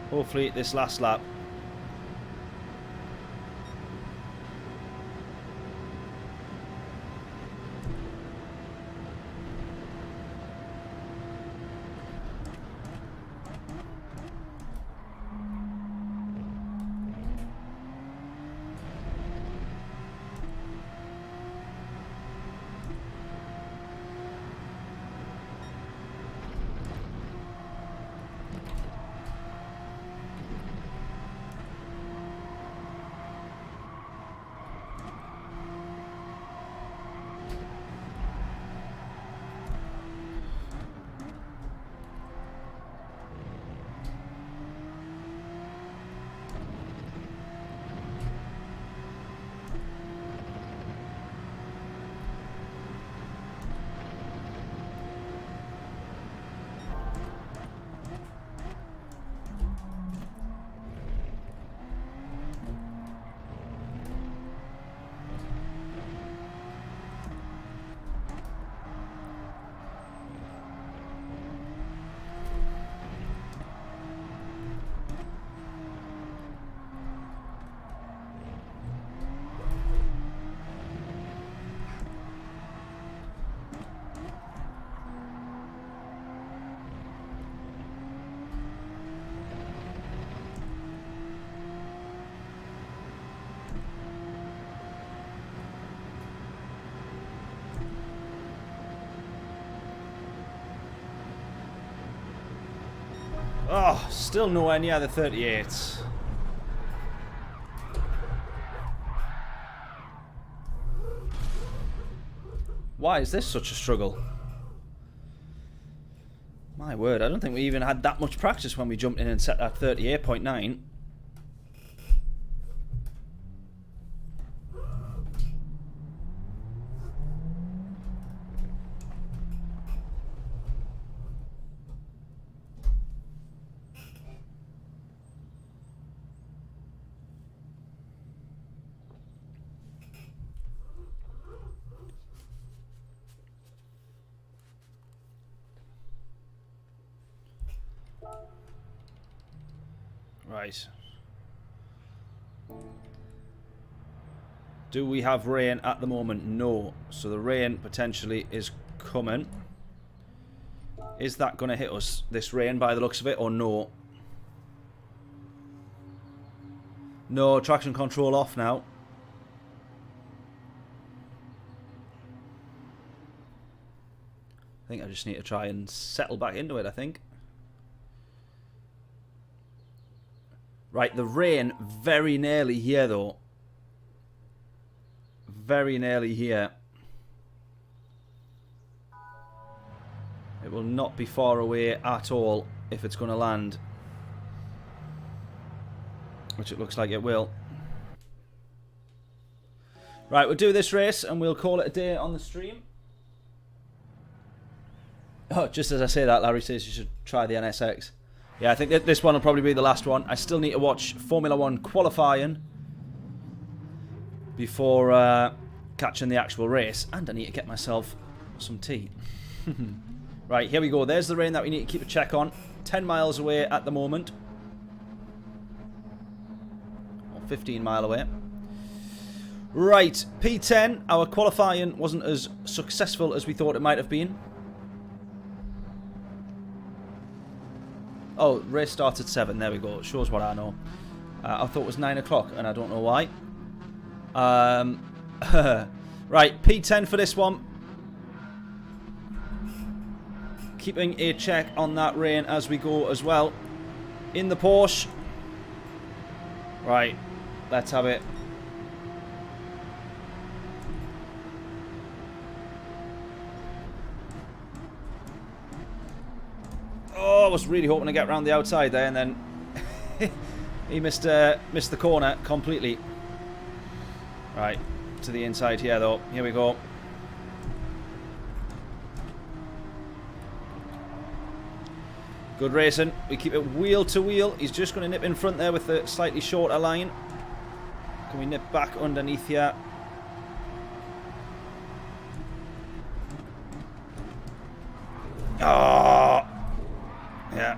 Hopefully this last lap. Oh, still nowhere near the 38s. Why is this such a struggle? My word, I don't think we even had that much practice when we jumped in and set that 38.9. Right. Do we have rain at the moment? No. So the rain potentially is coming. Is that going to hit us, this rain, by the looks of it, or no? No, traction control off now. I think I just need to try and settle back into it, I think. Right, the rain very nearly here, though. Very nearly here. It will not be far away at all if it's going to land. Which it looks like it will. Right, we'll do this race and we'll call it a day on the stream. Oh, just as I say that, Larry says you should try the NSX. Yeah, I think that this one will probably be the last one. I still need to watch Formula 1 qualifying before catching the actual race. And I need to get myself some tea. Right, here we go. There's the rain that we need to keep a check on. 10 miles away at the moment. Or 15 mile away. Right, P10. Our qualifying wasn't as successful as we thought it might have been. Oh, race starts at 7. There we go. It shows what I know. I thought it was 9 o'clock, and I don't know why. Right, P10 for this one. Keeping a check on that rain as we go as well. In the Porsche. Right, let's have it. Oh, I was really hoping to get around the outside there, and then he missed the corner completely. Right, to the inside here though. Here we go. Good racing. We keep it wheel to wheel. He's just going to nip in front there with the slightly shorter line. Can we nip back underneath here? Oh! Yeah.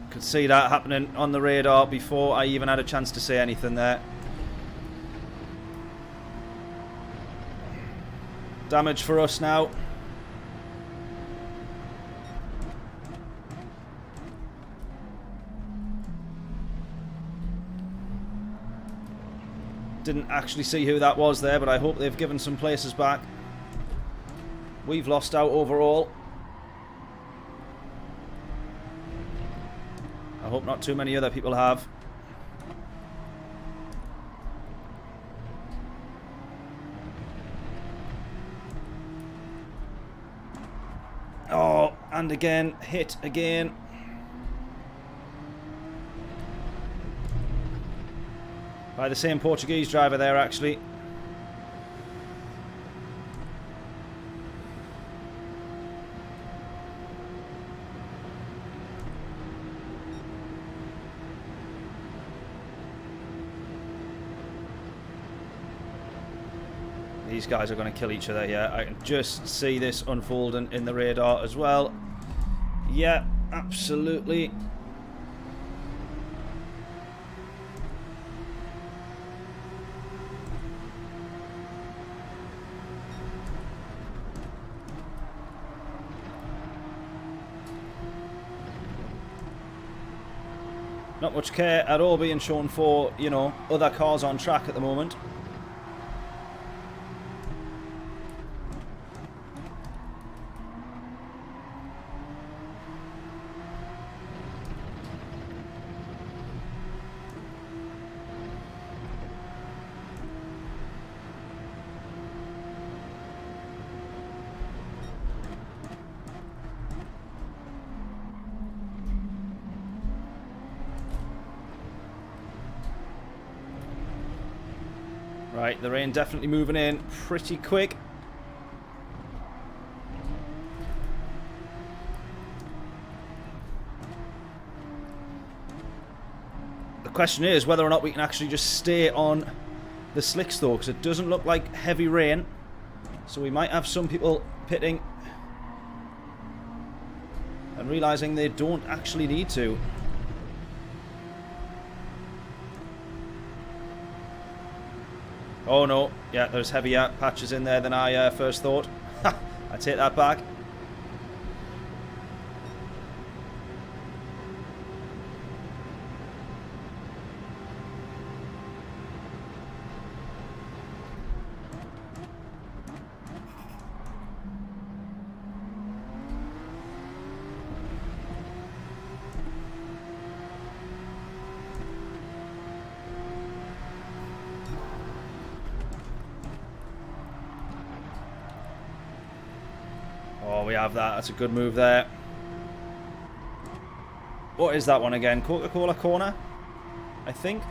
Could see that happening on the radar before I even had a chance to say anything there. Damage for us now. Didn't actually see who that was there, but I hope they've given some places back. We've lost out overall. I hope not too many other people have. Oh, and again, hit again. By the same Portuguese driver there, actually. These guys are going to kill each other here. I can just see this unfolding in the radar as well. Yeah, absolutely. Not much care at all being shown for, you know, other cars on track at the moment. Right, the rain definitely moving in pretty quick. The question is whether or not we can actually just stay on the slicks though, because it doesn't look like heavy rain. So we might have some people pitting and realising they don't actually need to. Oh no, yeah, there's heavier patches in there than I first thought. I take that back. Oh, we have that. That's a good move there. What is that one again? Coca-Cola corner, I think.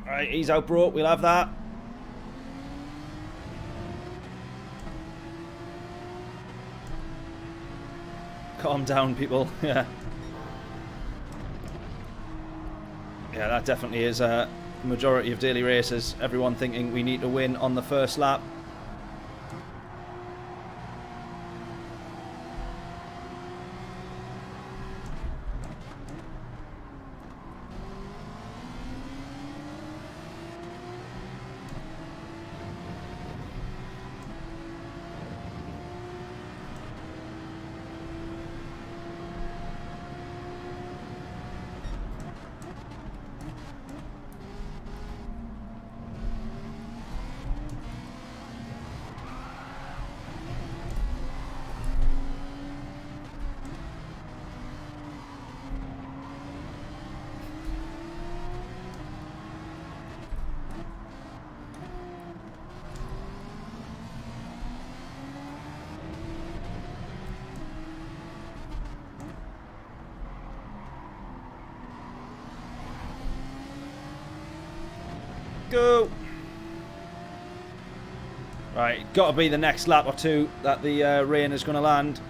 Alright, he's out, bro. We'll have that. Calm down, people. Yeah. Yeah, that definitely is a majority of daily races. Everyone thinking we need to win on the first lap. Go. Right, got to be the next lap or two that the rain is going to land.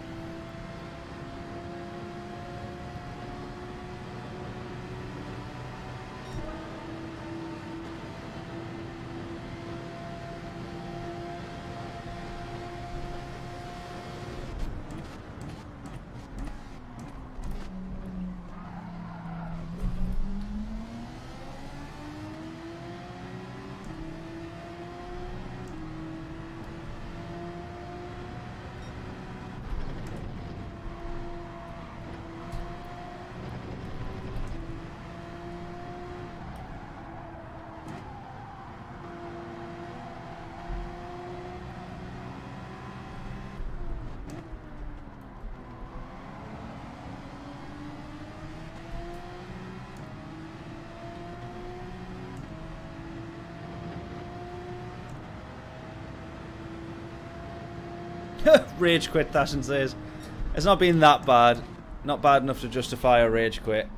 Rage quit, Tashin says. It's not been that bad. Not bad enough to justify a rage quit.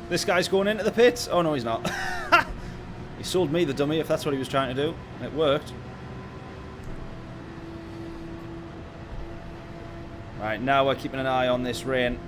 This guy's going into the pits. Oh, no, he's not. He sold me the dummy if that's what he was trying to do. It worked. Right, now we're keeping an eye on this rain.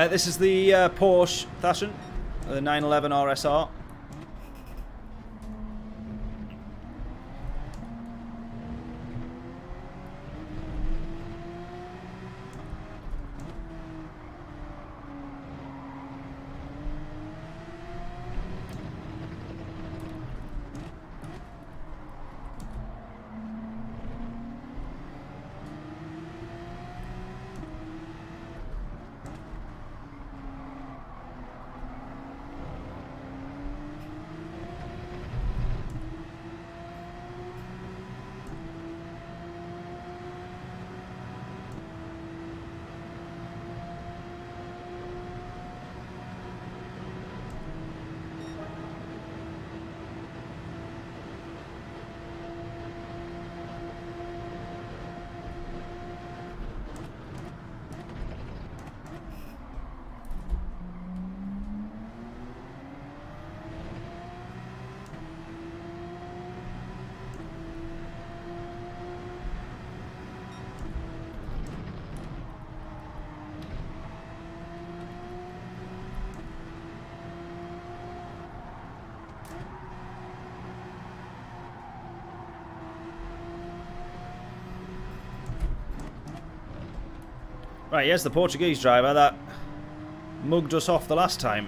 This is the Porsche PATRON, the 911 RSR. Right, here's the Portuguese driver that mugged us off the last time.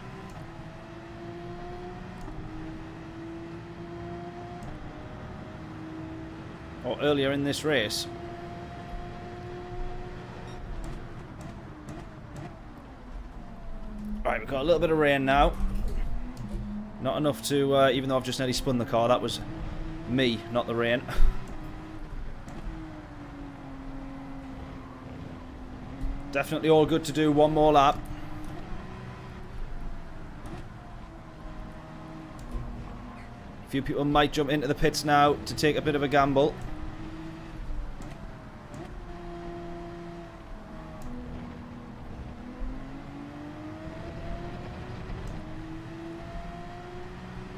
Or earlier in this race. Right, we've got a little bit of rain now. Not enough to, even though I've just nearly spun the car, that was me, not the rain. Definitely all good to do one more lap. A few people might jump into the pits now to take a bit of a gamble.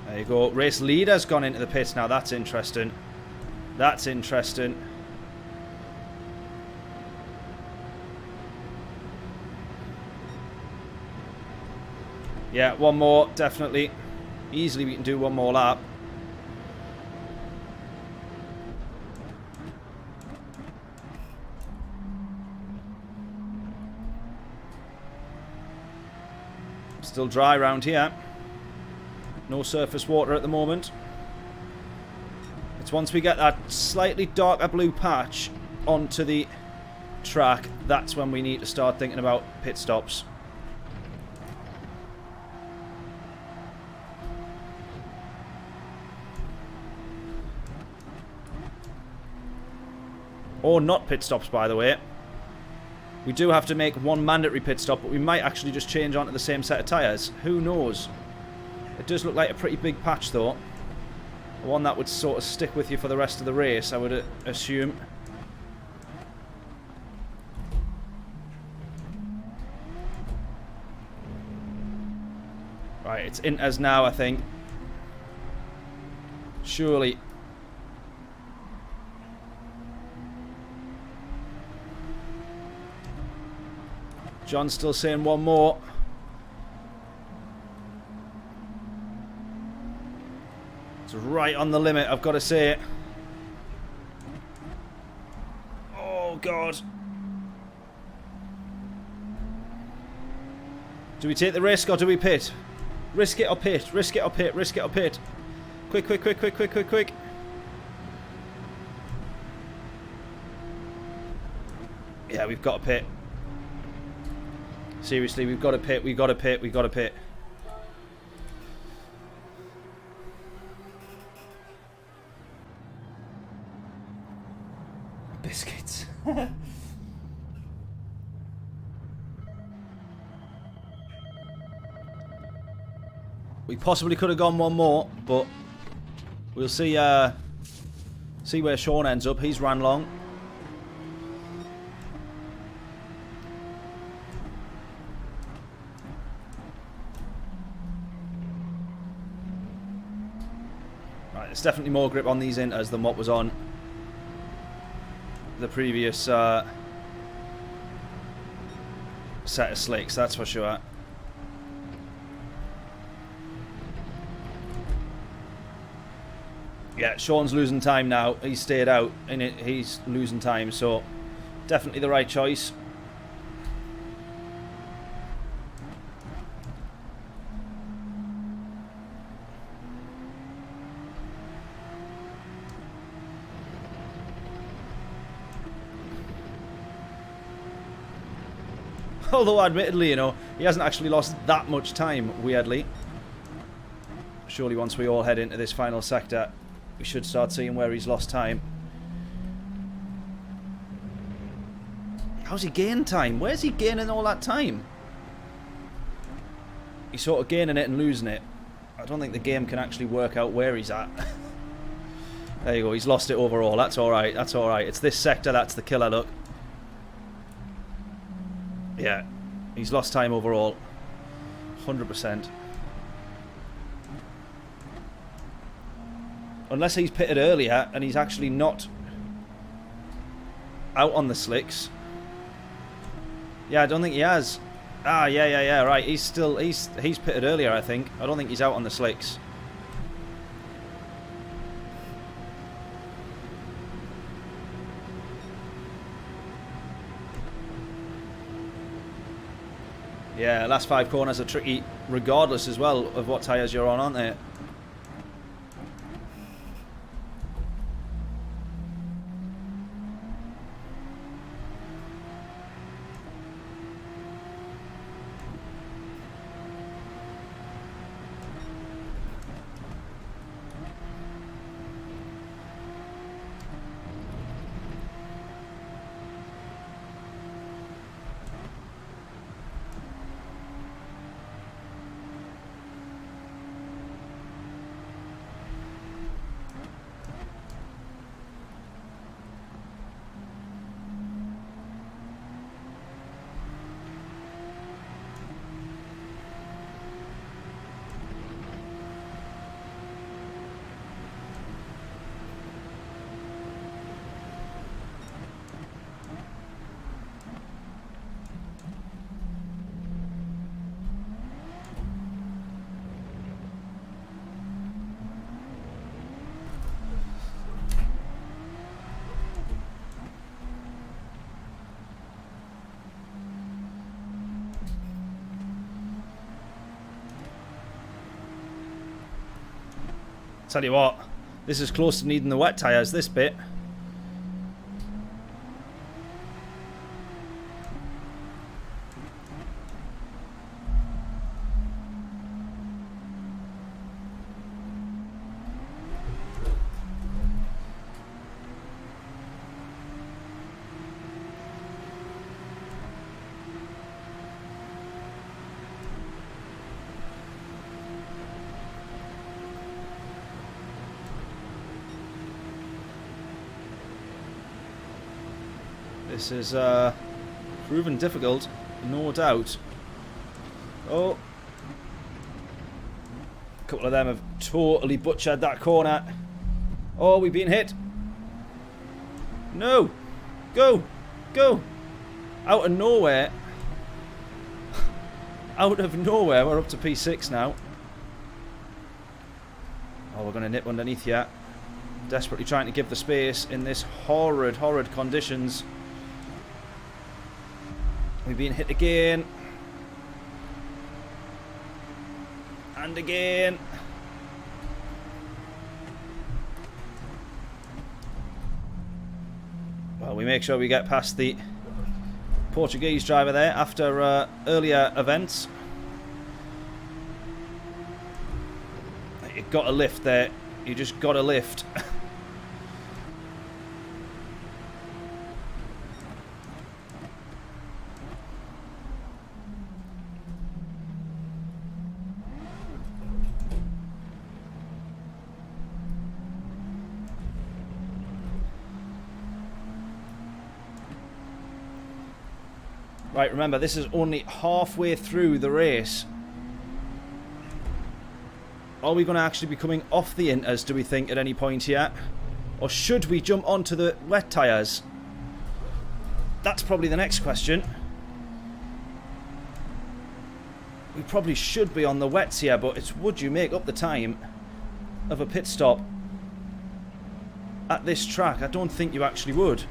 There you go. Race leader's gone into the pits now. That's interesting. That's interesting. Yeah, one more, definitely. Easily we can do one more lap. Still dry around here. No surface water at the moment. It's once we get that slightly darker blue patch onto the track, that's when we need to start thinking about pit stops. Or not pit stops, by the way. We do have to make one mandatory pit stop, but we might actually just change onto the same set of tyres. Who knows? It does look like a pretty big patch, though. One that would sort of stick with you for the rest of the race, I would assume. Right, it's in as now, I think. Surely. John's still saying one more. It's right on the limit, I've got to say it. Oh, God. Do we take the risk or do we pit? Risk it or pit. Risk it or pit. Risk it or pit. Quick, quick, quick, quick, quick, quick, quick. Yeah, we've got to pit. Seriously, we've got to pit. We've got to pit. We've got to pit. Biscuits. We possibly could have gone one more, but we'll see. See where Sean ends up. He's ran long. Right, there's definitely more grip on these inters than what was on the previous set of slicks. That's for sure. Yeah, Sean's losing time now. He's stayed out and he's losing time, so definitely the right choice. Although, admittedly, you know, he hasn't actually lost that much time, weirdly. Surely once we all head into this final sector, we should start seeing where he's lost time. How's he gained time? Where's he gaining all that time? He's sort of gaining it and losing it. I don't think the game can actually work out where he's at. There you go, he's lost it overall. That's alright, that's alright. It's this sector that's the killer, look. Yeah, he's lost time overall. 100%. Unless he's pitted earlier and he's actually not out on the slicks. Yeah, I don't think he has. Ah, yeah, right. He's pitted earlier, I think. I don't think he's out on the slicks. Yeah, last 5 corners are tricky regardless as well of what tyres you're on, aren't they? Tell you what, this is close to needing the wet tyres, this bit. This is proven difficult, no doubt. Oh. A couple of them have totally butchered that corner. Oh, we've been hit. No. Go. Go. Out of nowhere. Out of nowhere, we're up to P6 now. Oh, we're going to nip underneath here. Desperately trying to give the space in this horrid, horrid conditions. We've been hit again. And again. Well, we make sure we get past the Portuguese driver there after earlier events. You've got to lift there. You just got to lift. Right, remember, this is only halfway through the race. Are we going to actually be coming off the inters, do we think, at any point here? Or should we jump onto the wet tyres? That's probably the next question. We probably should be on the wets here, but it's would you make up the time of a pit stop at this track? I don't think you actually would.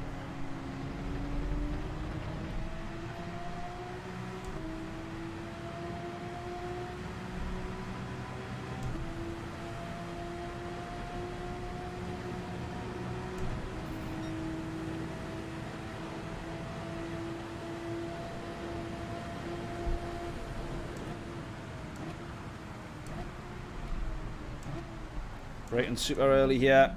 Braking super early here.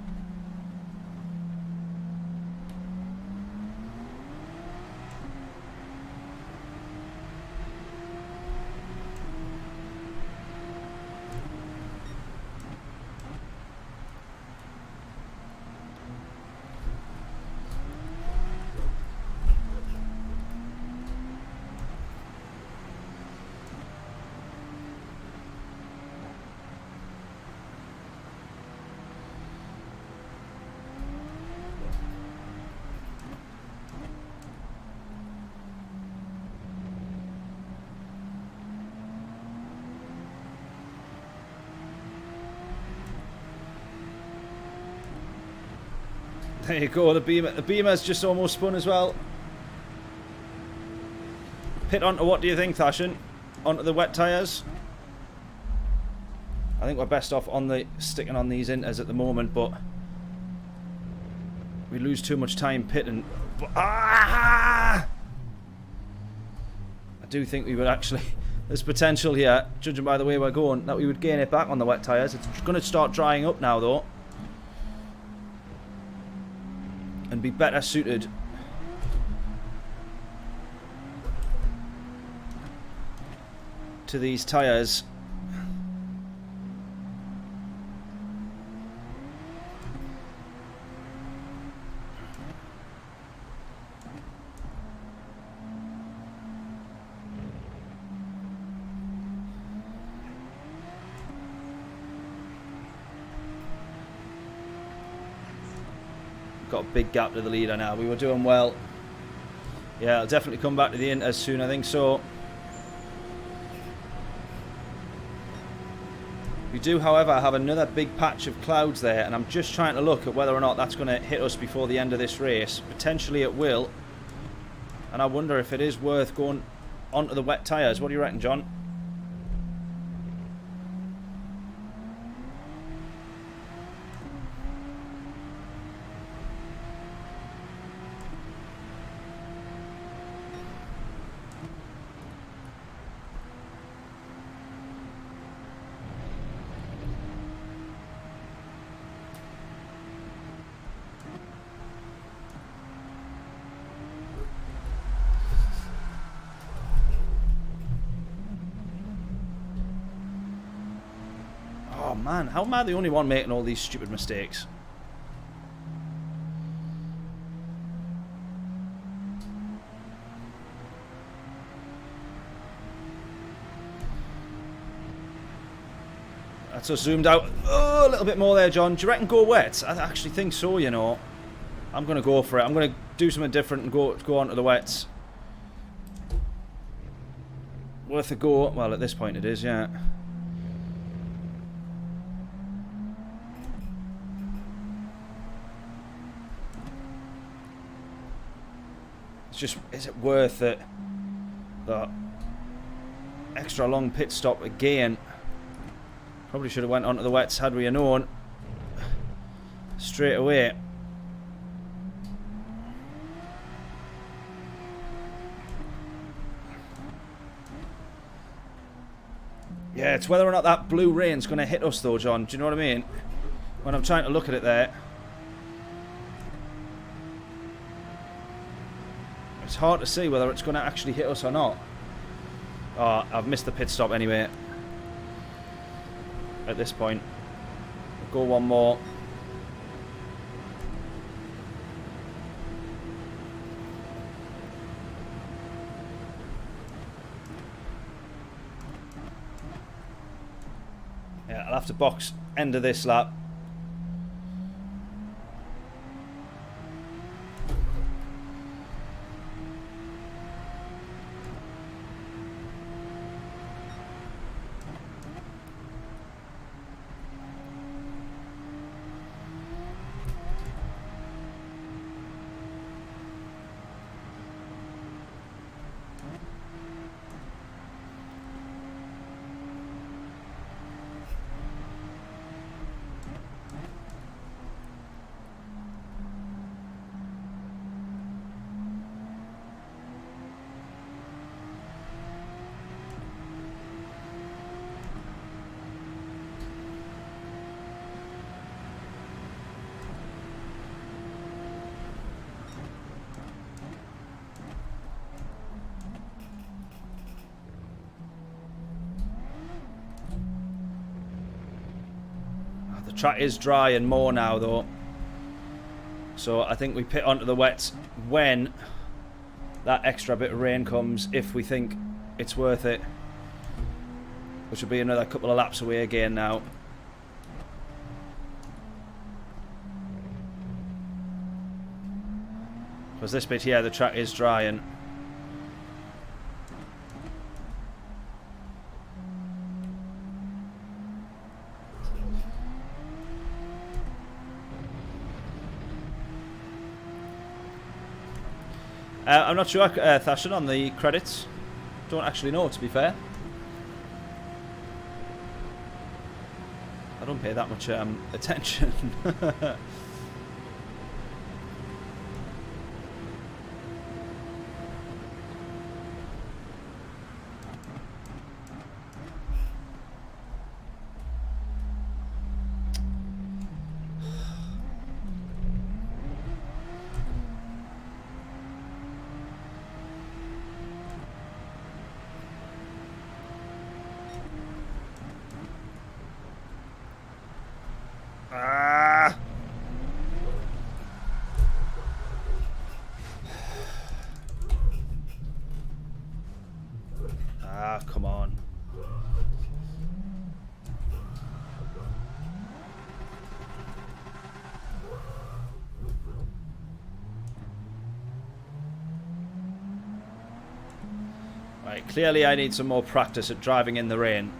There you go, the Beamer's just almost spun as well. Pit onto what do you think, Thashin? Onto the wet tyres? I think we're best off on the sticking on these inters at the moment, but we lose too much time pitting. I do think we would actually, there's potential here, judging by the way we're going, that we would gain it back on the wet tyres. It's going to start drying up now though. And be better suited to these tyres. Got a big gap to the leader now. We were doing well. Yeah, I'll definitely come back to the inters soon, I think so. We do, however, have another big patch of clouds there, and I'm just trying to look at whether or not that's going to hit us before the end of this race. Potentially it will. And I wonder if it is worth going onto the wet tyres. What do you reckon, John? Man, how am I the only one making all these stupid mistakes? That's us zoomed out. Oh, a little bit more there, John. Do you reckon go wet? I actually think so, you know. I'm going to go for it. I'm going to do something different and go on to the wets. Worth a go. Well, at this point it is, yeah. It's just, is it worth it? The extra long pit stop again. Probably should have went onto the wets had we known straight away. Yeah, it's whether or not that blue rain's going to hit us though, John. Do you know what I mean? When I'm trying to look at it there. It's hard to see whether it's going to actually hit us or not. Oh, I've missed the pit stop anyway. At this point. We'll go one more. Yeah, I'll have to box end of this lap. The track is dry and more now though, so I think we pit onto the wets when that extra bit of rain comes, if we think it's worth it, which will be another couple of laps away again now. Because this bit here, the track is drying. I'm not sure, Thashin, on the credits. Don't actually know, to be fair. I don't pay that much attention. Come on. Right, clearly I need some more practice at driving in the rain,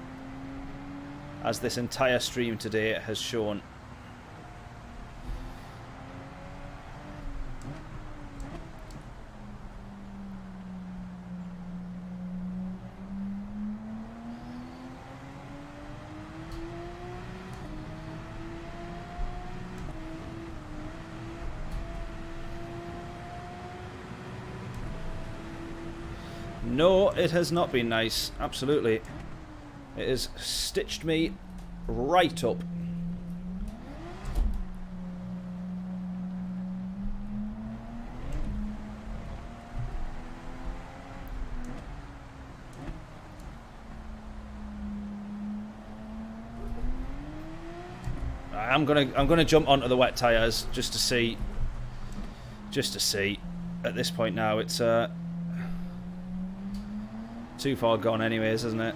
as this entire stream today has shown. No, it has not been nice. Absolutely. It has stitched me right up. I'm gonna jump onto the wet tires just to see. At this point now, it's too far gone anyways, isn't it?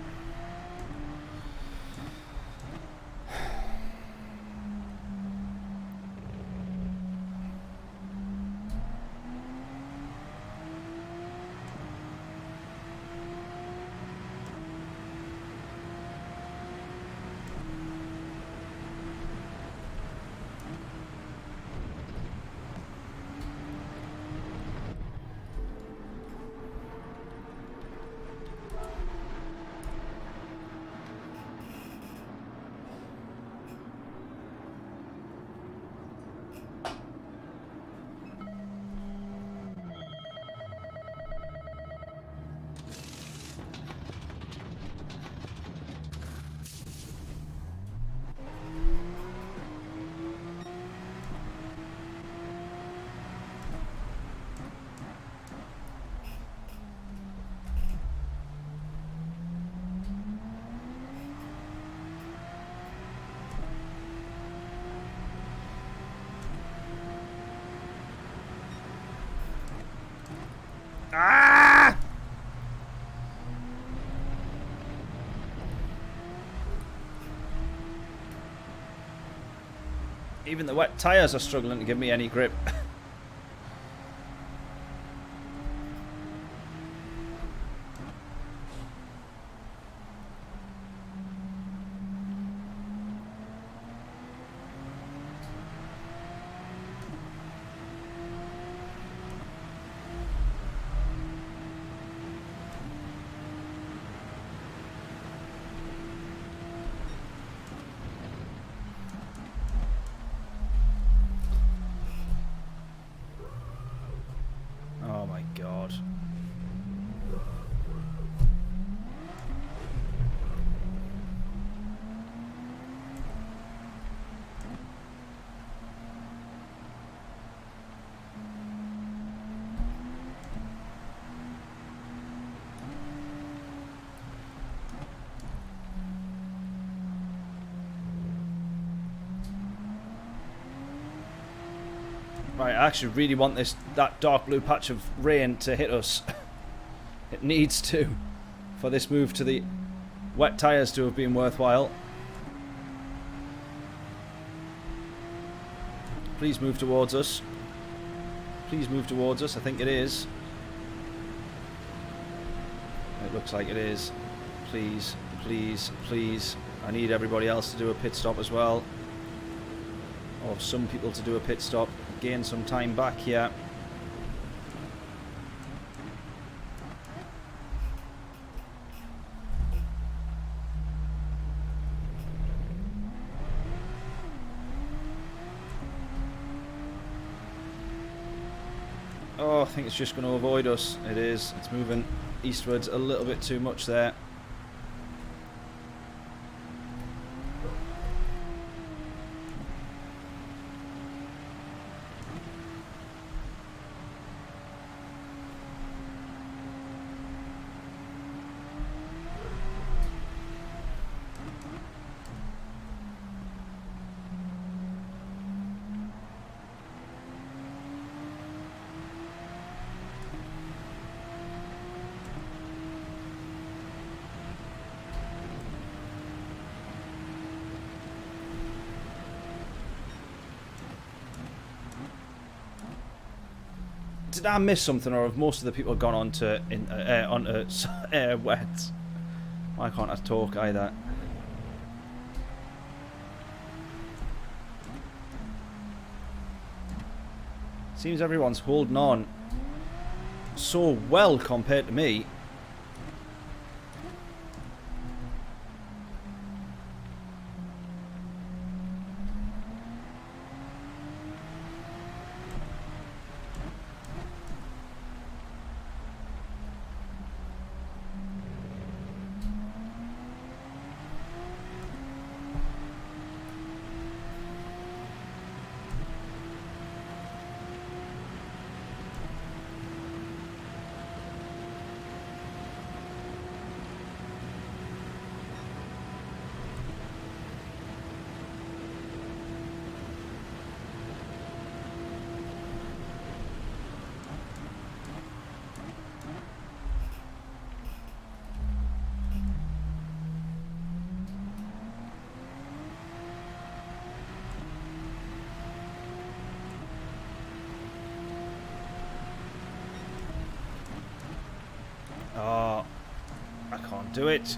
Even the wet tyres are struggling to give me any grip. Oh my god. Right, I actually really want that dark blue patch of rain to hit us. It needs to, for this move to the wet tyres to have been worthwhile. Please move towards us. Please move towards us. I think it is. It looks like it is. Please, please, please. I need everybody else to do a pit stop as well. Or some people to do a pit stop. Gain some time back here. Oh, I think it's just going to avoid us. It is. It's moving eastwards a little bit too much there. Did I miss something, or have most of the people gone on to wet? Why can't I talk either? Seems everyone's holding on so well compared to me. Oh, I can't do it.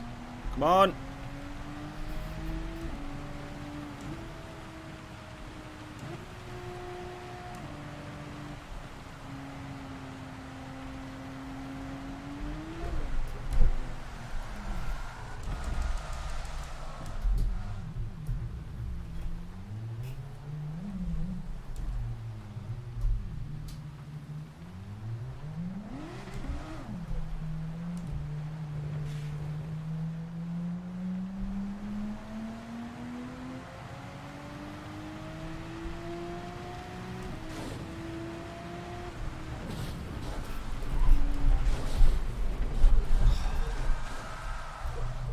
Come on.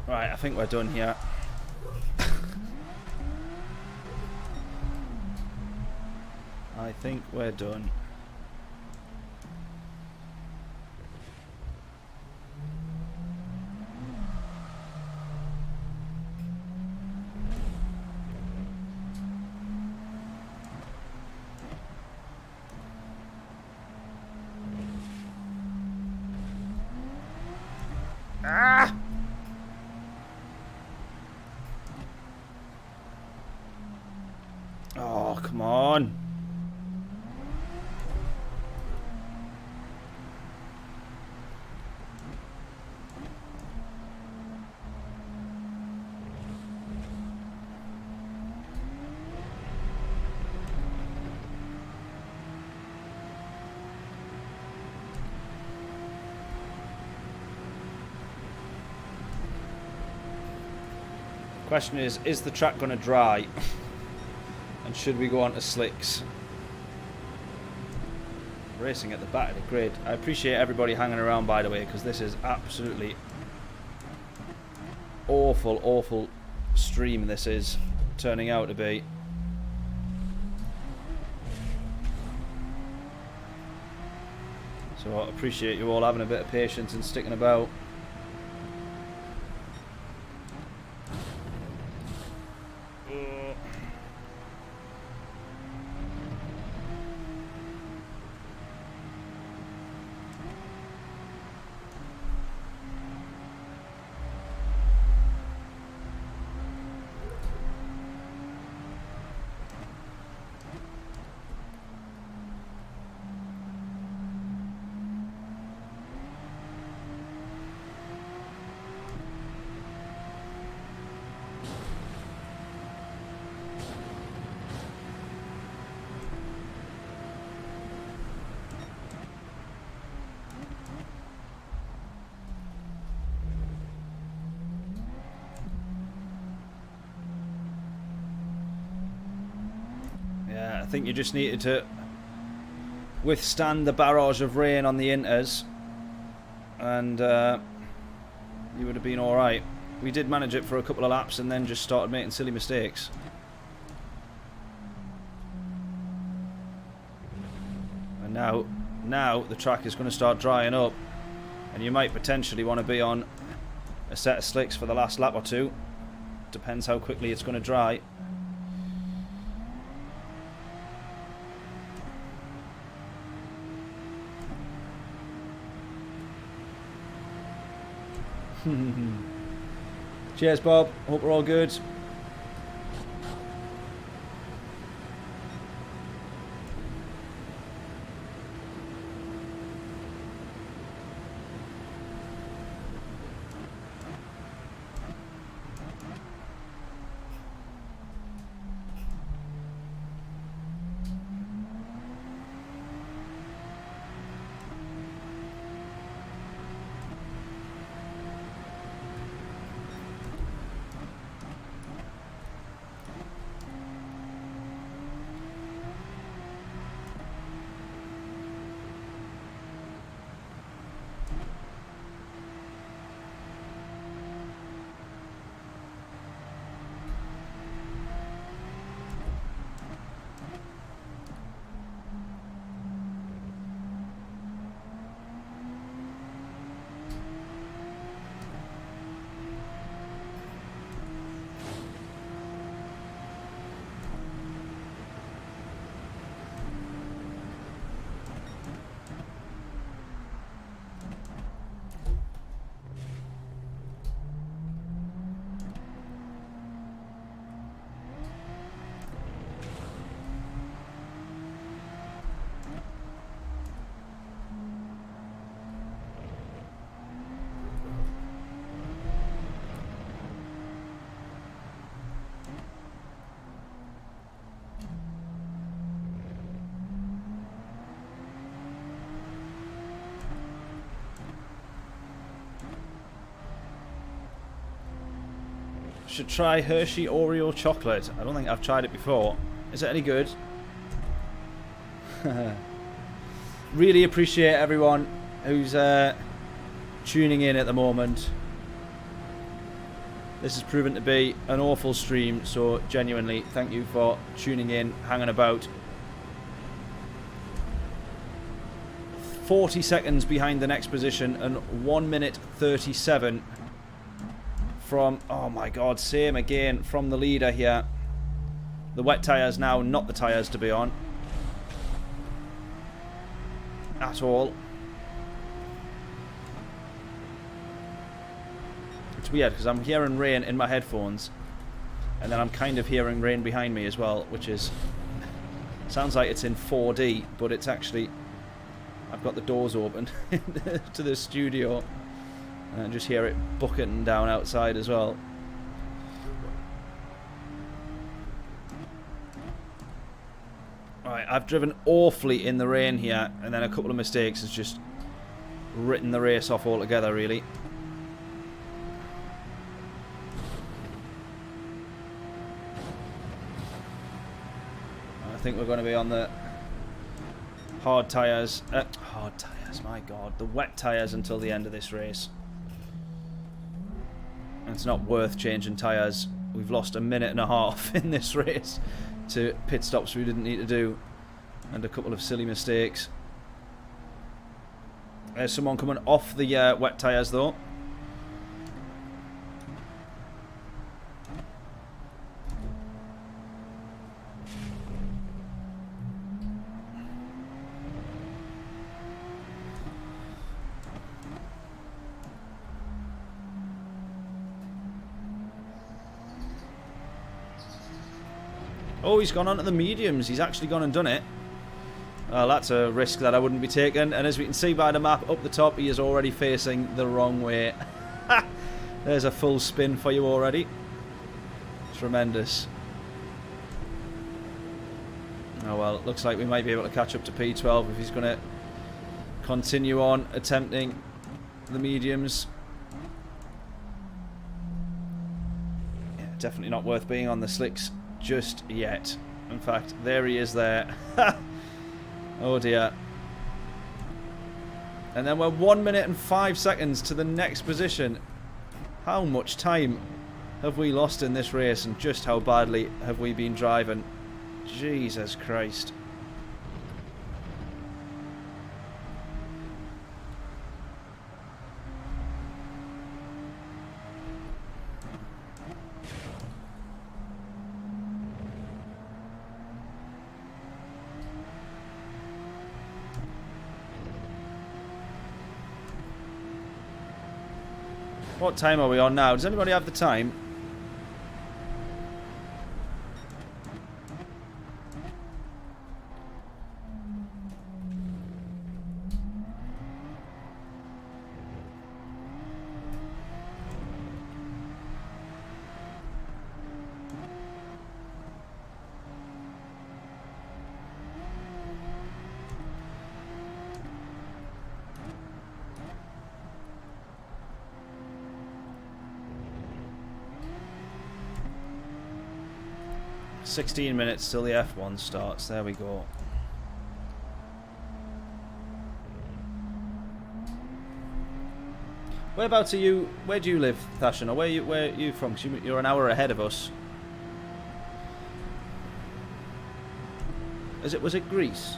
Right, I think we're done here. I think we're done. Oh, come on. Question is the track going to dry? And should we go on to slicks? Racing at the back of the grid. I appreciate everybody hanging around, by the way, because this is absolutely awful, awful stream this is turning out to be. So I appreciate you all having a bit of patience and sticking about. I think you just needed to withstand the barrage of rain on the inters, and you would have been alright. We did manage it for a couple of laps and then just started making silly mistakes. And now the track is going to start drying up, and you might potentially want to be on a set of slicks for the last lap or two. Depends how quickly it's going to dry. Cheers, Bob. Hope we're all good. Should try Hershey Oreo chocolate. I don't think I've tried it before. Is it any good? Really appreciate everyone who's tuning in at the moment. This has proven to be an awful stream, so genuinely thank you for tuning in, hanging about. 40 seconds behind the next position and 1 minute 37 from, oh my god, same again, from the leader here. The wet tyres now, not the tyres to be on at all. It's weird because I'm hearing rain in my headphones and then I'm kind of hearing rain behind me as well, which is Sounds like it's in 4D, but it's actually... I've got the doors open to the studio. And I just hear it bucketing down outside as well. Right, I've driven awfully in the rain here, and then a couple of mistakes has just written the race off altogether, really. I think we're going to be on the hard tyres. Hard tyres, my God. The wet tyres until the end of this race. And it's not worth changing tyres. We've lost a minute and a half in this race to pit stops we didn't need to do. And a couple of silly mistakes. There's someone coming off the wet tyres, though. Oh, he's gone on to the mediums. He's actually gone and done it. Well, that's a risk that I wouldn't be taking. And as we can see by the map up the top, he is already facing the wrong way. There's a full spin for you already. Tremendous. Oh well, it looks like we might be able to catch up to P12 if he's going to continue on attempting the mediums. Yeah, definitely not worth being on the slicks just yet. In fact, there he is there. Oh dear. And then we're 1 minute and 5 seconds to the next position. How much time have we lost in this race, and just how badly have we been driving? Jesus Christ. What time are we on now? Does anybody have the time? $16 minutes till the F1 starts. There we go. Whereabouts are you? Where do you live, Thashin? Or where are you from? 'Cause you're an hour ahead of us. Was it Greece?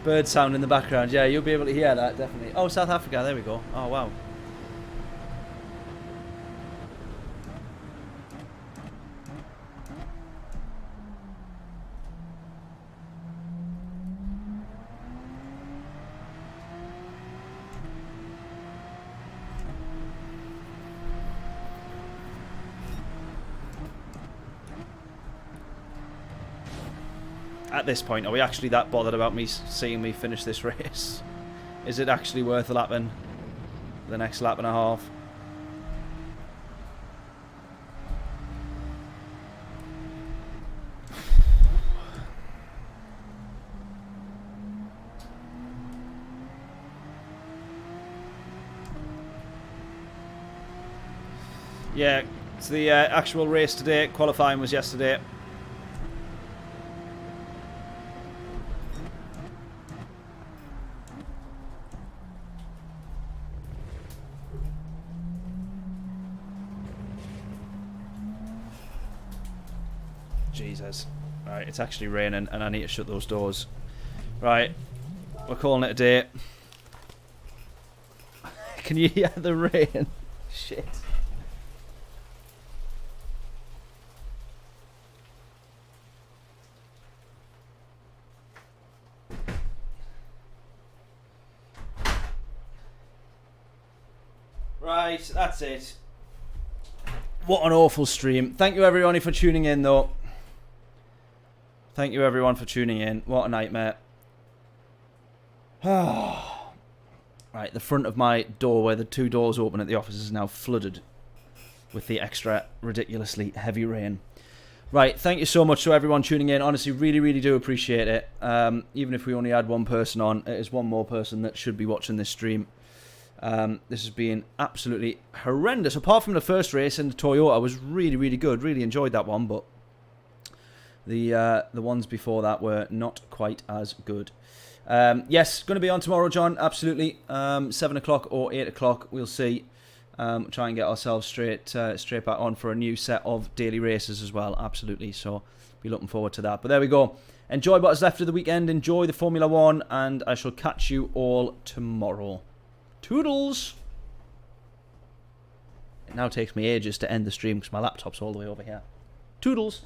Bird sound in the background. Yeah, you'll be able to hear that, definitely. Oh, South Africa. There we go. Oh, wow. At this point, are we actually that bothered about seeing me finish this race? Is it actually worth lapping the next lap and a half? Yeah, it's the actual race today. Qualifying was yesterday. Jesus. Right, it's actually raining and I need to shut those doors. Right, we're calling it a day. Can you hear the rain? Shit. Right, that's it. What an awful stream. Thank you everyone for tuning in though. Thank you everyone for tuning in. What a nightmare. Right, the front of my door where the 2 doors open at the office is now flooded with the extra ridiculously heavy rain. Right, thank you so much to everyone tuning in. Honestly, really, really do appreciate it. Even if we only had 1 person on, it is 1 more person that should be watching this stream. This has been absolutely horrendous. Apart from the first race in the Toyota was really, really good. Really enjoyed that one, but the ones before that were not quite as good. Yes, going to be on tomorrow, John. Absolutely. 7 o'clock or 8 o'clock. We'll see. Try and get ourselves straight back on for a new set of daily races as well. Absolutely. So be looking forward to that. But there we go. Enjoy what is left of the weekend. Enjoy the Formula 1. And I shall catch you all tomorrow. Toodles. It now takes me ages to end the stream because my laptop's all the way over here. Toodles.